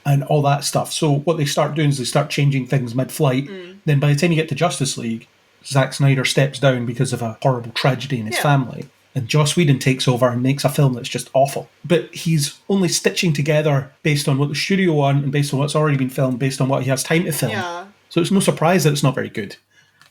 and all that stuff. So what they start doing is they start changing things mid-flight. Then by the time you get to Justice League, Zack Snyder steps down because of a horrible tragedy in his family. And Joss Whedon takes over and makes a film that's just awful. But he's only stitching together based on what the studio want and based on what's already been filmed, based on what he has time to film. Yeah. So it's no surprise that it's not very good.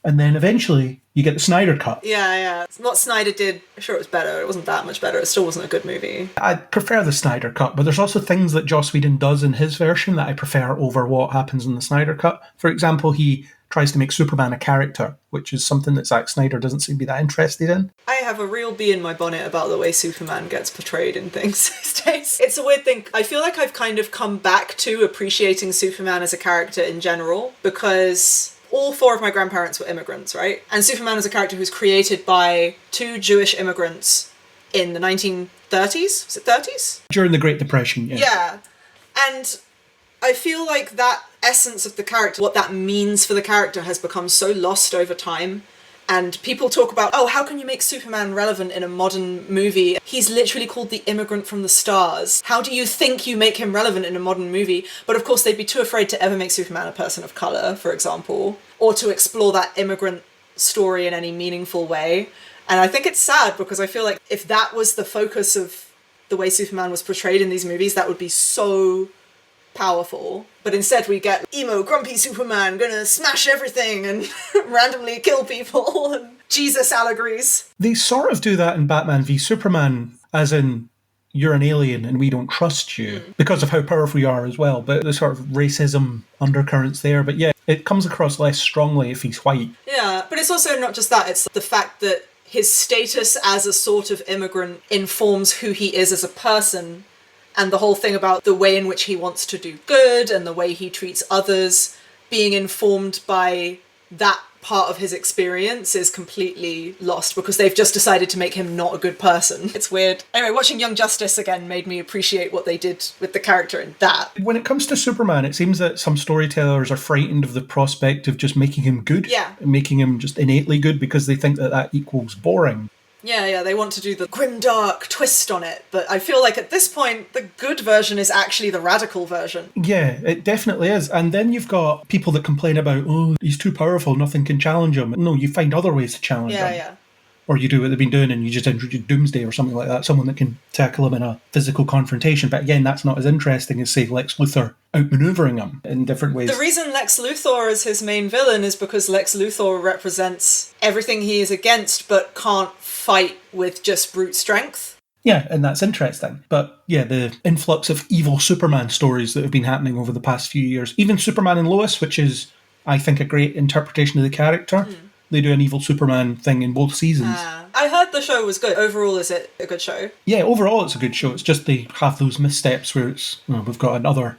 And then eventually you get the Snyder Cut. Yeah. What Snyder did, I'm sure it was better. It wasn't that much better. It still wasn't a good movie. I prefer the Snyder Cut, but there's also things that Joss Whedon does in his version that I prefer over what happens in the Snyder Cut. For example, he tries to make Superman a character, which is something that Zack Snyder doesn't seem to be that interested in. I have a real bee in my bonnet about the way Superman gets portrayed in things these days. It's a weird thing. I feel like I've kind of come back to appreciating Superman as a character in general, because all four of my grandparents were immigrants, right? And Superman is a character who's created by two Jewish immigrants in the 1930s. Was it 30s? During the Great Depression, yeah. Yeah. And I feel like that essence of the character, what that means for the character, has become so lost over time. And people talk about, oh, how can you make Superman relevant in a modern movie? He's literally called the immigrant from the stars. How do you think you make him relevant in a modern movie? But of course, they'd be too afraid to ever make Superman a person of colour, for example, or to explore that immigrant story in any meaningful way. And I think it's sad, because I feel like if that was the focus of the way Superman was portrayed in these movies, that would be so powerful. But instead we get emo, grumpy Superman gonna smash everything and randomly kill people and Jesus allegories. They sort of do that in Batman v Superman, as in, you're an alien and we don't trust you, because of how powerful you are as well. But the sort of racism undercurrents there. But yeah, it comes across less strongly if he's white. Yeah, but it's also not just that, it's the fact that his status as a sort of immigrant informs who he is as a person, and the whole thing about the way in which he wants to do good and the way he treats others being informed by that part of his experience is completely lost because they've just decided to make him not a good person. It's weird. Anyway, watching Young Justice again made me appreciate what they did with the character in that. When it comes to Superman, it seems that some storytellers are frightened of the prospect of just making him good. Yeah. Making him just innately good because they think that that equals boring. Yeah, they want to do the grimdark twist on it, but I feel like at this point, the good version is actually the radical version. Yeah, it definitely is. And then you've got people that complain about, oh, he's too powerful, nothing can challenge him. No, you find other ways to challenge him. Yeah. Or you do what they've been doing and you just introduce Doomsday or something like that, someone that can tackle him in a physical confrontation. But again, that's not as interesting as, say, Lex Luthor outmaneuvering him in different ways. The reason Lex Luthor is his main villain is because Lex Luthor represents everything he is against but can't fight with just brute strength. Yeah, and that's interesting. But yeah, the influx of evil Superman stories that have been happening over the past few years, even Superman and Lois, which is, I think, a great interpretation of the character. They do an evil Superman thing in both seasons. I heard the show was good. Overall, is it a good show? Yeah, overall it's a good show. It's just they have those missteps where it's, we've got another...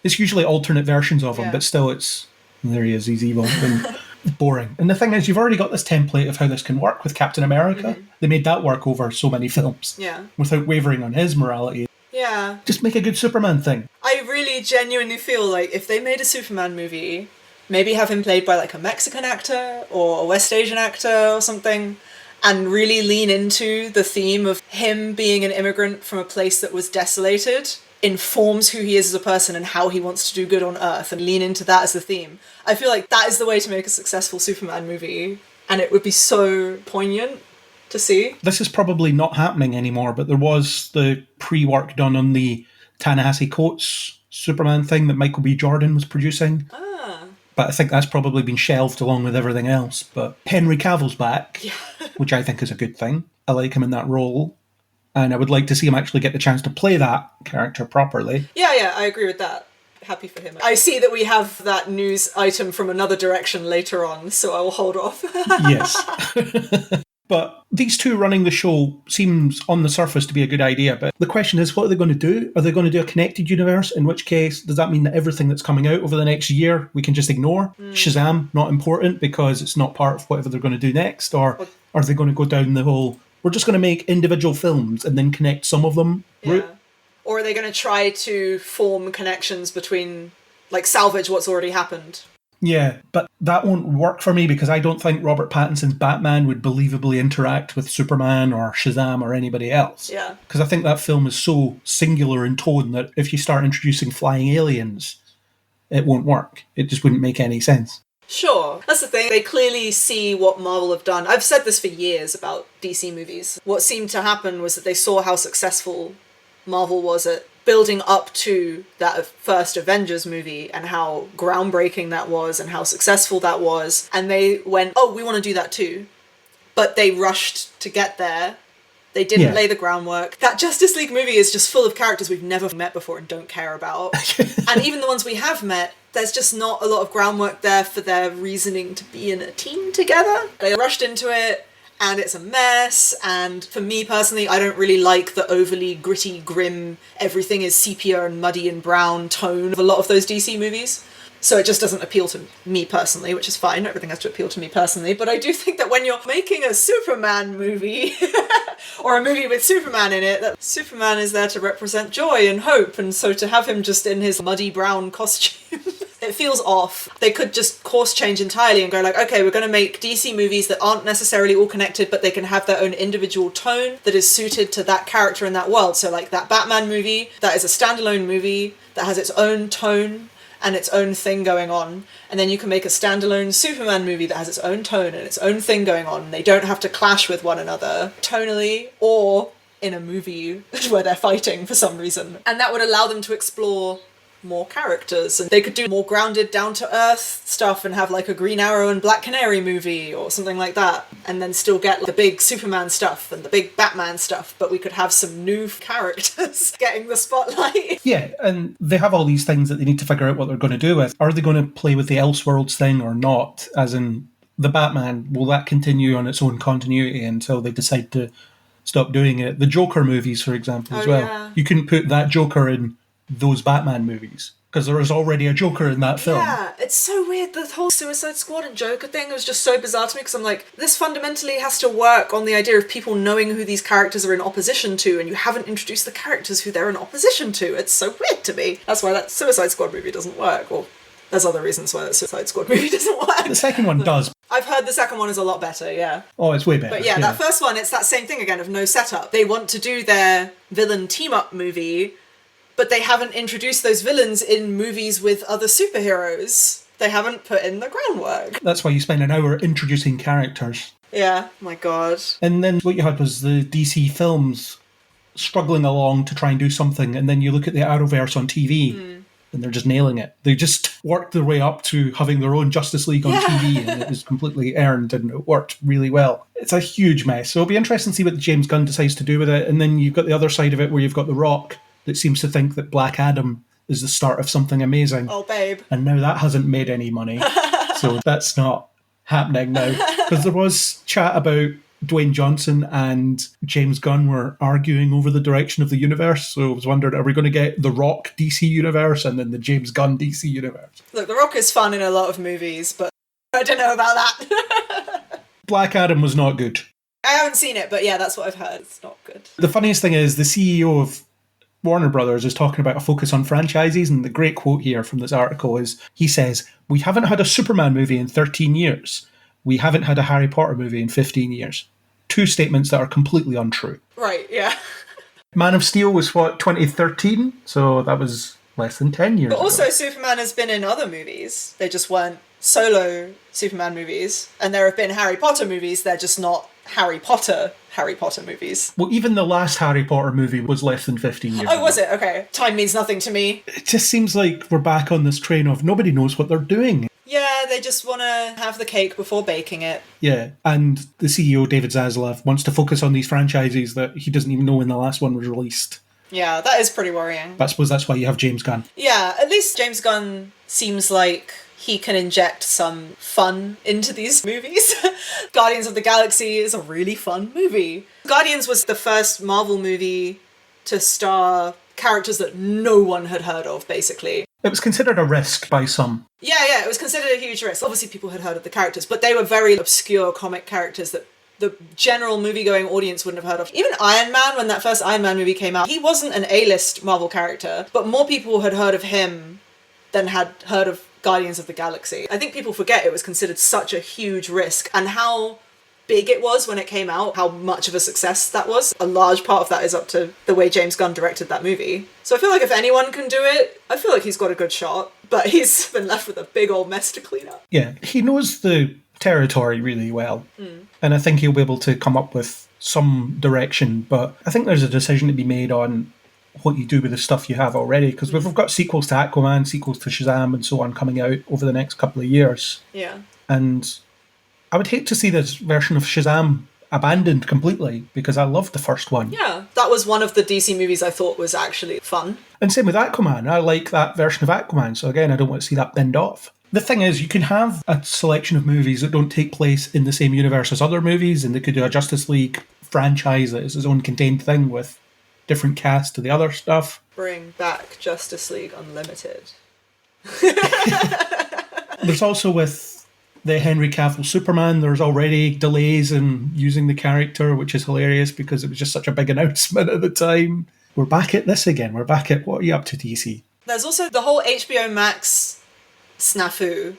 It's usually alternate versions of him, but still it's... There he is, he's evil. And boring. And the thing is, you've already got this template of how this can work with Captain America. They made that work over so many films. Yeah. Without wavering on his morality. Yeah. Just make a good Superman thing. I really genuinely feel like if they made a Superman movie... Maybe have him played by like a Mexican actor or a West Asian actor or something, and really lean into the theme of him being an immigrant from a place that was desolated, informs who he is as a person and how he wants to do good on Earth, and lean into that as the theme. I feel like that is the way to make a successful Superman movie, and it would be so poignant to see. This is probably not happening anymore, but there was the pre-work done on the Ta-Nehisi Coates Superman thing that Michael B. Jordan was producing. But I think that's probably been shelved along with everything else. But Henry Cavill's back, which I think is a good thing. I like him in that role. And I would like to see him actually get the chance to play that character properly. Yeah, I agree with that. Happy for him. I see that we have that news item from another direction later on, so I will hold off. Yes. But these two running the show seems on the surface to be a good idea. But the question is, what are they going to do? Are they going to do a connected universe? In which case, does that mean that everything that's coming out over the next year we can just ignore? Shazam, not important because it's not part of whatever they're going to do next? Or are they going to go down the whole, we're just going to make individual films and then connect some of them route? Or are they going to try to form connections between, like, salvage what's already happened? Yeah, but that won't work for me because I don't think Robert Pattinson's Batman would believably interact with Superman or Shazam or anybody else. Yeah. Because I think that film is so singular in tone that if you start introducing flying aliens, it won't work. It just wouldn't make any sense. Sure. That's the thing. They clearly see what Marvel have done. I've said this for years about DC movies. What seemed to happen was that they saw how successful Marvel was at building up to that first Avengers movie and how groundbreaking that was and how successful that was. And they went, oh, we want to do that too. But they rushed to get there. They didn't lay the groundwork. That Justice League movie is just full of characters we've never met before and don't care about. And even the ones we have met, there's just not a lot of groundwork there for their reasoning to be in a team together. They rushed into it. And it's a mess, and for me personally, I don't really like the overly gritty, grim, everything is sepia and muddy and brown tone of a lot of those DC movies. So it just doesn't appeal to me personally, which is fine. Everything has to appeal to me personally. But I do think that when you're making a Superman movie, or a movie with Superman in it, that Superman is there to represent joy and hope, and so to have him just in his muddy brown costume... It feels off. They could just course change entirely and go like, okay, we're going to make DC movies that aren't necessarily all connected, but they can have their own individual tone that is suited to that character in that world. So like that Batman movie, that is a standalone movie that has its own tone and its own thing going on. And then you can make a standalone Superman movie that has its own tone and its own thing going on. They don't have to clash with one another tonally or in a movie where they're fighting for some reason. And that would allow them to explore more characters, and they could do more grounded, down-to-earth stuff and have like a Green Arrow and Black Canary movie or something like that, and then still get like, the big Superman stuff and the big Batman stuff, but we could have some new characters getting the spotlight. Yeah, and they have all these things that they need to figure out what they're going to do with. Are they going to play with the Elseworlds thing or not? As in, the Batman, will that continue on its own continuity until they decide to stop doing it? The Joker movies, for example, as well. Yeah. You couldn't put that Joker in those Batman movies because there was already a Joker in that film. Yeah, it's so weird. The whole Suicide Squad and Joker thing was just so bizarre to me because I'm like, this fundamentally has to work on the idea of people knowing who these characters are in opposition to, and you haven't introduced the characters who they're in opposition to. It's so weird to me. That's why that Suicide Squad movie doesn't work. Well, there's other reasons why that Suicide Squad movie doesn't work. The second one does. I've heard the second one is a lot better, yeah. Oh, it's way better. But yeah, that first one, it's that same thing again of no setup. They want to do their villain team-up movie, but they haven't introduced those villains in movies with other superheroes. They haven't put in the groundwork. That's why you spend an hour introducing characters. Yeah, my god. And then what you had was the DC films struggling along to try and do something, and then you look at the Arrowverse on TV, and they're just nailing it. They just worked their way up to having their own Justice League on TV, and it was completely earned, and it worked really well. It's a huge mess, so it'll be interesting to see what James Gunn decides to do with it. And then you've got the other side of it where you've got The Rock that seems to think that Black Adam is the start of something amazing. Oh, babe. And now that hasn't made any money, so that's not happening now. Because there was chat about Dwayne Johnson and James Gunn were arguing over the direction of the universe. So I was wondering, are we going to get the Rock DC universe and then the James Gunn DC universe? Look, The Rock is fun in a lot of movies, but I don't know about that. Black Adam was not good. I haven't seen it, but yeah, that's what I've heard. It's not good. The funniest thing is the CEO of Warner Brothers is talking about a focus on franchises, and the great quote here from this article is, he says, "We haven't had a Superman movie in 13 years. We haven't had a Harry Potter movie in 15 years. Two statements that are completely untrue." Right, yeah. Man of Steel was, 2013? So that was less than 10 years But also, ago. Superman has been in other movies. They just weren't solo Superman movies. And there have been Harry Potter movies, they're just not Harry Potter movies. Well, even the last Harry Potter movie was less than 15 years ago. Oh, was it? Okay. Time means nothing to me. It just seems like we're back on this train of nobody knows what they're doing. Yeah, they just want to have the cake before baking it. Yeah, and the CEO, David Zaslav, wants to focus on these franchises that he doesn't even know when the last one was released. Yeah, that is pretty worrying. But I suppose that's why you have James Gunn. Yeah, at least James Gunn seems like he can inject some fun into these movies. Guardians of the Galaxy is a really fun movie. Guardians was the first Marvel movie to star characters that no one had heard of, basically. It was considered a risk by some. Yeah, it was considered a huge risk. Obviously, people had heard of the characters, but they were very obscure comic characters that the general movie-going audience wouldn't have heard of. Even Iron Man, when that first Iron Man movie came out, he wasn't an A-list Marvel character, but more people had heard of him than had heard of Guardians of the Galaxy. I think people forget it was considered such a huge risk, and how big it was when it came out, how much of a success that was. A large part of that is up to the way James Gunn directed that movie. So I feel like if anyone can do it, I feel like he's got a good shot, but he's been left with a big old mess to clean up. Yeah, he knows the territory really well. And I think he'll be able to come up with some direction, but I think there's a decision to be made on what you do with the stuff you have already, because we've got sequels to Aquaman, sequels to Shazam and so on coming out over the next couple of years. Yeah. And I would hate to see this version of Shazam abandoned completely, because I loved the first one. Yeah, that was one of the DC movies I thought was actually fun. And same with Aquaman. I like that version of Aquaman, so again, I don't want to see that binned off. The thing is, you can have a selection of movies that don't take place in the same universe as other movies, and they could do a Justice League franchise that is its own contained thing with different cast to the other stuff. Bring back Justice League Unlimited. There's also with the Henry Cavill Superman, there's already delays in using the character, which is hilarious because it was just such a big announcement at the time. We're back at this again. We're back at, what are you up to, DC? There's also the whole HBO Max snafu.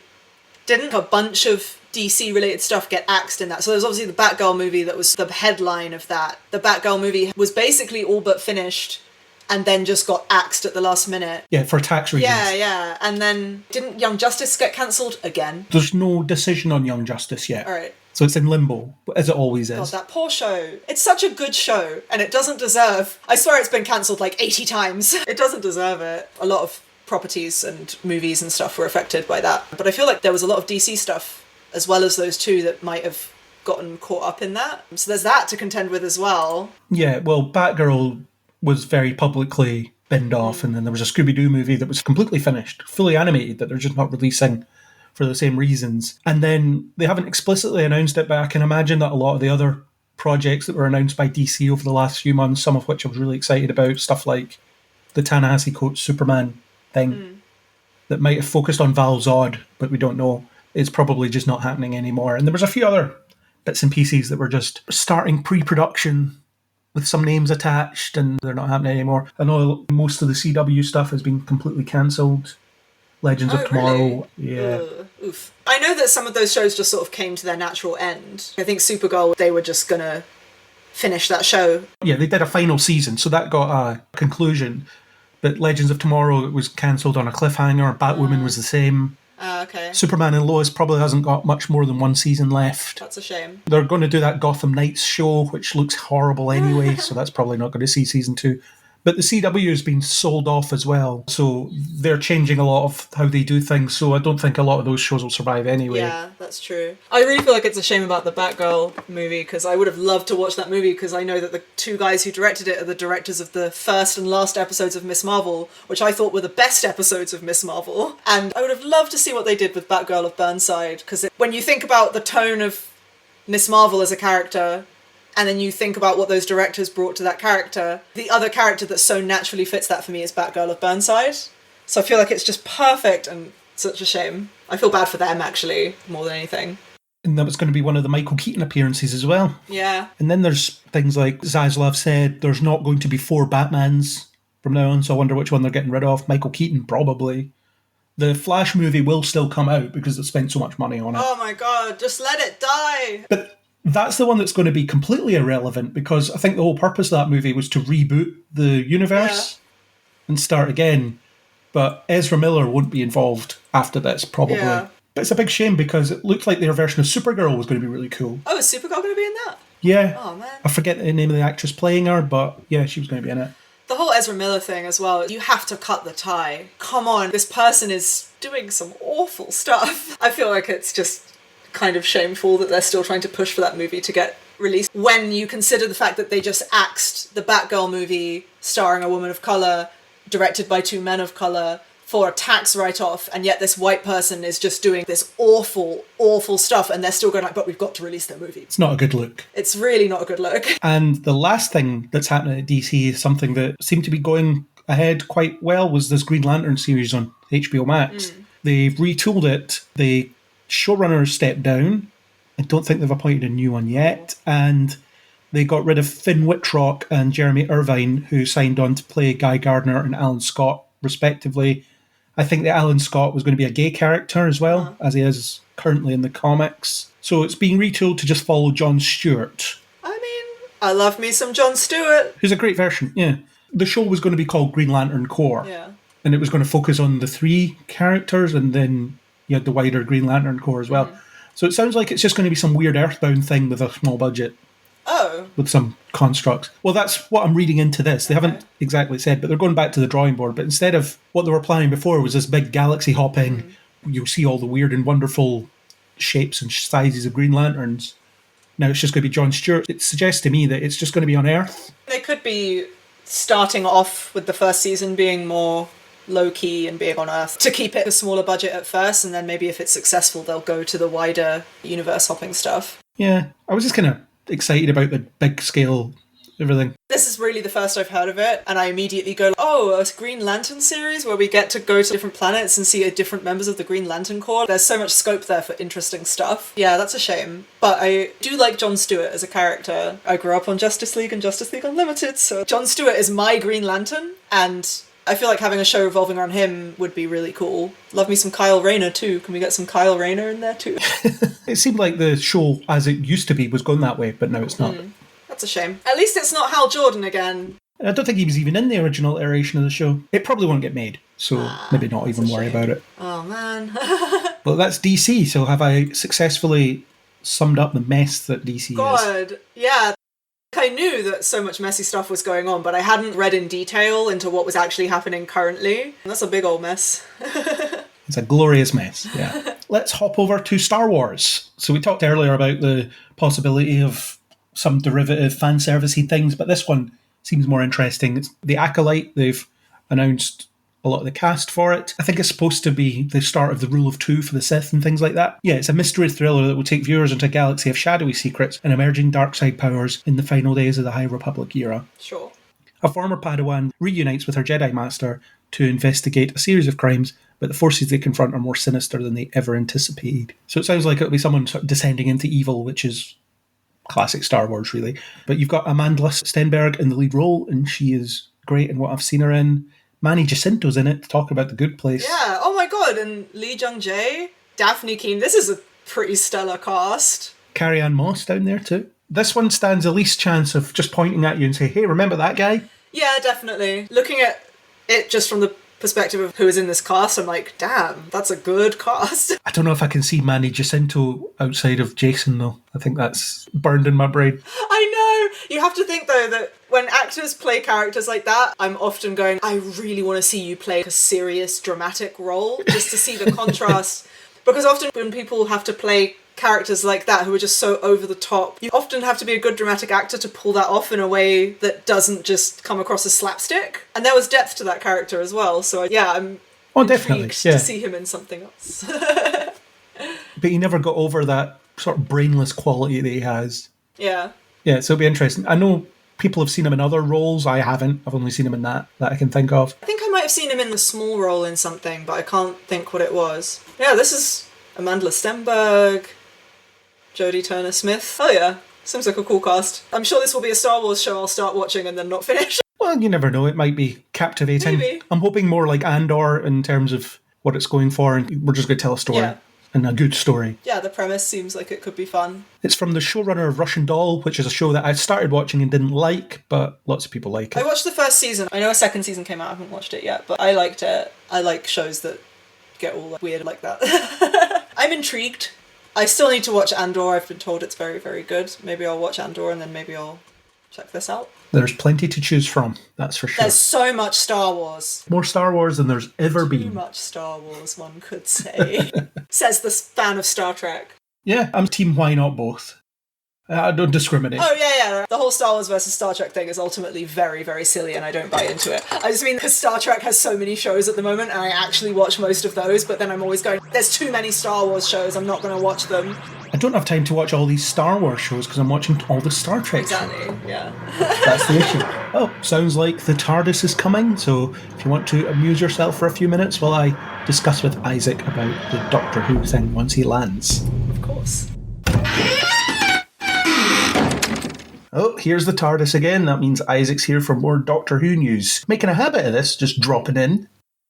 Didn't a bunch of DC related stuff get axed in that? So there's obviously the Batgirl movie that was the headline of that. The Batgirl movie was basically all but finished and then just got axed at the last minute. Yeah, for tax reasons. Yeah. And then didn't Young Justice get cancelled again? There's no decision on Young Justice yet. All right. So it's in limbo, as it always is. God, that poor show. It's such a good show, and it doesn't deserve... I swear it's been cancelled like 80 times. It doesn't deserve it. A lot of properties and movies and stuff were affected by that. But I feel like there was a lot of DC stuff, as well as those two, that might have gotten caught up in that. So there's that to contend with as well. Yeah, well, Batgirl was very publicly binned off, and then there was a Scooby-Doo movie that was completely finished, fully animated, that they're just not releasing for the same reasons. And then they haven't explicitly announced it, but I can imagine that a lot of the other projects that were announced by DC over the last few months, some of which I was really excited about, stuff like the Ta-Nehisi Coates Superman thing that might have focused on Val Zod, but we don't know, is probably just not happening anymore. And there was a few other bits and pieces that were just starting pre-production with some names attached, and they're not happening anymore. I know most of the CW stuff has been completely cancelled. Legends of Tomorrow, really? yeah. Oof. I know that some of those shows just sort of came to their natural end. I think Supergirl, they were just gonna finish that show. Yeah, they did a final season, so that got a conclusion. But Legends of Tomorrow, it was cancelled on a cliffhanger. Batwoman was the same. Okay. Superman and Lois probably hasn't got much more than one season left. That's a shame. They're going to do that Gotham Knights show, which looks horrible anyway, so that's probably not going to see season 2. But the CW has been sold off as well, so they're changing a lot of how they do things, so I don't think a lot of those shows will survive anyway. Yeah, that's true. I really feel like it's a shame about the Batgirl movie, because I would have loved to watch that movie, because I know that the two guys who directed it are the directors of the first and last episodes of Miss Marvel, which I thought were the best episodes of Miss Marvel. And I would have loved to see what they did with Batgirl of Burnside, because when you think about the tone of Miss Marvel as a character, and then you think about what those directors brought to that character, the other character that so naturally fits that for me is Batgirl of Burnside. So I feel like it's just perfect, and such a shame. I feel bad for them, actually, more than anything. And that was going to be one of the Michael Keaton appearances as well. Yeah. And then there's things like Zaslav said, there's not going to be 4 Batmans from now on, so I wonder which one they're getting rid of. Michael Keaton, probably. The Flash movie will still come out because they spent so much money on it. Oh my god, just let it die! But that's the one that's going to be completely irrelevant, because I think the whole purpose of that movie was to reboot the universe and start again. But Ezra Miller won't be involved after this, probably. Yeah. But it's a big shame, because it looked like their version of Supergirl was going to be really cool. Oh, is Supergirl going to be in that? Yeah. Oh, man. I forget the name of the actress playing her, but yeah, she was going to be in it. The whole Ezra Miller thing as well, you have to cut the tie. Come on, this person is doing some awful stuff. I feel like it's just kind of shameful that they're still trying to push for that movie to get released, when you consider the fact that they just axed the Batgirl movie starring a woman of colour, directed by 2 men of colour, for a tax write-off, and yet this white person is just doing this awful, awful stuff, and they're still going like, but we've got to release their movie. It's not a good look. It's really not a good look. And the last thing that's happening at DC is something that seemed to be going ahead quite well, was this Green Lantern series on HBO Max. They've retooled it. The showrunners stepped down. I don't think they've appointed a new one yet. And they got rid of Finn Wittrock and Jeremy Irvine, who signed on to play Guy Gardner and Alan Scott, respectively. I think that Alan Scott was going to be a gay character as well, as he is currently in the comics. So it's being retooled to just follow Jon Stewart. I mean, I love me some Jon Stewart. Who's a great version, yeah. The show was going to be called Green Lantern Corps. Yeah. And it was going to focus on the 3 characters, and then you had the wider Green Lantern Corps as well. So it sounds like it's just going to be some weird Earthbound thing with a small budget. Oh. With some constructs. Well, that's what I'm reading into this. They haven't exactly said, but they're going back to the drawing board. But instead of what they were planning before was this big galaxy hopping, you'll see all the weird and wonderful shapes and sizes of Green Lanterns. Now it's just going to be Jon Stewart. It suggests to me that it's just going to be on Earth. They could be starting off with the first season being more low-key and being on Earth to keep it a smaller budget at first, and then maybe if it's successful they'll go to the wider universe hopping stuff. Yeah, I was just kind of excited about the big scale everything. This is really the first I've heard of it, and I immediately go, oh, a Green Lantern series where we get to go to different planets and see different members of the Green Lantern Corps. There's so much scope there for interesting stuff. Yeah, that's a shame. But I do like Jon Stewart as a character. I grew up on Justice League and Justice League Unlimited, so Jon Stewart is my Green Lantern, and I feel like having a show revolving around him would be really cool. Love me some Kyle Rayner too. Can we get some Kyle Rayner in there too? It seemed like the show, as it used to be, was going that way, but now it's not. That's a shame. At least it's not Hal Jordan again. I don't think he was even in the original iteration of the show. It probably won't get made, so maybe not even worry about it. Oh man. Well, that's DC, so have I successfully summed up the mess that DC is? God, yeah. I knew that so much messy stuff was going on, but I hadn't read in detail into what was actually happening currently. That's a big old mess. It's a glorious mess, yeah. Let's hop over to Star Wars. So we talked earlier about the possibility of some derivative fan servicey things, but this one seems more interesting. It's The Acolyte. They've announced a lot of the cast for it. I think it's supposed to be the start of the rule of two for the Sith and things like that. Yeah, it's a mystery thriller that will take viewers into a galaxy of shadowy secrets and emerging dark side powers in the final days of the High Republic era. Sure. A former Padawan reunites with her Jedi Master to investigate a series of crimes, but the forces they confront are more sinister than they ever anticipated. So it sounds like it'll be someone sort of descending into evil, which is classic Star Wars, really. But you've got Amanda Stenberg in the lead role, and she is great in what I've seen her in. Manny Jacinto's in it, to talk about The Good Place. Yeah, oh my god, and Lee Jung-jae, Daphne Keane, this is a pretty stellar cast. Carrie-Anne Moss down there too. This one stands the least chance of just pointing at you and say, hey, remember that guy? Yeah, definitely. Looking at it just from the perspective of who is in this cast, I'm like, damn, that's a good cast. I don't know if I can see Manny Jacinto outside of Jason, though. I think that's burned in my brain. I know! You have to think, though, that when actors play characters like that, I'm often going, I really want to see you play a serious, dramatic role, just to see the contrast. Because often when people have to play characters like that who are just so over the top, you often have to be a good dramatic actor to pull that off in a way that doesn't just come across as slapstick. And there was depth to that character as well. So yeah, I'm definitely, intrigued yeah, to see him in something else. But he never got over that sort of brainless quality that he has. Yeah. Yeah, so it'll be interesting. I know people have seen him in other roles. I haven't. I've only seen him in that I can think of. I think I might have seen him in a small role in something, but I can't think what it was. Yeah, this is Amanda Stenberg, Jodie Turner-Smith. Oh yeah, seems like a cool cast. I'm sure this will be a Star Wars show I'll start watching and then not finish. Well, you never know. It might be captivating. Maybe. I'm hoping more like Andor in terms of what it's going for, and we're just going to tell a story. Yeah. And a good story. Yeah, the premise seems like it could be fun. It's from the showrunner of Russian Doll, which is a show that I started watching and didn't like, but lots of people like I it. watched the first season. I know a second season came out. I haven't watched it yet, but I liked it. I like shows that get all weird like that. I'm intrigued. I still need to watch Andor. I've been told it's very, very good. Maybe I'll watch Andor and then maybe I'll check this out. There's plenty to choose from, that's for sure. There's so much Star Wars. More Star Wars than there's ever Too been. much Star Wars, one could say. Says the fan of Star Trek. Yeah, I'm team why not both. I don't discriminate. Oh, yeah. The whole Star Wars versus Star Trek thing is ultimately very, very silly, and I don't buy into it. I just mean because Star Trek has so many shows at the moment, and I actually watch most of those, but then I'm always going, there's too many Star Wars shows, I'm not going to watch them. I don't have time to watch all these Star Wars shows because I'm watching all the Star Trek Exactly, shows. yeah. That's the issue. Oh, sounds like the TARDIS is coming, so if you want to amuse yourself for a few minutes while I discuss with Isaac about the Doctor Who thing once he lands. Of course. Oh, here's the TARDIS again. That means Isaac's here for more Doctor Who news. Making a habit of this, just dropping in.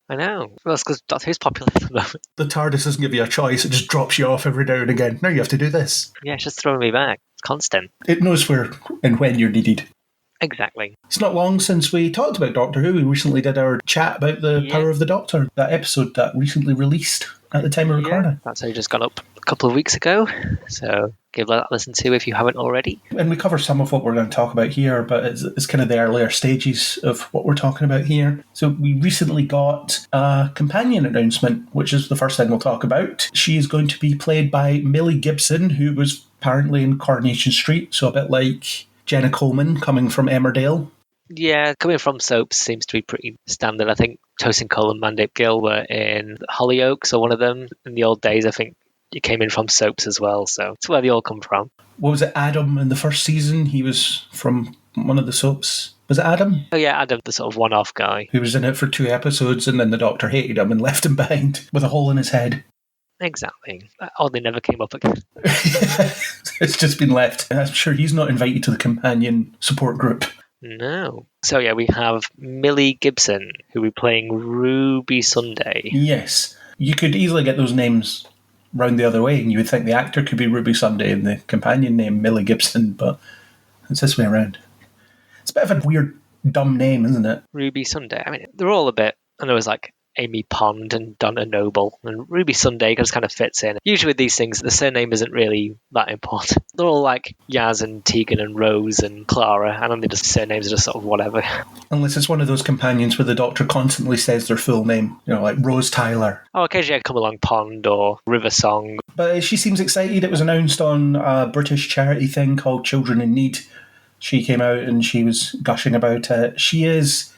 I know. Well, that's because Doctor Who's popular at the moment. The TARDIS doesn't give you a choice, it just drops you off every now and again. Now you have to do this. Yeah, it's just throwing me back. It's constant. It knows where and when you're needed. Exactly. It's not long since we talked about Doctor Who. We recently did our chat about the Power of the Doctor, that episode that recently released at the time of recording. That's only just gone up a couple of weeks ago, so give that a listen to if you haven't already. And we cover some of what we're going to talk about here, but it's kind of the earlier stages of what we're talking about here. So we recently got a companion announcement, which is the first thing we'll talk about. She is going to be played by Millie Gibson, who was apparently in Coronation Street, so a bit like Jenna Coleman coming from Emmerdale. Yeah, coming from soaps seems to be pretty standard. I think Tosin Cole and Mandip Gill were in Hollyoaks, or one of them in the old days. I think it came in from soaps as well, so it's where they all come from. What was it, Adam in the first season? He was from one of the soaps. Was it Adam? Oh yeah, Adam, the sort of one-off guy. Who was in it for 2 episodes and then the Doctor hated him and left him behind with a hole in his head. Exactly. Oh, they never came up again. It's just been left. I'm sure he's not invited to the companion support group. No. So yeah, we have Millie Gibson, who will be playing Ruby Sunday. Yes. You could easily get those names round the other way, and you would think the actor could be Ruby Sunday and the companion name Millie Gibson, but it's this way around. It's a bit of a weird, dumb name, isn't it? Ruby Sunday. I mean, they're all a bit, and there was like Amy Pond and Donna Noble, and Ruby Sunday just kind of fits in. Usually with these things, the surname isn't really that important. They're all like Yaz and Tegan and Rose and Clara, and then the surnames are just sort of whatever. Unless it's one of those companions where the Doctor constantly says their full name, you know, like Rose Tyler. Oh, occasionally I come along Pond or River Song. But she seems excited. It was announced on a British charity thing called Children in Need. She came out and she was gushing about it. She is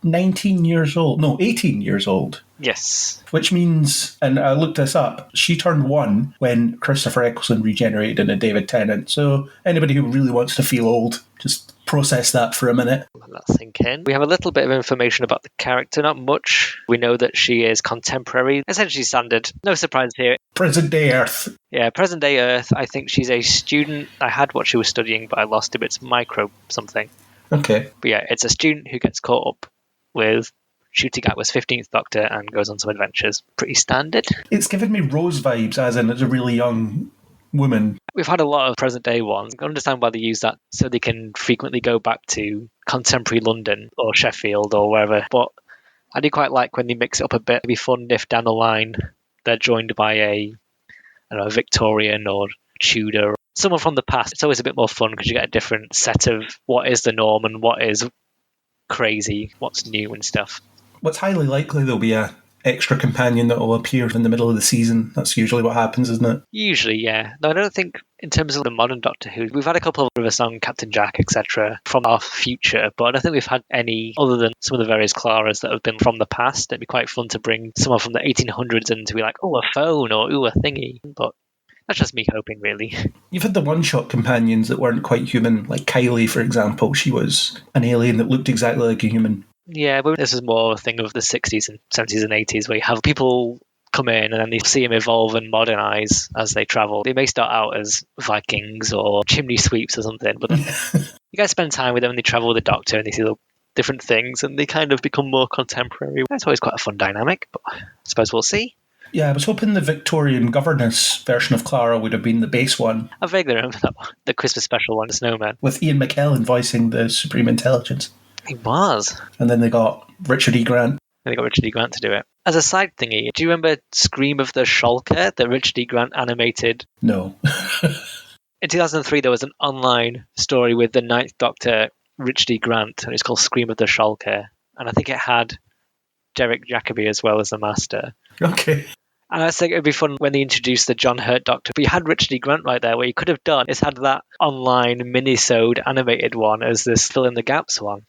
19 years old. No, 18 years old. Yes. Which means, and I looked this up, she turned 1 when Christopher Eccleston regenerated into David Tennant. So anybody who really wants to feel old, just process that for a minute. Let that sink in. We have a little bit of information about the character, not much. We know that she is contemporary, essentially standard. No surprise here. Present day Earth. Yeah, present day Earth. I think she's a student. I had what she was studying, but I lost it. It's micro something. Okay. But yeah, it's a student who gets caught up with Ncuti Gatwa's 15th Doctor and goes on some adventures. Pretty standard. It's given me Rose vibes, as in it's a really young woman. We've had a lot of present day ones. I understand why they use that, so they can frequently go back to contemporary London or Sheffield or wherever. But I do quite like when they mix it up a bit. It'd be fun if down the line they're joined by a Victorian or Tudor, someone from the past. It's always a bit more fun because you get a different set of what is the norm and what is crazy, what's new and stuff. What's highly likely there'll be a extra companion that will appear in the middle of the season. That's usually what happens, isn't it? Usually, yeah. No, I don't think in terms of the modern Doctor Who, we've had a couple of River Song, Captain Jack, etc. from our future, but I don't think we've had any other than some of the various Claras that have been from the past. It'd be quite fun to bring someone from the 1800s in to be like, oh, a phone or ooh, a thingy. But that's just me hoping, really. You've had the one-shot companions that weren't quite human, like Kylie, for example. She was an alien that looked exactly like a human. Yeah, but this is more a thing of the 60s and 70s and 80s where you have people come in and then they see them evolve and modernize as they travel. They may start out as Vikings or chimney sweeps or something, but then you guys spend time with them and they travel with the Doctor and they see the different things and they kind of become more contemporary. That's always quite a fun dynamic, but I suppose we'll see. Yeah, I was hoping the Victorian governess version of Clara would have been the base one. I vaguely remember that one, the Christmas special one, the Snowman. With Ian McKellen voicing the Supreme Intelligence. He was. And then they got Richard E. Grant. And they got Richard E. Grant to do it. As a side thingy, do you remember Scream of the Shulker, the Richard E. Grant animated? No. In 2003, there was an online story with the Ninth Doctor, Richard E. Grant, and it's called Scream of the Shulker. And I think it had Derek Jacobi as well as the Master. Okay. And I think it would be fun when they introduced the John Hurt Doctor. But you had Richard E. Grant right there. What you could have done is had that online mini-sode animated one as this fill-in-the-gaps one.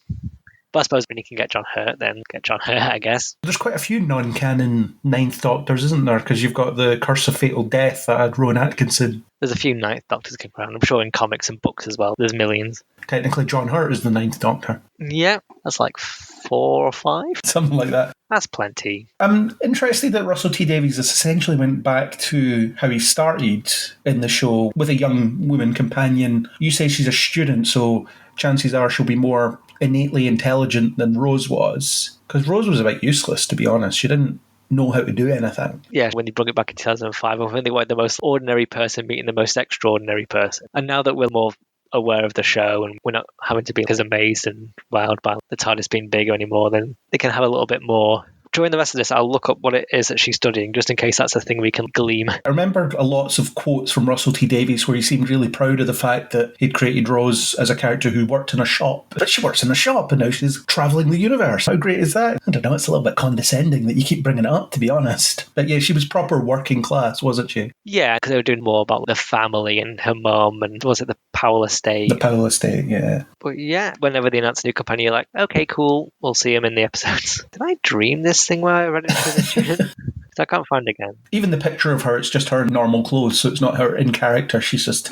But I suppose when you can get John Hurt, then get John Hurt, I guess. There's quite a few non-canon Ninth Doctors, isn't there? Because you've got the Curse of Fatal Death that had Rowan Atkinson. There's a few Ninth Doctors going around. I'm sure in comics and books as well. There's millions. Technically, John Hurt is the Ninth Doctor. Yeah, that's like 4 or 5. Something like that. That's plenty. I'm interested that Russell T Davies has essentially went back to how he started in the show with a young woman companion. You say she's a student, so chances are she'll be more innately intelligent than Rose was. Because Rose was a bit useless, to be honest. She didn't know how to do anything. Yeah, when they brought it back in 2005, I think they wanted the most ordinary person meeting the most extraordinary person. And now that we're more aware of the show and we're not having to be as amazed and wowed by the TARDIS being bigger anymore, then they can have a little bit more. During the rest of this, I'll look up what it is that she's studying, just in case that's a thing we can glean. I remember lots of quotes from Russell T Davies where he seemed really proud of the fact that he'd created Rose as a character who worked in a shop. But she works in a shop and now she's travelling the universe. How great is that? I don't know, it's a little bit condescending that you keep bringing it up, to be honest. But yeah, she was proper working class, wasn't she? Yeah, because they were doing more about the family and her mum and was it the Powell estate? The Powell estate, yeah. But yeah, whenever they announce a new company, you're like, okay, cool, we'll see him in the episodes. Did I dream this thing where I read it for the student? I can't find it again. Even the picture of her, it's just her in normal clothes, so it's not her in character. She's just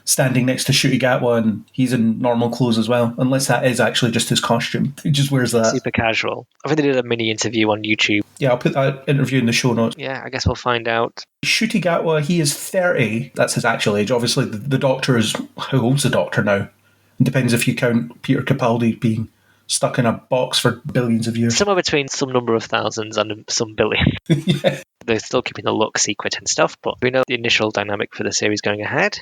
standing next to Ncuti Gatwa and he's in normal clothes as well, unless that is actually just his costume. He just wears that. Super casual. I think they did a mini interview on YouTube. Yeah, I'll put that interview in the show notes. Yeah, I guess we'll find out. Ncuti Gatwa, he is 30. That's his actual age. Obviously, the Doctor is... How old's the Doctor now? It depends if you count Peter Capaldi being stuck in a box for billions of years. Somewhere between some number of thousands and some billion. Yeah. They're still keeping the look secret and stuff, but we know the initial dynamic for the series going ahead.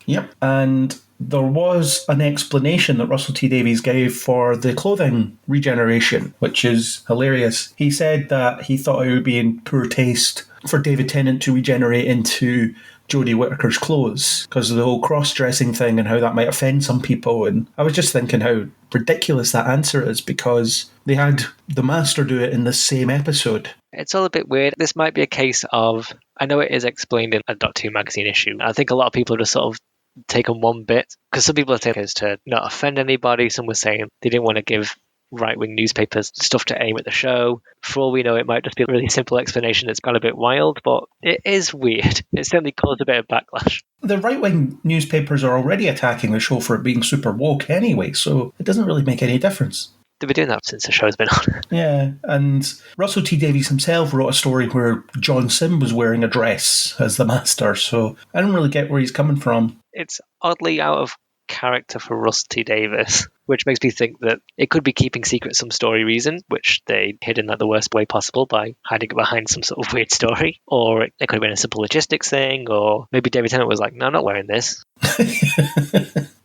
Yep. And there was an explanation that Russell T Davies gave for the clothing regeneration, which is hilarious. He said that he thought it would be in poor taste for David Tennant to regenerate into Jodie Whittaker's clothes because of the whole cross-dressing thing and how that might offend some people. And I was just thinking how ridiculous that answer is because they had the Master do it in the same episode. It's all a bit weird. This might be a case of, I know it is explained in a Doctor Who magazine issue. I think a lot of people are just sort of taken one bit because some people are taking it to not offend anybody. Some were saying they didn't want to give right-wing newspapers stuff to aim at the show. For all we know, it might just be a really simple explanation that's gone a bit wild, but it is weird. It certainly caused a bit of backlash. The right-wing newspapers are already attacking the show for it being super woke anyway, so it doesn't really make any difference. They've been doing that since the show's been on. Yeah, and Russell T Davies himself wrote a story where John Sim was wearing a dress as the master, so I don't really get where he's coming from. It's oddly out of character for Russ T Davies, which makes me think that it could be keeping secret some story reason, which they hid in like the worst way possible by hiding it behind some sort of weird story, or it could have been a simple logistics thing, or maybe David Tennant was like, no, I'm not wearing this.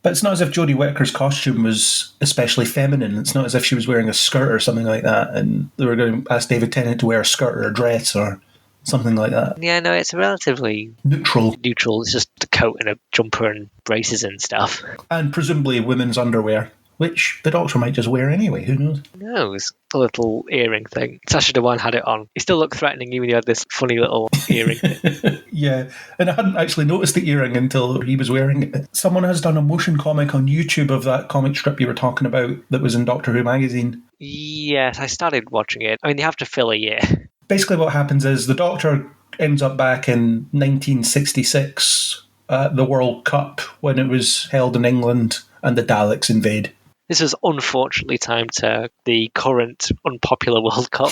But it's not as if Jodie Whittaker's costume was especially feminine. It's not as if she was wearing a skirt or something like that, and they were going to ask David Tennant to wear a skirt or a dress or something like that. Yeah, no, it's relatively Neutral. It's just a coat and a jumper and braces and stuff. And presumably women's underwear, which the Doctor might just wear anyway, who knows? Who knows? A little earring thing. Sacha Dhawan had it on. He still looked threatening even though he had this funny little earring thing. Yeah, and I hadn't actually noticed the earring until he was wearing it. Someone has done a motion comic on YouTube of that comic strip you were talking about that was in Doctor Who magazine. Yes, I started watching it. I mean, they have to fill a year. Basically what happens is the Doctor ends up back in 1966 at the World Cup when it was held in England and the Daleks invade. This was unfortunately timed to the current unpopular World Cup.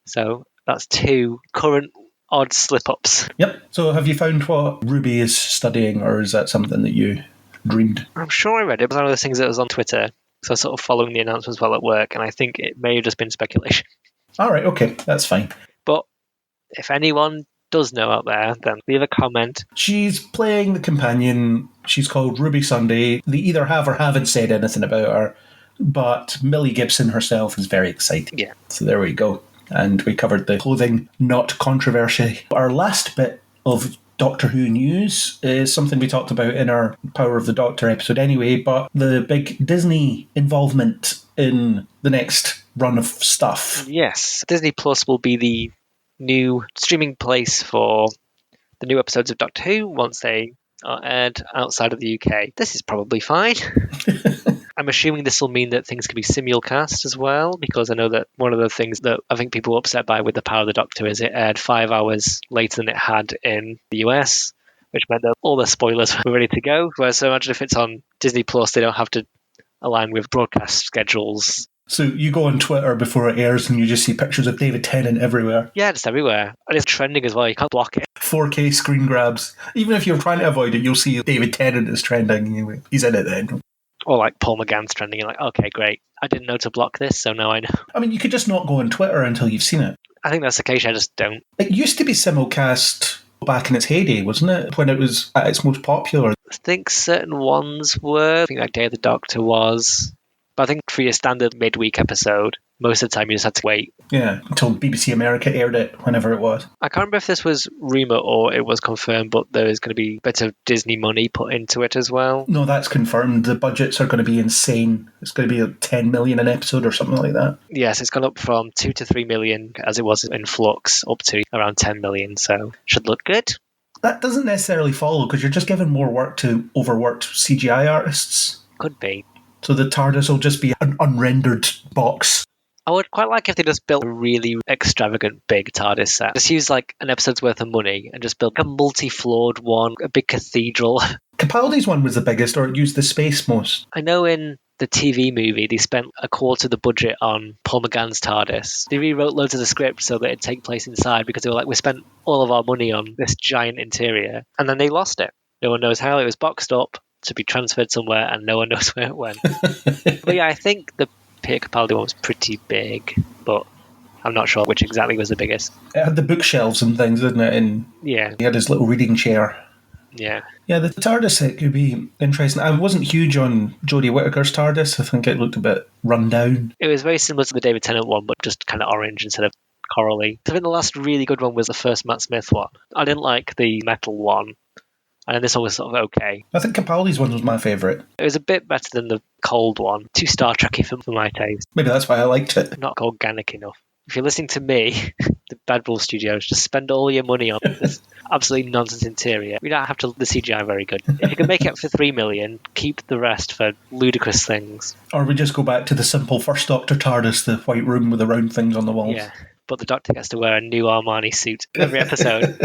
So that's 2 current odd slip-ups. Yep. So have you found what Ruby is studying, or is that something that you dreamed? I'm sure I read it. It was one of those things that was on Twitter. So I was sort of following the announcements while at work, and I think it may have just been speculation. All right, okay, that's fine. But if anyone does know out there, then leave a comment. She's playing the companion. She's called Ruby Sunday. They either have or haven't said anything about her, but Millie Gibson herself is very excited. Yeah. So there we go. And we covered the clothing not controversy. Our last bit of Doctor Who news is something we talked about in our Power of the Doctor episode anyway, but the big Disney involvement in the next run of stuff. Yes, Disney Plus will be the new streaming place for the new episodes of Doctor Who once they are aired outside of the UK. This is probably fine. I'm assuming this will mean that things can be simulcast as well, because I know that one of the things that I think people were upset by with the Power of the Doctor is it aired 5 hours later than it had in the US, which meant that all the spoilers were ready to go. Whereas imagine if it's on Disney Plus, they don't have to align with broadcast schedules. So you go on Twitter before it airs and you just see pictures of David Tennant everywhere. Yeah, just everywhere. And it's trending as well. You can't block it. 4K screen grabs. Even if you're trying to avoid it, you'll see David Tennant is trending. He's in it then. Or like Paul McGann's trending. You're like, okay, great. I didn't know to block this, so now I know. I mean, you could just not go on Twitter until you've seen it. I think that's the case. I just don't. It used to be simulcast back in its heyday, wasn't it? When it was at its most popular. I think certain ones were. I think like Day of the Doctor was. But I think for your standard midweek episode, most of the time you just had to wait. Yeah, until BBC America aired it, whenever it was. I can't remember if this was rumour or it was confirmed, but there is going to be a bit of Disney money put into it as well. No, that's confirmed. The budgets are going to be insane. It's going to be like 10 million an episode or something like that. Yes, it's gone up from 2 to 3 million as it was in Flux up to around 10 million, so should look good. That doesn't necessarily follow because you're just giving more work to overworked CGI artists. Could be. So the TARDIS will just be an unrendered box. I would quite like if they just built a really extravagant big TARDIS set. Just use like an episode's worth of money and just build a multi-floored one, a big cathedral. Capaldi's one was the biggest, or it used the space most. I know in the TV movie they spent a quarter of the budget on Paul McGann's TARDIS. They rewrote loads of the script so that it'd take place inside because they were like, we spent all of our money on this giant interior. And then they lost it. No one knows how. It was boxed up to be transferred somewhere and no one knows where it went. But yeah, I think the Peter Capaldi one was pretty big, but I'm not sure which exactly was the biggest. It had the bookshelves and things, didn't it? And yeah, he had his little reading chair. Yeah. Yeah, the TARDIS set could be interesting. I wasn't huge on Jodie Whittaker's TARDIS. I think it looked a bit run down. It was very similar to the David Tennant one, but just kind of orange instead of corally. I think the last really good one was the first Matt Smith one. I didn't like the metal one. And then this one was sort of okay. I think Capaldi's one was my favourite. It was a bit better than the cold one. Too Star Trek-y for my taste. Maybe that's why I liked it. Not organic enough. if you're listening to me, the Bad Wolf Studios, just spend all your money on this absolutely nonsense interior. We don't have to the CGI very good. If you can make it for 3 million, keep the rest for ludicrous things. Or we just go back to the simple First Doctor TARDIS, the white room with the round things on the walls. Yeah, but the Doctor gets to wear a new Armani suit every episode.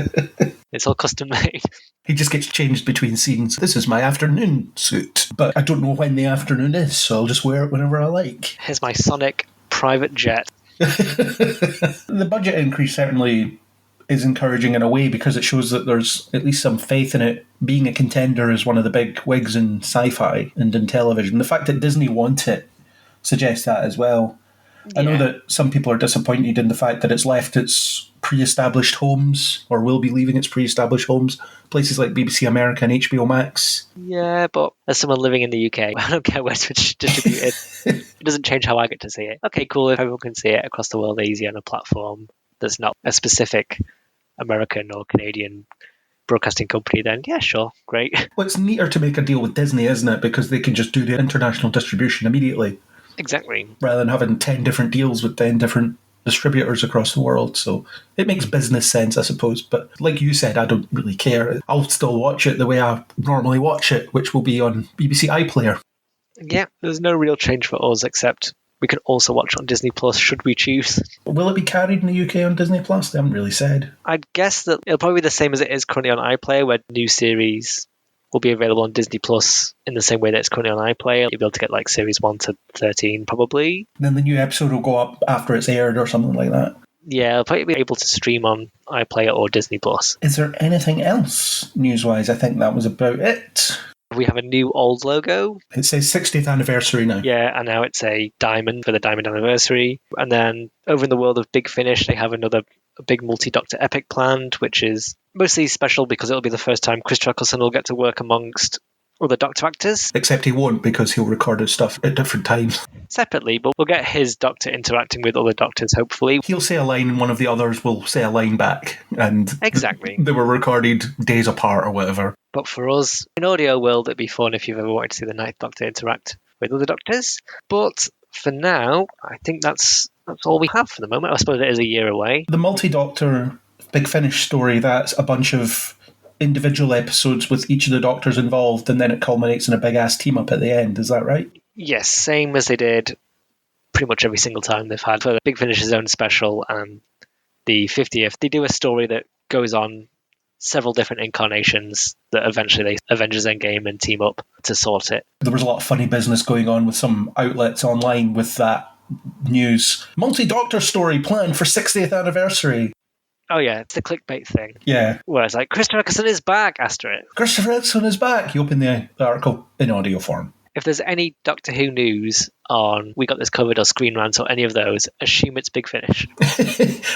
It's all custom made. He just gets changed between scenes. This is my afternoon suit, but I don't know when the afternoon is, so I'll just wear it whenever I like. Here's my Sonic private jet. The budget increase certainly is encouraging in a way because it shows that there's at least some faith in it being a contender as one of the big wigs in sci-fi and in television. The fact that Disney want it suggests that as well. I know that some people are disappointed in the fact that it's left its pre-established homes, or will be leaving its pre-established homes, places like BBC America and HBO Max. Yeah, but as someone living in the UK, I don't care where it's distributed. It doesn't change how I get to see it. Okay, cool, if everyone can see it across the world easy on a platform that's not a specific American or Canadian broadcasting company, then yeah, sure, great. Well, it's neater to make a deal with Disney, isn't it? Because they can just do the international distribution immediately. Exactly. Rather than having 10 different deals with 10 different distributors across the world. So it makes business sense, I suppose. But like you said, I don't really care. I'll still watch it the way I normally watch it, which will be on BBC iPlayer. Yeah, there's no real change for us except we can also watch it on Disney Plus should we choose. Will it be carried in the UK on Disney Plus? They haven't really said. I'd guess that it'll probably be the same as it is currently on iPlayer, where new series will be available on Disney Plus in the same way that it's currently on iPlayer. You'll be able to get like series 1 to 13 probably. Then the new episode will go up after it's aired or something like that. Yeah, I'll probably be able to stream on iPlayer or Disney Plus. Is there anything else news-wise? I think that was about it. We have a new old logo. It says 60th anniversary now. Yeah, and now it's a diamond for the diamond anniversary. And then over in the world of Big Finish, they have another big multi-Doctor epic planned, which is mostly special because it'll be the first time Chris Eccleston will get to work amongst other Doctor actors. Except he won't, because he'll record his stuff at different times. Separately, but we'll get his Doctor interacting with other Doctors, hopefully. He'll say a line and one of the others will say a line back. And exactly. They were recorded days apart or whatever. But for us, in audio world, it'd be fun if you've ever wanted to see the Ninth Doctor interact with other Doctors. But for now, I think that's all we have for the moment. I suppose it is a year away. The multi-Doctor Big Finish story, that's a bunch of individual episodes with each of the Doctors involved, and then it culminates in a big-ass team-up at the end. Is that right? Yes, same as they did pretty much every single time they've had. For the Big Finish's own special and the 50th, they do a story that goes on several different incarnations that eventually they Avengers Endgame and team up to sort it. There was a lot of funny business going on with some outlets online with that news. Multi-Doctor story planned for 60th anniversary. Oh yeah, it's the clickbait thing. Yeah. Where it's like, Christopher Eccleston is back, asterisk. Christopher Eccleston is back. You open the article in audio form. If there's any Doctor Who news on We Got This Covered or Screen Rant or any of those, assume it's Big Finish.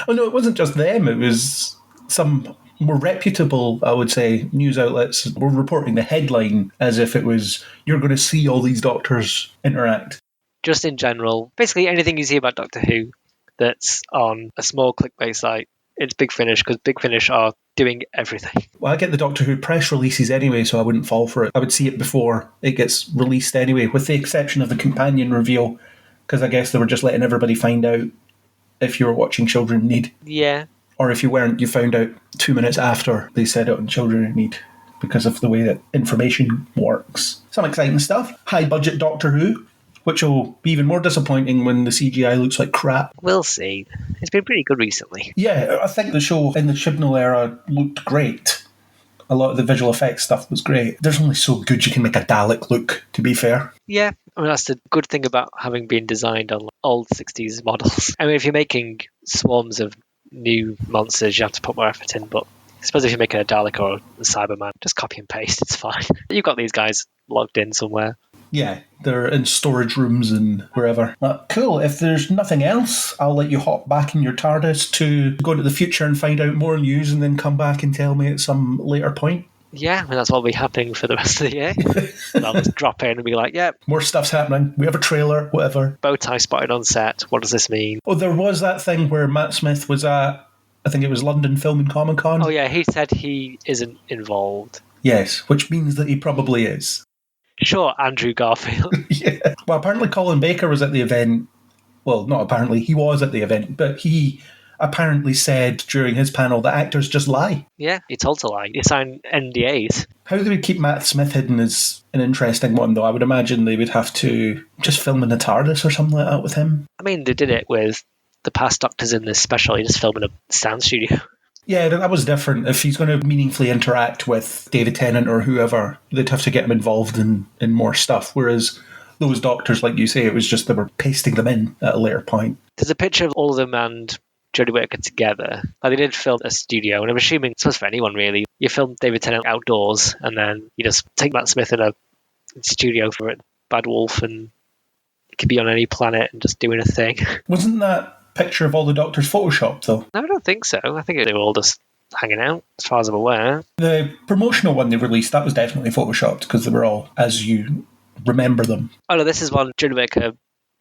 Oh no, it wasn't just them. It was some more reputable, I would say, news outlets were reporting the headline as if it was, you're going to see all these Doctors interact. Just in general, basically anything you see about Doctor Who that's on a small clickbait site, it's Big Finish, because Big Finish are doing everything. Well, I get the Doctor Who press releases anyway, so I wouldn't fall for it. I would see it before it gets released anyway, with the exception of the companion reveal, because I guess they were just letting everybody find out if you were watching Children in Need. Yeah. Or if you weren't, you found out 2 minutes after they said it on Children in Need, because of the way that information works. Some exciting stuff. High-budget Doctor Who, which will be even more disappointing when the CGI looks like crap. We'll see. It's been pretty good recently. Yeah, I think the show in the Chibnall era looked great. A lot of the visual effects stuff was great. There's only so good you can make a Dalek look, to be fair. Yeah, I mean, that's the good thing about having been designed on old 60s models. I mean, if you're making swarms of new monsters, you have to put more effort in, but I suppose if you're making a Dalek or a Cyberman, just copy and paste, it's fine. You've got these guys logged in somewhere. Yeah, they're in storage rooms and wherever. Cool, if there's nothing else, I'll let you hop back in your TARDIS to go into the future and find out more news and then come back and tell me at some later point. Yeah, I mean, that's what will be happening for the rest of the year. I'll just drop in and be like, yep. More stuff's happening. We have a trailer, whatever. Bow tie spotted on set. What does this mean? Oh, there was that thing where Matt Smith was at, I think it was London Film and Comic Con. Oh yeah, he said he isn't involved. Yes, which means that he probably is. Sure, Andrew Garfield. Yeah. Well, apparently Colin Baker was at the event well, not apparently, he was at the event, but he apparently said during his panel that actors just lie. Yeah, you're told to lie. You sign NDAs. How they would keep Matt Smith hidden is an interesting one, though. I would imagine they would have to just film in the TARDIS or something like that with him. I mean, they did it with the past Doctors in this special. You just film in a sound studio. Yeah, that was different. If he's going to meaningfully interact with David Tennant or whoever, they'd have to get him involved in more stuff. Whereas those Doctors, like you say, it was just they were pasting them in at a later point. There's a picture of all of them and Jodie Whittaker together. Like, they did film a studio, and I'm assuming it's for anyone really. You film David Tennant outdoors, and then you just take Matt Smith in a studio for it, Bad Wolf, and it could be on any planet and just doing a thing. Wasn't that picture of all the Doctors photoshopped, though? No, I don't think so. I think they were all just hanging out, as far as I'm aware. The promotional one they released, that was definitely photoshopped, because they were all as you remember them. Oh no, this is one Jodie Whittaker,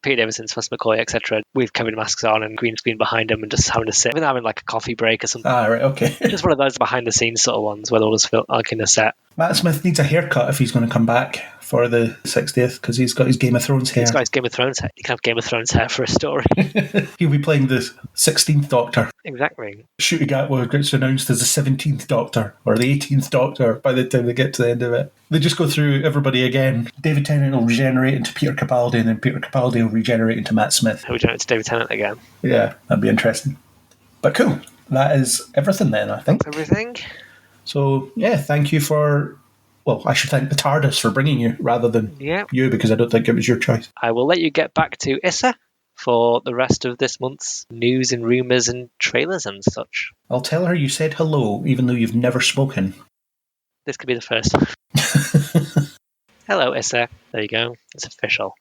Peter Davison, Sylvester McCoy, etc., with COVID masks on and green screen behind them and just having a sip. I think they're having like a coffee break or something. Ah, right, okay. Just one of those behind the scenes sort of ones where they'll just feel like in a set. Matt Smith needs a haircut if he's going to come back for the 60th, because he's got his Game of Thrones hair. He's got his Game of Thrones hair. You can have Game of Thrones hair for a story. He'll be playing the 16th Doctor. Exactly. Shooting at what gets announced as the 17th Doctor or the 18th Doctor by the time they get to the end of it. They just go through everybody again. David Tennant will regenerate into Peter Capaldi, and then Peter Capaldi will regenerate into Matt Smith. Who regenerate to David Tennant again. Yeah, that'd be interesting. But cool. That is everything then, I think. Everything. So, yeah, thank you for... Well, I should thank the TARDIS for bringing you rather than you, because I don't think it was your choice. I will let you get back to Issa for the rest of this month's news and rumours and trailers and such. I'll tell her you said hello, even though you've never spoken. This could be the first. Hello, Issa. There you go. It's official.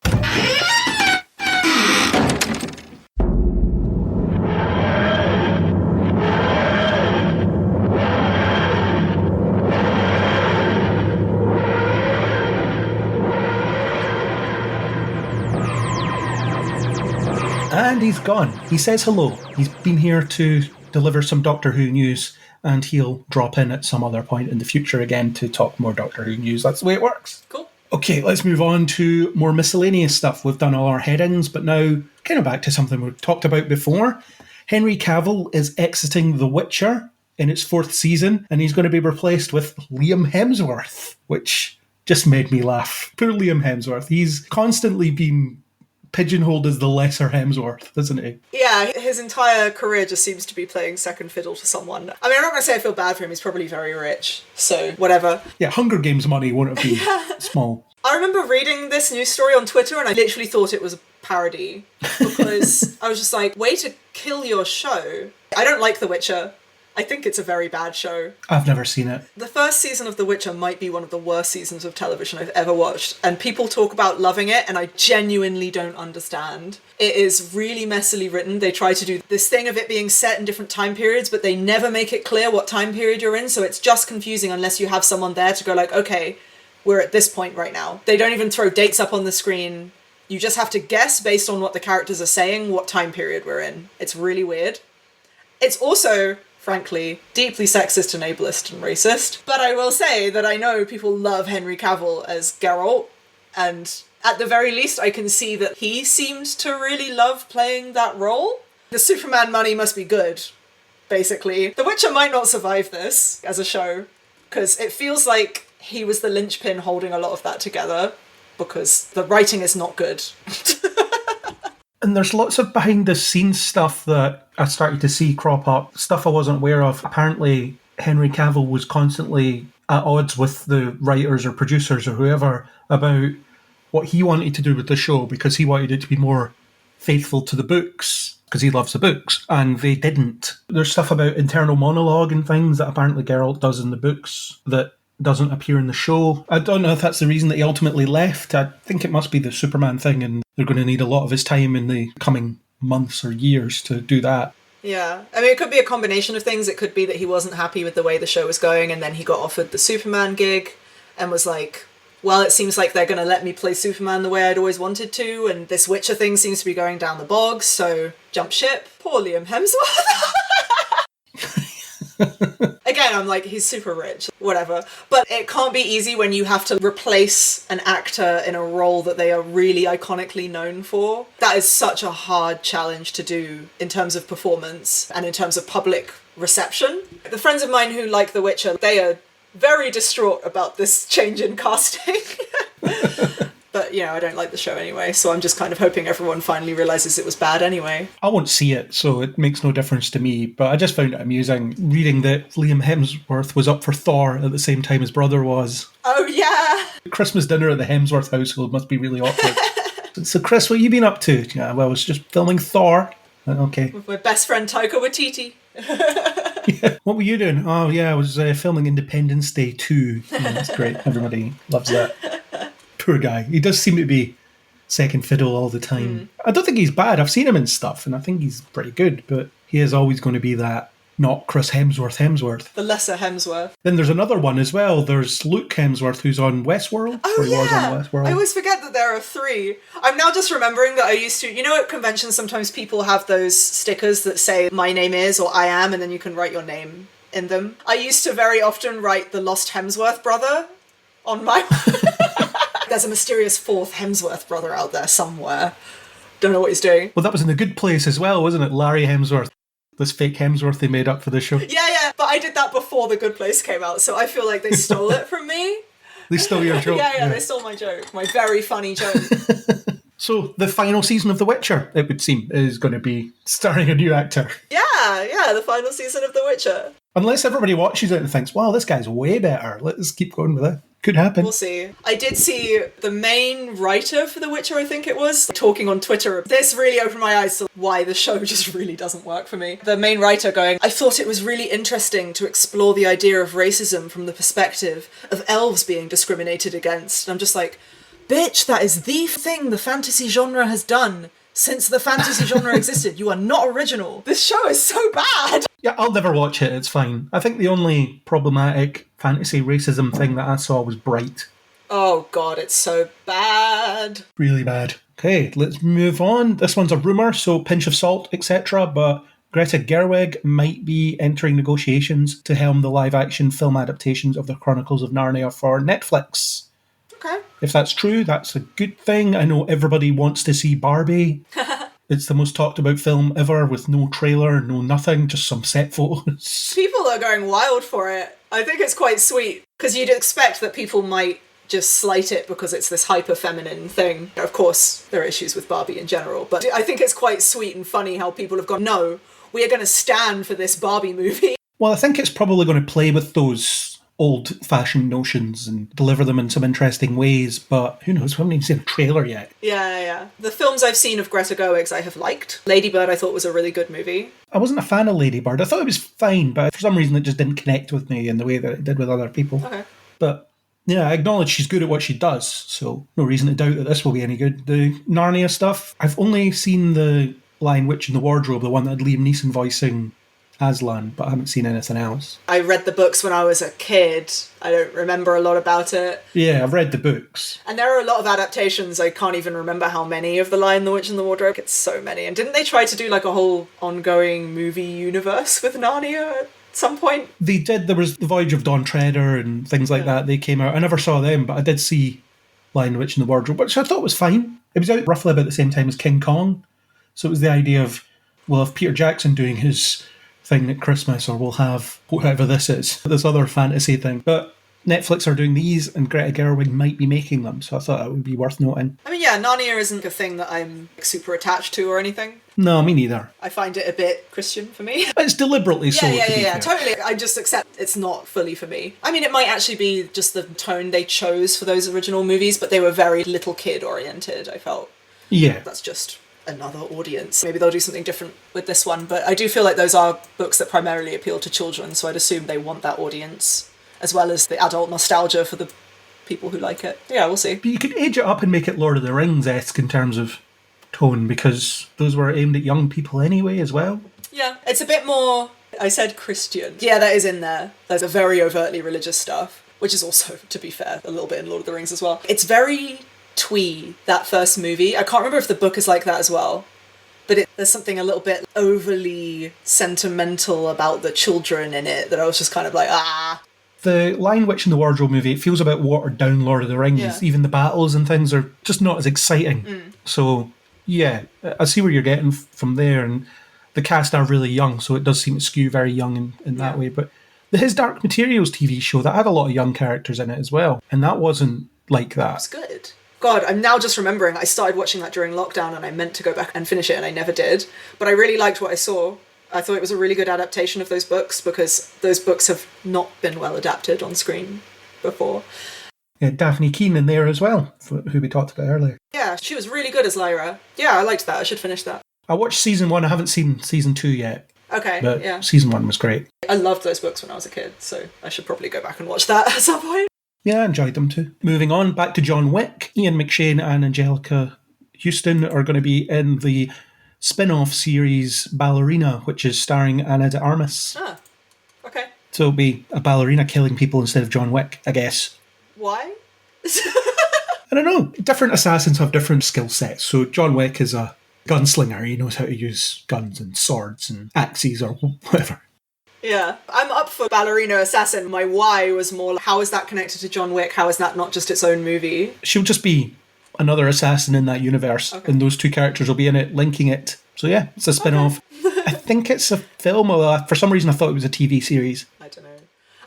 And he's gone. He says hello. He's been here to deliver some Doctor Who news, and he'll drop in at some other point in the future again to talk more Doctor Who news. That's the way it works. Cool. Okay, let's move on to more miscellaneous stuff. We've done all our headings, but now kind of back to something we've talked about before. Henry Cavill is exiting The Witcher in its 4th season, and he's going to be replaced with Liam Hemsworth, which just made me laugh. Poor Liam Hemsworth. He's constantly been pigeonholed as the lesser Hemsworth, isn't he? Yeah, his entire career just seems to be playing second fiddle to someone. I mean, I'm not going to say I feel bad for him. He's probably very rich, so whatever. Yeah, Hunger Games money wouldn't have been small. I remember reading this news story on Twitter and I literally thought it was a parody because I was just like, way to kill your show. I don't like The Witcher. I think it's a very bad show. I've never seen it. The first season of The Witcher might be one of the worst seasons of television I've ever watched, and people talk about loving it, and I genuinely don't understand. It is really messily written. They try to do this thing of it being set in different time periods, but they never make it clear what time period you're in, so it's just confusing unless you have someone there to go like, okay, we're at this point right now. They don't even throw dates up on the screen. You just have to guess based on what the characters are saying what time period we're in. It's really weird. It's also, frankly, deeply sexist and ableist and racist. But I will say that I know people love Henry Cavill as Geralt, and at the very least I can see that he seems to really love playing that role. The Superman money must be good, basically. The Witcher might not survive this as a show, because it feels like he was the linchpin holding a lot of that together, because the writing is not good. And there's lots of behind the scenes stuff that I started to see crop up, stuff I wasn't aware of. Apparently, Henry Cavill was constantly at odds with the writers or producers or whoever about what he wanted to do with the show, because he wanted it to be more faithful to the books, because he loves the books, and they didn't. There's stuff about internal monologue and things that apparently Geralt does in the books that doesn't appear in the show. I don't know if that's the reason that he ultimately left. I think it must be the Superman thing, and they're going to need a lot of his time in the coming months or years to do that. Yeah. I mean, it could be a combination of things. It could be that he wasn't happy with the way the show was going, and then he got offered the Superman gig and was like, well, it seems like they're going to let me play Superman the way I'd always wanted to, and this Witcher thing seems to be going down the bogs, so jump ship. Poor Liam Hemsworth. Again, again, I'm like, he's super rich, whatever. But it can't be easy when you have to replace an actor in a role that they are really iconically known for. That is such a hard challenge to do in terms of performance and in terms of public reception. The friends of mine who like The Witcher, they are very distraught about this change in casting. But, you know, I don't like the show anyway, so I'm just kind of hoping everyone finally realises it was bad anyway. I won't see it, so it makes no difference to me, but I just found it amusing reading that Liam Hemsworth was up for Thor at the same time his brother was. Oh, yeah! Christmas dinner at the Hemsworth household must be really awkward. So, Chris, what have you been up to? Yeah, well, I was just filming Thor. Okay. With my best friend Taika Waititi. Yeah. What were you doing? Oh, yeah, I was filming Independence Day 2. Yeah, that's great. Everybody loves that. Poor guy. He does seem to be second fiddle all the time. I don't think he's bad. I've seen him in stuff, and I think he's pretty good, but he is always going to be that not Chris Hemsworth. The lesser Hemsworth. Then there's another one as well. There's Luke Hemsworth, who's on Westworld. Oh, or he was yeah. on Westworld. I always forget that there are 3. I'm now just remembering that I used to... You know, at conventions, sometimes people have those stickers that say, my name is, or I am, and then you can write your name in them. I used to very often write the Lost Hemsworth brother on my... There's a mysterious 4th Hemsworth brother out there somewhere. Don't know what he's doing. Well, that was in The Good Place as well, wasn't it? Larry Hemsworth. This fake Hemsworth they made up for the show. Yeah, but I did that before The Good Place came out, so I feel like they stole it from me. They stole your joke. Yeah, they stole my joke. My very funny joke. So, the final season of The Witcher, it would seem, is going to be starring a new actor. Yeah, the final season of The Witcher. Unless everybody watches it and thinks, wow, this guy's way better. Let's keep going with it. Could happen. We'll see. I did see the main writer for The Witcher, I think it was, talking on Twitter. This really opened my eyes to why the show just really doesn't work for me. The main writer going, I thought it was really interesting to explore the idea of racism from the perspective of elves being discriminated against. And I'm just like, bitch, that is the thing the fantasy genre has done since the fantasy genre existed. You are not original. This show is so bad. Yeah, I'll never watch it. It's fine. I think the only problematic fantasy racism thing that I saw was Bright. Oh god, it's so bad. Really bad. Okay, let's move on. This one's a rumour, so pinch of salt, etc. But Greta Gerwig might be entering negotiations to helm the live-action film adaptations of the Chronicles of Narnia for Netflix. Okay. If that's true, that's a good thing. I know everybody wants to see Barbie. It's the most talked about film ever with no trailer, no nothing, just some set photos. People are going wild for it. I think it's quite sweet because you'd expect that people might just slight it because it's this hyper feminine thing. Of course, there are issues with Barbie in general, but I think it's quite sweet and funny how people have gone, no, we are going to stand for this Barbie movie. Well, I think it's probably going to play with those old-fashioned notions and deliver them in some interesting ways, but who knows, we haven't even seen a trailer yet. Yeah. The films I've seen of Greta Gerwig's I have liked. Lady Bird I thought was a really good movie. I wasn't a fan of Lady Bird. I thought it was fine, but for some reason it just didn't connect with me in the way that it did with other people. Okay. But yeah, I acknowledge she's good at what she does, so no reason to doubt that this will be any good. The Narnia stuff, I've only seen the Lion, Witch and the Wardrobe, the one that had Liam Neeson voicing Aslan, but I haven't seen anything else. I read the books when I was a kid. I don't remember a lot about it. Yeah, I've read the books. And there are a lot of adaptations. I can't even remember how many of The Lion, the Witch and the Wardrobe. It's so many. And didn't they try to do like a whole ongoing movie universe with Narnia at some point? They did. There was The Voyage of Dawn Treader and things like that. They came out. I never saw them, but I did see Lion, the Witch and the Wardrobe, which I thought was fine. It was out roughly about the same time as King Kong. So it was the idea of, well, if Peter Jackson doing his thing at Christmas, or we'll have whatever this is, this other fantasy thing. But Netflix are doing these, and Greta Gerwig might be making them, so I thought that would be worth noting. I mean, yeah, Narnia isn't a thing that I'm super attached to or anything. No, me neither. I find it a bit Christian for me. It's deliberately so. Yeah, totally. I just accept it's not fully for me. I mean, it might actually be just the tone they chose for those original movies, but they were very little kid oriented, I felt. Yeah. That's just another audience. Maybe they'll do something different with this one, but I do feel like those are books that primarily appeal to children, so I'd assume they want that audience, as well as the adult nostalgia for the people who like it. Yeah, we'll see. But you could age it up and make it Lord of the Rings-esque in terms of tone, because those were aimed at young people anyway as well. Yeah, it's a bit more, I said Christian. Yeah, that is in there. There's a very overtly religious stuff, which is also, to be fair, a little bit in Lord of the Rings as well. It's very twee, that first movie. I can't remember if the book is like that as well. but there's something a little bit overly sentimental about the children in it that I was just kind of like, ah. The Lion Witch in the Wardrobe movie, it feels a bit watered down Lord of the Rings. Yeah. Even the battles and things are just not as exciting. So, yeah, I see where you're getting from there. And the cast are really young, so it does seem to skew very young in that way. But His Dark Materials TV show, that had a lot of young characters in it as well. And that wasn't like that. It's good. God, I'm now just remembering I started watching that during lockdown and I meant to go back and finish it and I never did. But I really liked what I saw. I thought it was a really good adaptation of those books because those books have not been well adapted on screen before. Yeah, Daphne Keane in there as well, who we talked about earlier. Yeah, she was really good as Lyra. Yeah, I liked that. I should finish that. I watched season 1. I haven't seen season 2 yet. Okay, But yeah. season 1 was great. I loved those books when I was a kid, so I should probably go back and watch that at some point. Yeah, I enjoyed them too. Moving on, back to John Wick. Ian McShane and Angelica Houston are going to be in the spin-off series Ballerina, which is starring Ana de Armas. Ah, okay. So it'll be a ballerina killing people instead of John Wick, I guess. Why? I don't know. Different assassins have different skill sets. So John Wick is a gunslinger. He knows how to use guns and swords and axes or whatever. Yeah, I'm up for Ballerina Assassin. My why was more like, how is that connected to John Wick? How is that not just its own movie? She'll just be another assassin in that universe, and those two characters will be in it, linking it. So yeah, it's a spin-off. I think it's a film, although for some reason I thought it was a TV series. I don't know.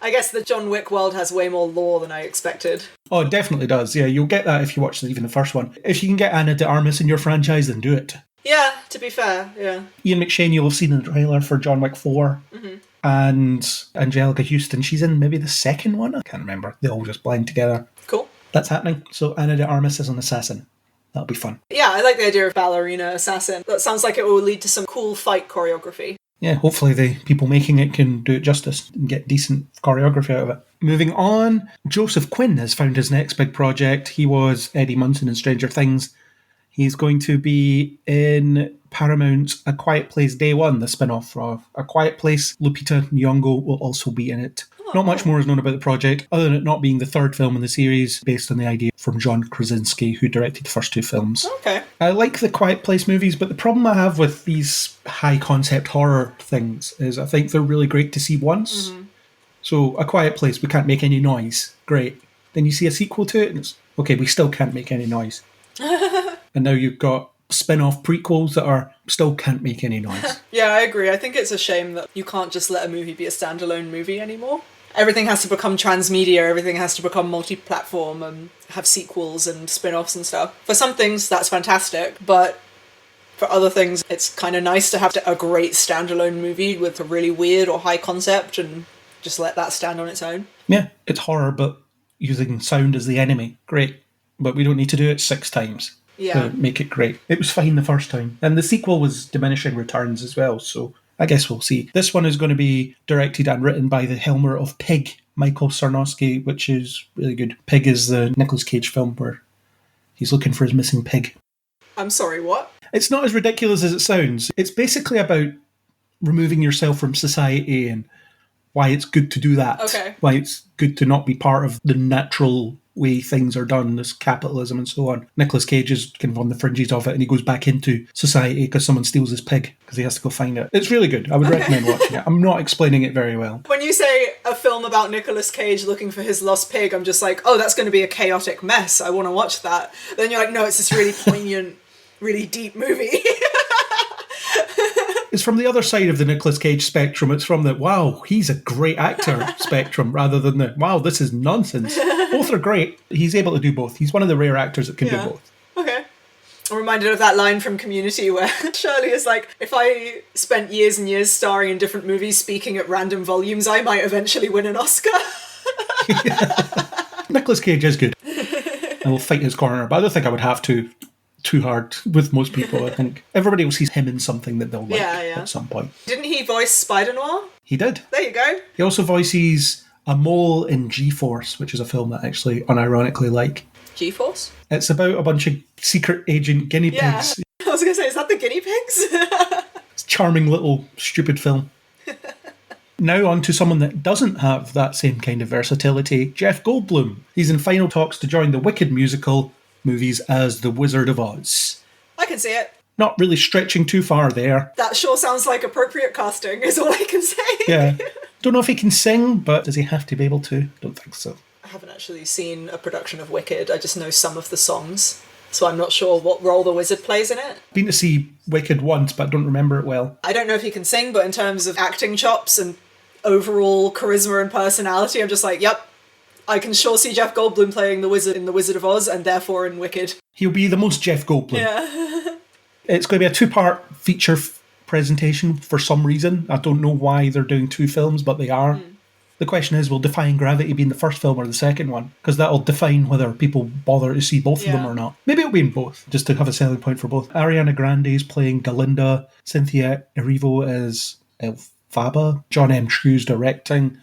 I guess the John Wick world has way more lore than I expected. Oh, it definitely does. Yeah, you'll get that if you watch even the first one. If you can get Ana de Armas in your franchise, then do it. Yeah, to be fair, yeah. Ian McShane, you'll have seen in the trailer for John Wick 4. Mm-hmm. And Angelica Houston, she's in maybe the second one? I can't remember. They all just blend together. Cool. That's happening. So Ana de Armas is an assassin. That'll be fun. Yeah, I like the idea of Ballerina Assassin. That sounds like it will lead to some cool fight choreography. Yeah, hopefully the people making it can do it justice and get decent choreography out of it. Moving on, Joseph Quinn has found his next big project. He was Eddie Munson in Stranger Things. He's going to be in Paramount's A Quiet Place Day One, the spin-off of A Quiet Place. Lupita Nyong'o will also be in it. Not much more is known about the project, other than it not being the third film in the series, based on the idea from John Krasinski, who directed the first two films. Okay. I like the Quiet Place movies, but the problem I have with these high-concept horror things is I think they're really great to see once. Mm-hmm. So, A Quiet Place, we can't make any noise. Great. Then you see a sequel to it, and it's, okay, we still can't make any noise. And now you've got spin-off prequels that are still can't make any noise. Yeah, I agree. I think it's a shame that you can't just let a movie be a standalone movie anymore. Everything has to become transmedia, everything has to become multi-platform and have sequels and spin-offs and stuff. For some things, that's fantastic, but for other things, it's kind of nice to have a great standalone movie with a really weird or high concept and just let that stand on its own. Yeah, it's horror, but using sound as the enemy. Great. But we don't need to do it 6 times to make it great. It was fine the first time. And the sequel was diminishing returns as well, so I guess we'll see. This one is going to be directed and written by the helmer of Pig, Michael Sarnowski, which is really good. Pig is the Nicolas Cage film where he's looking for his missing pig. I'm sorry, what? It's not as ridiculous as it sounds. It's basically about removing yourself from society and why it's good to do that. Okay. Why it's good to not be part of the natural way things are done, this capitalism and so on. Nicolas Cage is kind of on the fringes of it, and he goes back into society because someone steals his pig because he has to go find it. It's really good. I would recommend watching it. I'm not explaining it very well. When you say a film about Nicolas Cage looking for his lost pig, I'm just like, oh, that's going to be a chaotic mess. I want to watch that. Then you're like, no, it's this really poignant, really deep movie. It's from the other side of the Nicolas Cage spectrum. It's from the, wow, he's a great actor spectrum, rather than the, wow, this is nonsense. Both are great. He's able to do both. He's one of the rare actors that can do both. Okay. I'm reminded of that line from Community where Shirley is like, if I spent years and years starring in different movies speaking at random volumes, I might eventually win an Oscar. Nicolas Cage is good. I will fight his corner, but I don't think I would have to too hard with most people. I think everybody will see him in something that they'll like at some point. Didn't he voice Spider-Noir? He did. There you go. He also voices a mole in G-Force, which is a film that I actually unironically like. G-Force? It's about a bunch of secret agent guinea pigs. I was going to say, is that the guinea pigs? It's a charming little stupid film. Now on to someone that doesn't have that same kind of versatility, Jeff Goldblum. He's in final talks to join the Wicked musical movies as The Wizard of Oz. I can see it. not really stretching too far there. That sure sounds like appropriate casting, is all I can say. Yeah. Don't know if he can sing, but does he have to be able to? Don't think so. I haven't actually seen a production of Wicked. I just know some of the songs. So I'm not sure what role the wizard plays in it. Been to see Wicked once, but don't remember it well. I don't know if he can sing, but in terms of acting chops and overall charisma and personality, I'm just like, yep, I can sure see Jeff Goldblum playing the wizard in The Wizard of Oz and therefore in Wicked. He'll be the most Jeff Goldblum. Yeah. It's going to be a two-part feature presentation for some reason. I don't know why they're doing two films, but they are. The question is, will Defying Gravity be in the first film or the second one? Because that'll define whether people bother to see both of them or not. Maybe it'll be in both, just to have a selling point for both. Ariana Grande is playing Galinda. Cynthia Erivo is Elphaba. John M. True's directing.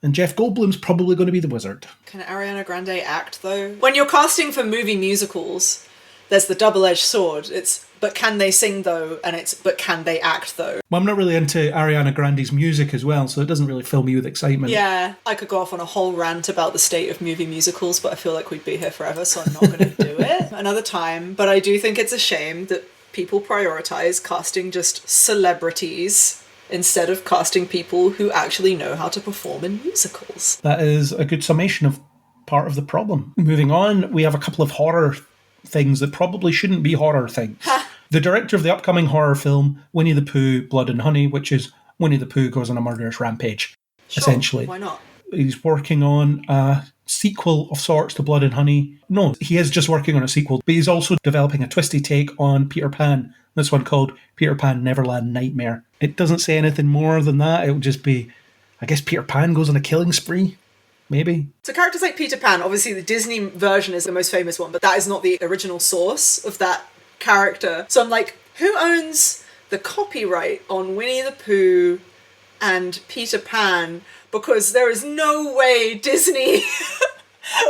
And Jeff Goldblum's probably going to be the wizard. Can Ariana Grande act, though? When you're casting for movie musicals, there's the double-edged sword. It's, but can they sing, though? And it's, but can they act, though? Well, I'm not really into Ariana Grande's music as well, so it doesn't really fill me with excitement. Yeah, I could go off on a whole rant about the state of movie musicals, but I feel like we'd be here forever, so I'm not going to do it another time. But I do think it's a shame that people prioritise casting just celebrities instead of casting people who actually know how to perform in musicals. That is a good summation of part of the problem. Moving on, we have a couple of horror things that probably shouldn't be horror things. The director of the upcoming horror film, Winnie the Pooh, Blood and Honey, which is Winnie the Pooh goes on a murderous rampage, essentially. Why not? He's working on a sequel of sorts to Blood and Honey. No, he is just working on a sequel, but he's also developing a twisty take on Peter Pan. This one called Peter Pan Neverland Nightmare. It doesn't say anything more than that. It'll just be, I guess Peter Pan goes on a killing spree. Maybe. So characters like Peter Pan, obviously the Disney version is the most famous one, but that is not the original source of that character. So I'm like, who owns the copyright on Winnie the Pooh and Peter Pan? Because there is no way Disney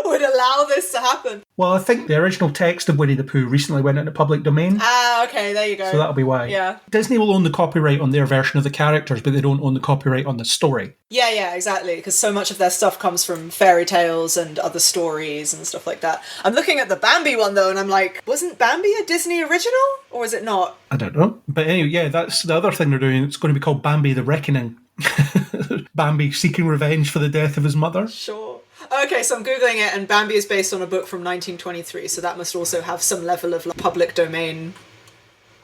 would allow this to happen. Well, I think the original text of Winnie the Pooh recently went into public domain. Ah, okay, there you go. So that'll be why. Yeah. Disney will own the copyright on their version of the characters, but they don't own the copyright on the story. Yeah, exactly. Because so much of their stuff comes from fairy tales and other stories and stuff like that. I'm looking at the Bambi one, though, and I'm like, wasn't Bambi a Disney original? Or was it not? I don't know. But anyway, yeah, that's the other thing they're doing. It's going to be called Bambi the Reckoning. Bambi seeking revenge for the death of his mother. Sure. Okay, so I'm Googling it, and Bambi is based on a book from 1923, so that must also have some level of public domain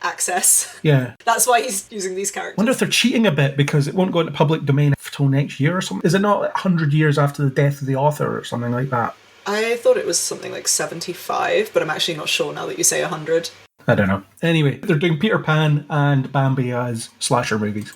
access. Yeah. That's why he's using these characters. I wonder if they're cheating a bit because it won't go into public domain until next year or something. Is it not 100 years after the death of the author or something like that? I thought it was something like 75, but I'm actually not sure now that you say 100. I don't know. Anyway, they're doing Peter Pan and Bambi as slasher movies.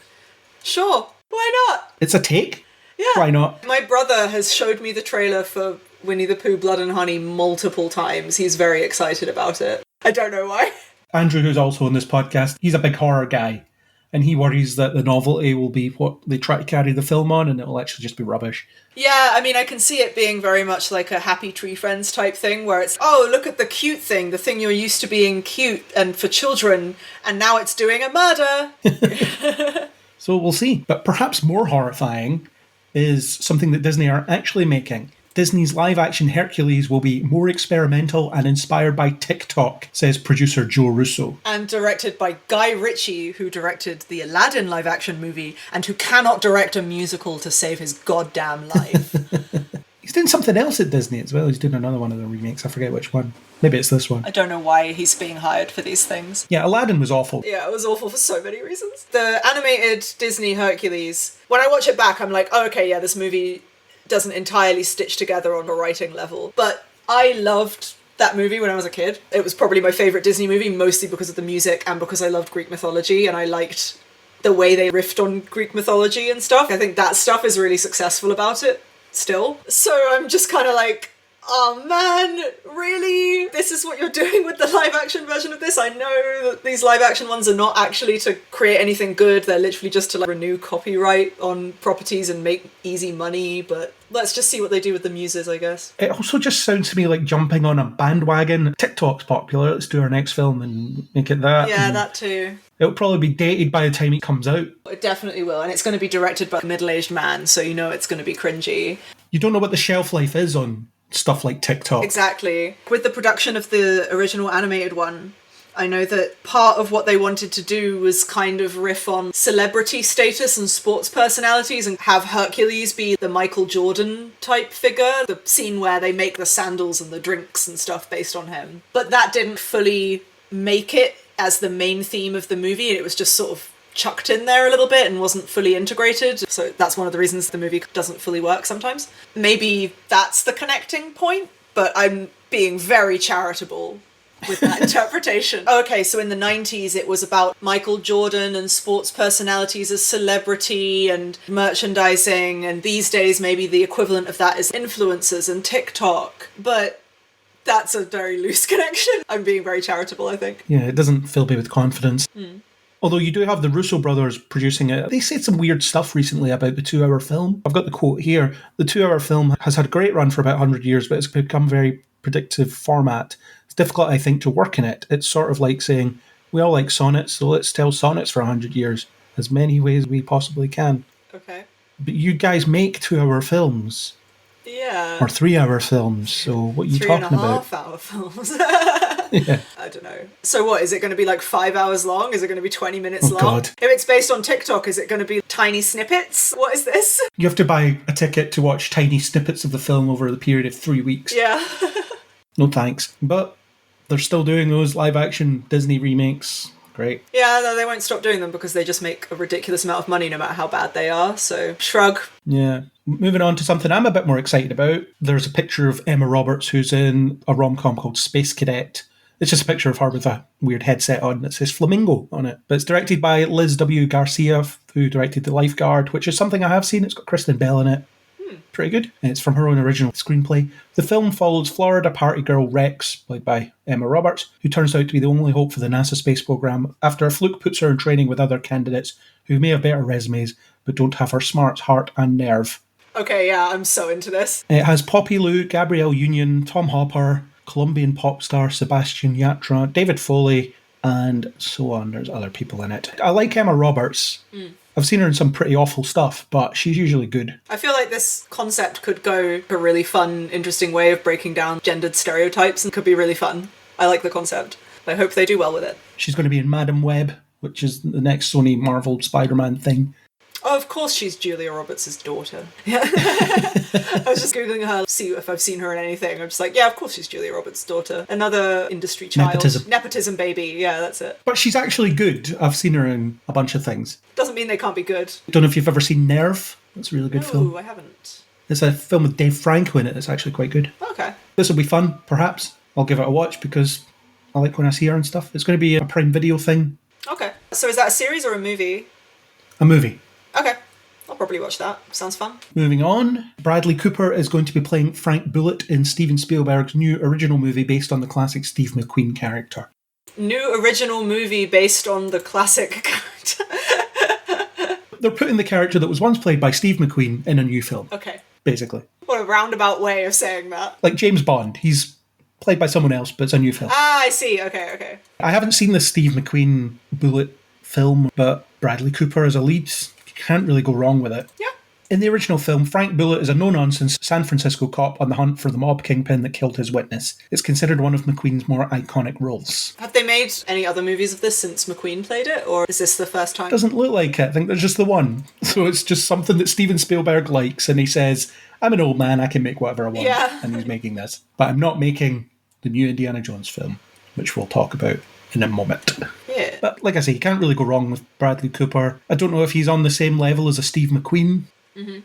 Sure. Why not? It's a take. Yeah. Why not? My brother has showed me the trailer for Winnie the Pooh, Blood and Honey multiple times. He's very excited about it. I don't know why. Andrew, who's also on this podcast, he's a big horror guy. And he worries that the novelty will be what they try to carry the film on and it'll actually just be rubbish. Yeah, I mean, I can see it being very much like a Happy Tree Friends type thing where it's, oh, look at the cute thing, the thing you're used to being cute and for children, and now it's doing a murder. So we'll see. But perhaps more horrifying is something that Disney are actually making. Disney's live-action Hercules will be more experimental and inspired by TikTok, says producer Joe Russo. And directed by Guy Ritchie, who directed the Aladdin live-action movie, and who cannot direct a musical to save his goddamn life. He's doing something else at Disney as well. He's doing another one of the remakes. I forget which one. Maybe it's this one. I don't know why he's being hired for these things. Yeah, Aladdin was awful. Yeah, it was awful for so many reasons. The animated Disney Hercules, when I watch it back, I'm like, oh, okay, yeah, this movie doesn't entirely stitch together on a writing level. But I loved that movie when I was a kid. It was probably my favourite Disney movie, mostly because of the music and because I loved Greek mythology and I liked the way they riffed on Greek mythology and stuff. I think that stuff is really successful about it still. So I'm just kind of like, oh man, really? This is what you're doing with the live action version of this? I know that these live action ones are not actually to create anything good. They're literally just to renew copyright on properties and make easy money, but let's just see what they do with the muses, I guess. It also just sounds to me like jumping on a bandwagon. TikTok's popular, let's do our next film and make it that. Yeah, and that too. it'll probably be dated by the time it comes out. It definitely will, and it's going to be directed by a middle-aged man, so you know it's going to be cringy. You don't know what the shelf life is on stuff like TikTok. Exactly. With the production of the original animated one, I know that part of what they wanted to do was kind of riff on celebrity status and sports personalities and have Hercules be the Michael Jordan type figure, the scene where they make the sandals and the drinks and stuff based on him. But that didn't fully make it as the main theme of the movie. It was just sort of chucked in there a little bit and wasn't fully integrated. So that's one of the reasons the movie doesn't fully work sometimes. Maybe that's the connecting point, but I'm being very charitable with that interpretation. Okay, so in the 90s it was about Michael Jordan and sports personalities as celebrity and merchandising, and these days maybe the equivalent of that is influencers and TikTok. But that's a very loose connection. I'm being very charitable, I think. Yeah, it doesn't fill me with confidence. Although you do have the Russo brothers producing it. They said some weird stuff recently about the 2-hour film. I've got the quote here. The 2-hour film has had a great run for about 100 years, but it's become very predictive format. It's difficult, I think, to work in it. It's sort of like saying, we all like sonnets, so let's tell sonnets for 100 years. As many ways we possibly can. Okay. But you guys make 2-hour films. Yeah. Or 3-hour films, so what are you talking about? 3.5-hour films. Yeah. I don't know. So what, is it going to be like 5 hours long? Is it going to be 20 minutes long? God. If it's based on TikTok, is it going to be tiny snippets? What is this? You have to buy a ticket to watch tiny snippets of the film over the period of 3 weeks. Yeah. No thanks. But they're still doing those live-action Disney remakes. Great. Yeah, no, they won't stop doing them because they just make a ridiculous amount of money no matter how bad they are. So, shrug. Yeah. Moving on to something I'm a bit more excited about. There's a picture of Emma Roberts who's in a rom-com called Space Cadet. It's just a picture of her with a weird headset on that says Flamingo on it. But it's directed by Liz W. Garcia, who directed The Lifeguard, which is something I have seen. It's got Kristen Bell in it. Pretty good. And it's from her own original screenplay. The film follows Florida party girl Rex, played by Emma Roberts, who turns out to be the only hope for the NASA space program after a fluke puts her in training with other candidates who may have better resumes but don't have her smarts, heart and nerve. Okay, yeah, I'm so into this. It has Poppy Lou, Gabrielle Union, Tom Hopper, Colombian pop star Sebastian Yatra, David Foley, and so on. There's other people in it. I like Emma Roberts. I've seen her in some pretty awful stuff, but she's usually good. I feel like this concept could go a really fun, interesting way of breaking down gendered stereotypes and could be really fun. I like the concept. I hope they do well with it. She's going to be in Madam Web, which is the next Sony Marvel Spider-Man thing. Oh, of course she's Julia Roberts' daughter. Yeah. I was just Googling her, see if I've seen her in anything. I'm just like, yeah, of course she's Julia Roberts' daughter. Another industry child. Nepotism. Nepotism baby, yeah, that's it. But she's actually good. I've seen her in a bunch of things. Doesn't mean they can't be good. Don't know if you've ever seen Nerve. That's a really good film. No, I haven't. It's a film with Dave Franco in it. It's actually quite good. Okay. This will be fun, perhaps. I'll give it a watch because I like when I see her and stuff. It's going to be a Prime Video thing. Okay. So is that a series or a movie? A movie. Okay. I'll probably watch that. Sounds fun. Moving on, Bradley Cooper is going to be playing Frank Bullitt in Steven Spielberg's new original movie based on the classic Steve McQueen character. New original movie based on the classic character. They're putting the character that was once played by Steve McQueen in a new film, Okay. basically. What a roundabout way of saying that. Like James Bond. He's played by someone else, but it's a new film. Ah, I see. Okay. I haven't seen the Steve McQueen Bullitt film, but Bradley Cooper as a lead, you can't really go wrong with it. Yeah. In the original film, Frank Bullitt is a no-nonsense San Francisco cop on the hunt for the mob kingpin that killed his witness. It's considered one of McQueen's more iconic roles. Have they made any other movies of this since McQueen played it, or is this the first time? Doesn't look like it. I think there's just the one. So it's just something that Steven Spielberg likes, and he says, I'm an old man, I can make whatever I want. Yeah. And he's making this. But I'm not making the new Indiana Jones film, which we'll talk about in a moment. Yeah. But like I say, you can't really go wrong with Bradley Cooper. I don't know if he's on the same level as a Steve McQueen.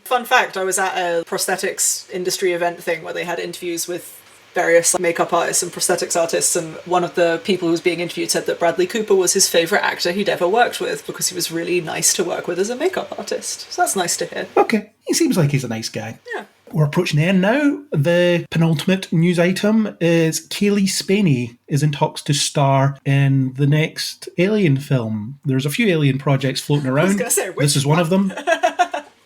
Fun fact, I was at a prosthetics industry event thing where they had interviews with various makeup artists and prosthetics artists, and one of the people who was being interviewed said that Bradley Cooper was his favourite actor he'd ever worked with because he was really nice to work with as a makeup artist. So that's nice to hear. Okay, he seems like he's a nice guy. Yeah. We're approaching the end now. The penultimate news item is Kaylee Spaney is in talks to star in the next Alien film. There's a few Alien projects floating around. gonna say, which This is one of them.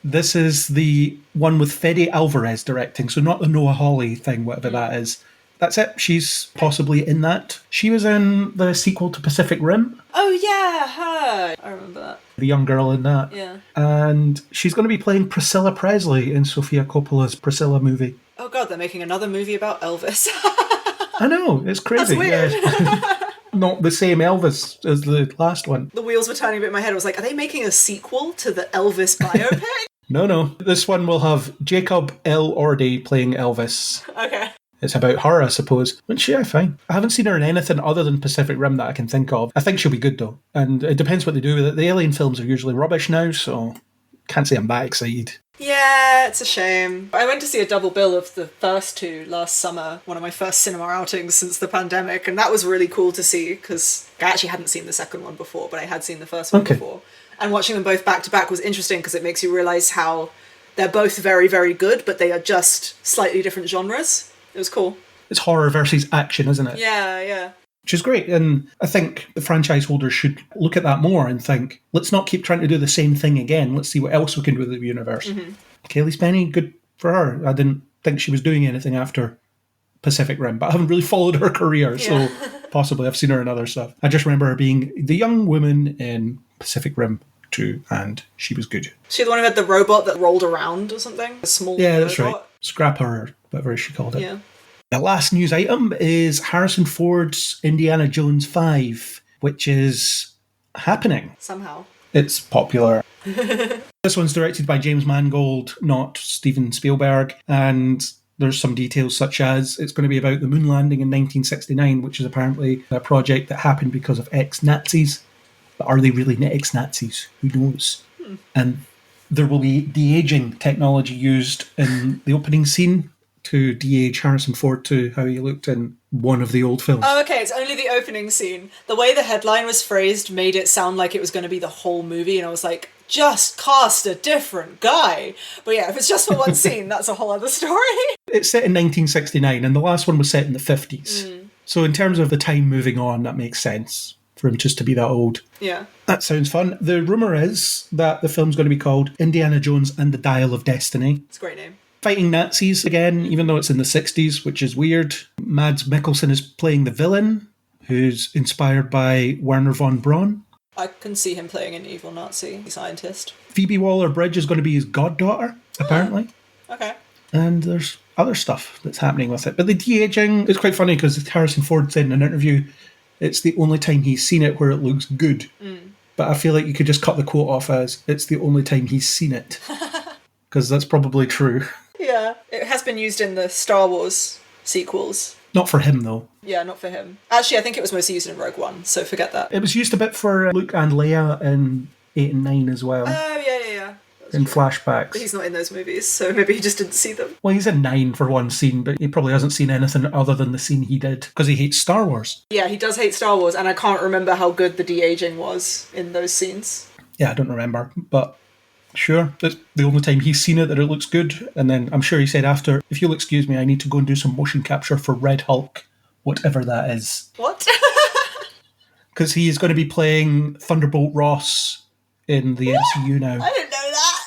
This is the one with Fede Alvarez directing, so not the Noah Hawley thing, whatever that is. That's it. She's possibly in that. She was in the sequel to Pacific Rim, Oh yeah, her. I remember that. the young girl in that. Yeah. And she's going to be playing Priscilla Presley in Sofia Coppola's Priscilla movie. Oh god, they're making another movie about Elvis. I know, it's crazy. That's weird. Yeah. not the same Elvis as the last one. The wheels were turning a bit in my head. I was like, are they making a sequel to the Elvis biopic? No. This one will have Jacob Elordi playing Elvis. Okay. It's about her, I suppose. Which, yeah, fine. I haven't seen her in anything other than Pacific Rim that I can think of. I think she'll be good, though. And it depends what they do with it. The Alien films are usually rubbish now, so can't say I'm that excited. Yeah, it's a shame. I went to see a double bill of the first two last summer, one of my first cinema outings since the pandemic, and that was really cool to see, because I actually hadn't seen the second one before, but I had seen the first one before. And watching them both back to back was interesting, because it makes you realise how they're both very, very good, but they are just slightly different genres. It was cool. It's horror versus action, isn't it? Yeah. Which is great. And I think the franchise holders should look at that more and think, let's not keep trying to do the same thing again. Let's see what else we can do with the universe. Mm-hmm. Kaylee Spenny, good for her. I didn't think she was doing anything after Pacific Rim, but I haven't really followed her career, so possibly I've seen her in other stuff. I just remember her being the young woman in Pacific Rim 2, and she was good. She the one who had the robot that rolled around or something? A small that's robot? right. Scrapper, or whatever she called it. Yeah. The last news item is Harrison Ford's Indiana Jones 5, which is happening. Somehow. It's popular. This one's directed by James Mangold, not Steven Spielberg, and there's some details such as it's going to be about the moon landing in 1969, which is apparently a project that happened because of ex-Nazis. But are they really ex-Nazis? Who knows? And there will be de-aging technology used in the opening scene to de-age Harrison Ford to how he looked in one of the old films. Oh, okay, it's only the opening scene. The way the headline was phrased made it sound like it was going to be the whole movie, and I was like, just cast a different guy. But yeah, if it's just for one scene, that's a whole other story. It's set in 1969, and the last one was set in the 50s. So in terms of the time moving on, that makes sense for him just to be that old. Yeah. That sounds fun. The rumour is that the film's going to be called Indiana Jones and the Dial of Destiny. It's a great name. Fighting Nazis again, even though it's in the 60s, which is weird. Mads Mikkelsen is playing the villain, who's inspired by Werner von Braun. I can see him playing an evil Nazi scientist. Phoebe Waller-Bridge is going to be his goddaughter, apparently. Okay. And there's other stuff that's happening with it. But the de-aging is quite funny because Harrison Ford said in an interview it's the only time he's seen it where it looks good. But I feel like you could just cut the quote off as it's the only time he's seen it. Because that's probably true. Yeah, it has been used in the Star Wars sequels. Not for him, though. Yeah, not for him. Actually, I think it was mostly used in Rogue One, so forget that. It was used a bit for Luke and Leia in 8 and 9 as well. Oh, yeah. In flashbacks. But he's not in those movies, so maybe he just didn't see them. Well, he's in 9 for one scene, but he probably hasn't seen anything other than the scene he did, because he hates Star Wars. Yeah, he does hate Star Wars, and I can't remember how good the de-aging was in those scenes. Yeah, I don't remember, but sure, that's the only time he's seen it that it looks good. And then I'm sure he said after, if you'll excuse me, I need to go and do some motion capture for Red Hulk, whatever that is. What? Because he is going to be playing Thunderbolt Ross in the MCU now. I didn't know that.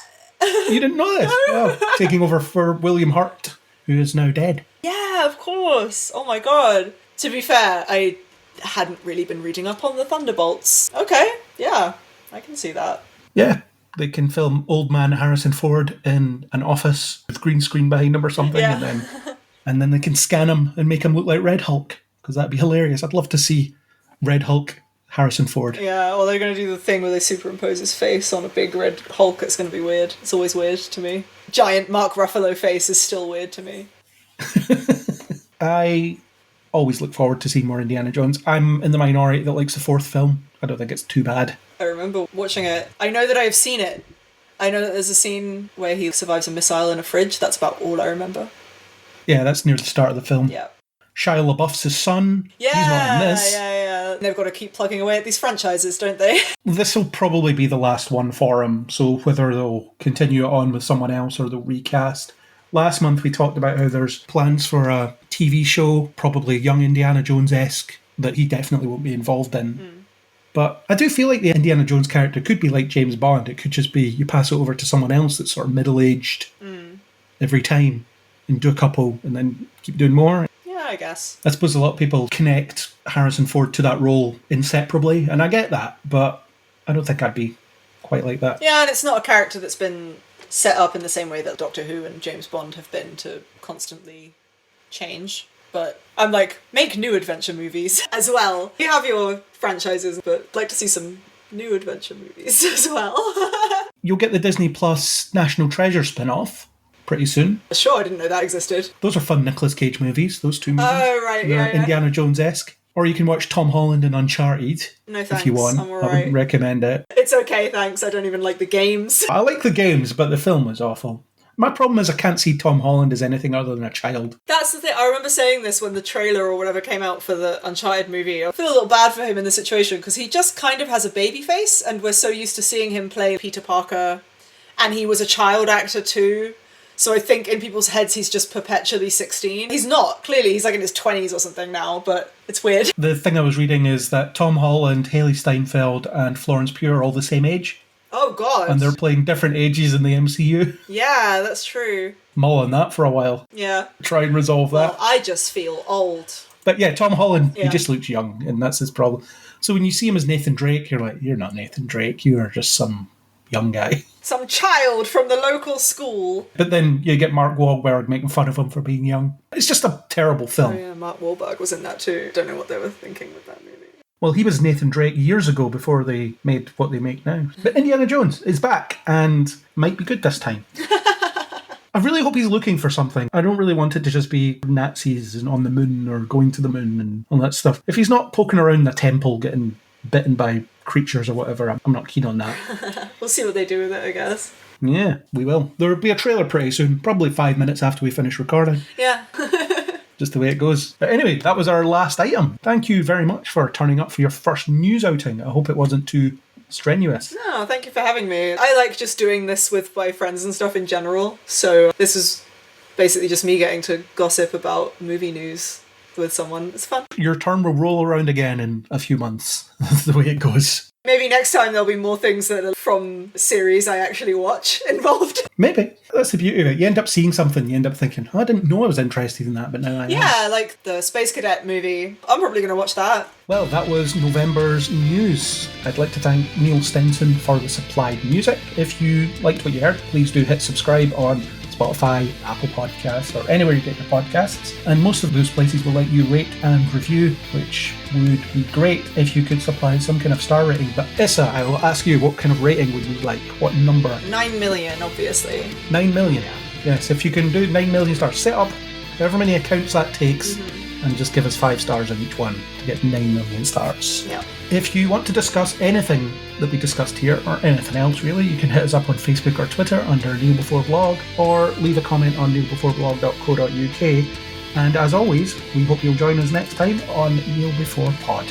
You didn't know this? No. Oh, taking over for William Hurt, who is now dead. Yeah, of course. Oh my god. To be fair, I hadn't really been reading up on the Thunderbolts. Okay, yeah, I can see that. Yeah. They can film old man Harrison Ford in an office with green screen behind him or something, Yeah. and then they can scan him and make him look like Red Hulk, because that'd be hilarious. I'd love to see Red Hulk Harrison Ford. Yeah, well, they're going to do the thing where they superimpose his face on a big red Hulk. It's going to be weird. It's always weird to me. Giant Mark Ruffalo face is still weird to me. I always look forward to seeing more Indiana Jones. I'm in the minority that likes the fourth film. I don't think it's too bad. I remember watching it. I know that I have seen it. I know that there's a scene where he survives a missile in a fridge. That's about all I remember. Yeah, that's near the start of the film. Yeah. Shia LaBeouf's his son. Yeah, he's not in this. Yeah. They've got to keep plugging away at these franchises, don't they? This will probably be the last one for him, so whether they'll continue it on with someone else or they'll recast. Last month we talked about how there's plans for a TV show, probably Young Indiana Jones-esque, that he definitely won't be involved in. But I do feel like the Indiana Jones character could be like James Bond. It could just be you pass it over to someone else that's sort of middle-aged every time and do a couple and then keep doing more. Yeah, I guess. I suppose a lot of people connect Harrison Ford to that role inseparably, and I get that, but I don't think I'd be quite like that. Yeah, and it's not a character that's been set up in the same way that Doctor Who and James Bond have been to constantly change. but I'm like, make new adventure movies as well. You have your franchises, but I'd like to see some new adventure movies as well. You'll get the Disney Plus National Treasure spin-off pretty soon. Sure, I didn't know that existed. Those are fun Nicolas Cage movies, those two movies. Oh, right, They're yeah. Indiana Jones-esque. Or you can watch Tom Holland in Uncharted. No thanks, if you want. I'm I alright. wouldn't recommend it. It's okay, thanks. I don't even like the games. I like the games, but the film was awful. My problem is I can't see Tom Holland as anything other than a child. That's the thing. I remember saying this when the trailer or whatever came out for the Uncharted movie. I feel a little bad for him in the situation because he just kind of has a baby face, and we're so used to seeing him play Peter Parker, and he was a child actor too. So I think in people's heads he's just perpetually 16. He's not. Clearly, he's like in his 20s or something now, but it's weird. The thing I was reading is that Tom Holland, Haley Steinfeld, and Florence Pugh are all the same age. Oh, God. And they're playing different ages in the MCU. Yeah, that's true. Mull on that for a while. Yeah. Try and resolve that. Well, I just feel old. But yeah, Tom Holland, Yeah. he just looks young, and that's his problem. So when you see him as Nathan Drake, you're like, you're not Nathan Drake, you are just some young guy. Some child from the local school. But then you get Mark Wahlberg making fun of him for being young. It's just a terrible film. Oh yeah, Mark Wahlberg was in that too. Don't know what they were thinking with that movie. Well, he was Nathan Drake years ago before they made what they make now. But Indiana Jones is back and might be good this time. I really hope he's looking for something. I don't really want it to just be Nazis and on the moon or going to the moon and all that stuff. If he's not poking around the temple getting bitten by creatures or whatever, I'm not keen on that. We'll see what they do with it, I guess. Yeah, we will. There will be a trailer pretty soon, probably 5 minutes after we finish recording. Yeah. Just the way it goes. But anyway, that was our last item. Thank you very much for turning up for your first news outing. I hope it wasn't too strenuous. No, thank you for having me. I like just doing this with my friends and stuff in general. So this is basically just me getting to gossip about movie news with someone. It's fun. Your turn will roll around again in a few months. That's the way it goes. Maybe next time there'll be more things that are from series I actually watch involved. Maybe. That's the beauty of it. You end up seeing something, you end up thinking, oh, I didn't know I was interested in that, but now I am. Yeah, like the Space Cadet movie. I'm probably going to watch that. Well, that was November's news. I'd like to thank Neil Stenson for the supplied music. If you liked what you heard, please do hit subscribe on Spotify, Apple Podcasts, or anywhere you get your podcasts. And most of those places will let you rate and review, which would be great if you could supply some kind of star rating. But Issa, I will ask you, what kind of rating would you like? What number? 9 million, obviously. 9 million. Yes, if you can do 9 million stars, set up however many accounts that takes and just give us 5 stars on each one to get 9 million stars. Yeah. If you want to discuss anything that we discussed here, or anything else really, you can hit us up on Facebook or Twitter under Neil Before Blog, or leave a comment on neilbeforeblog.co.uk. And as always, we hope you'll join us next time on Neil Before Pod.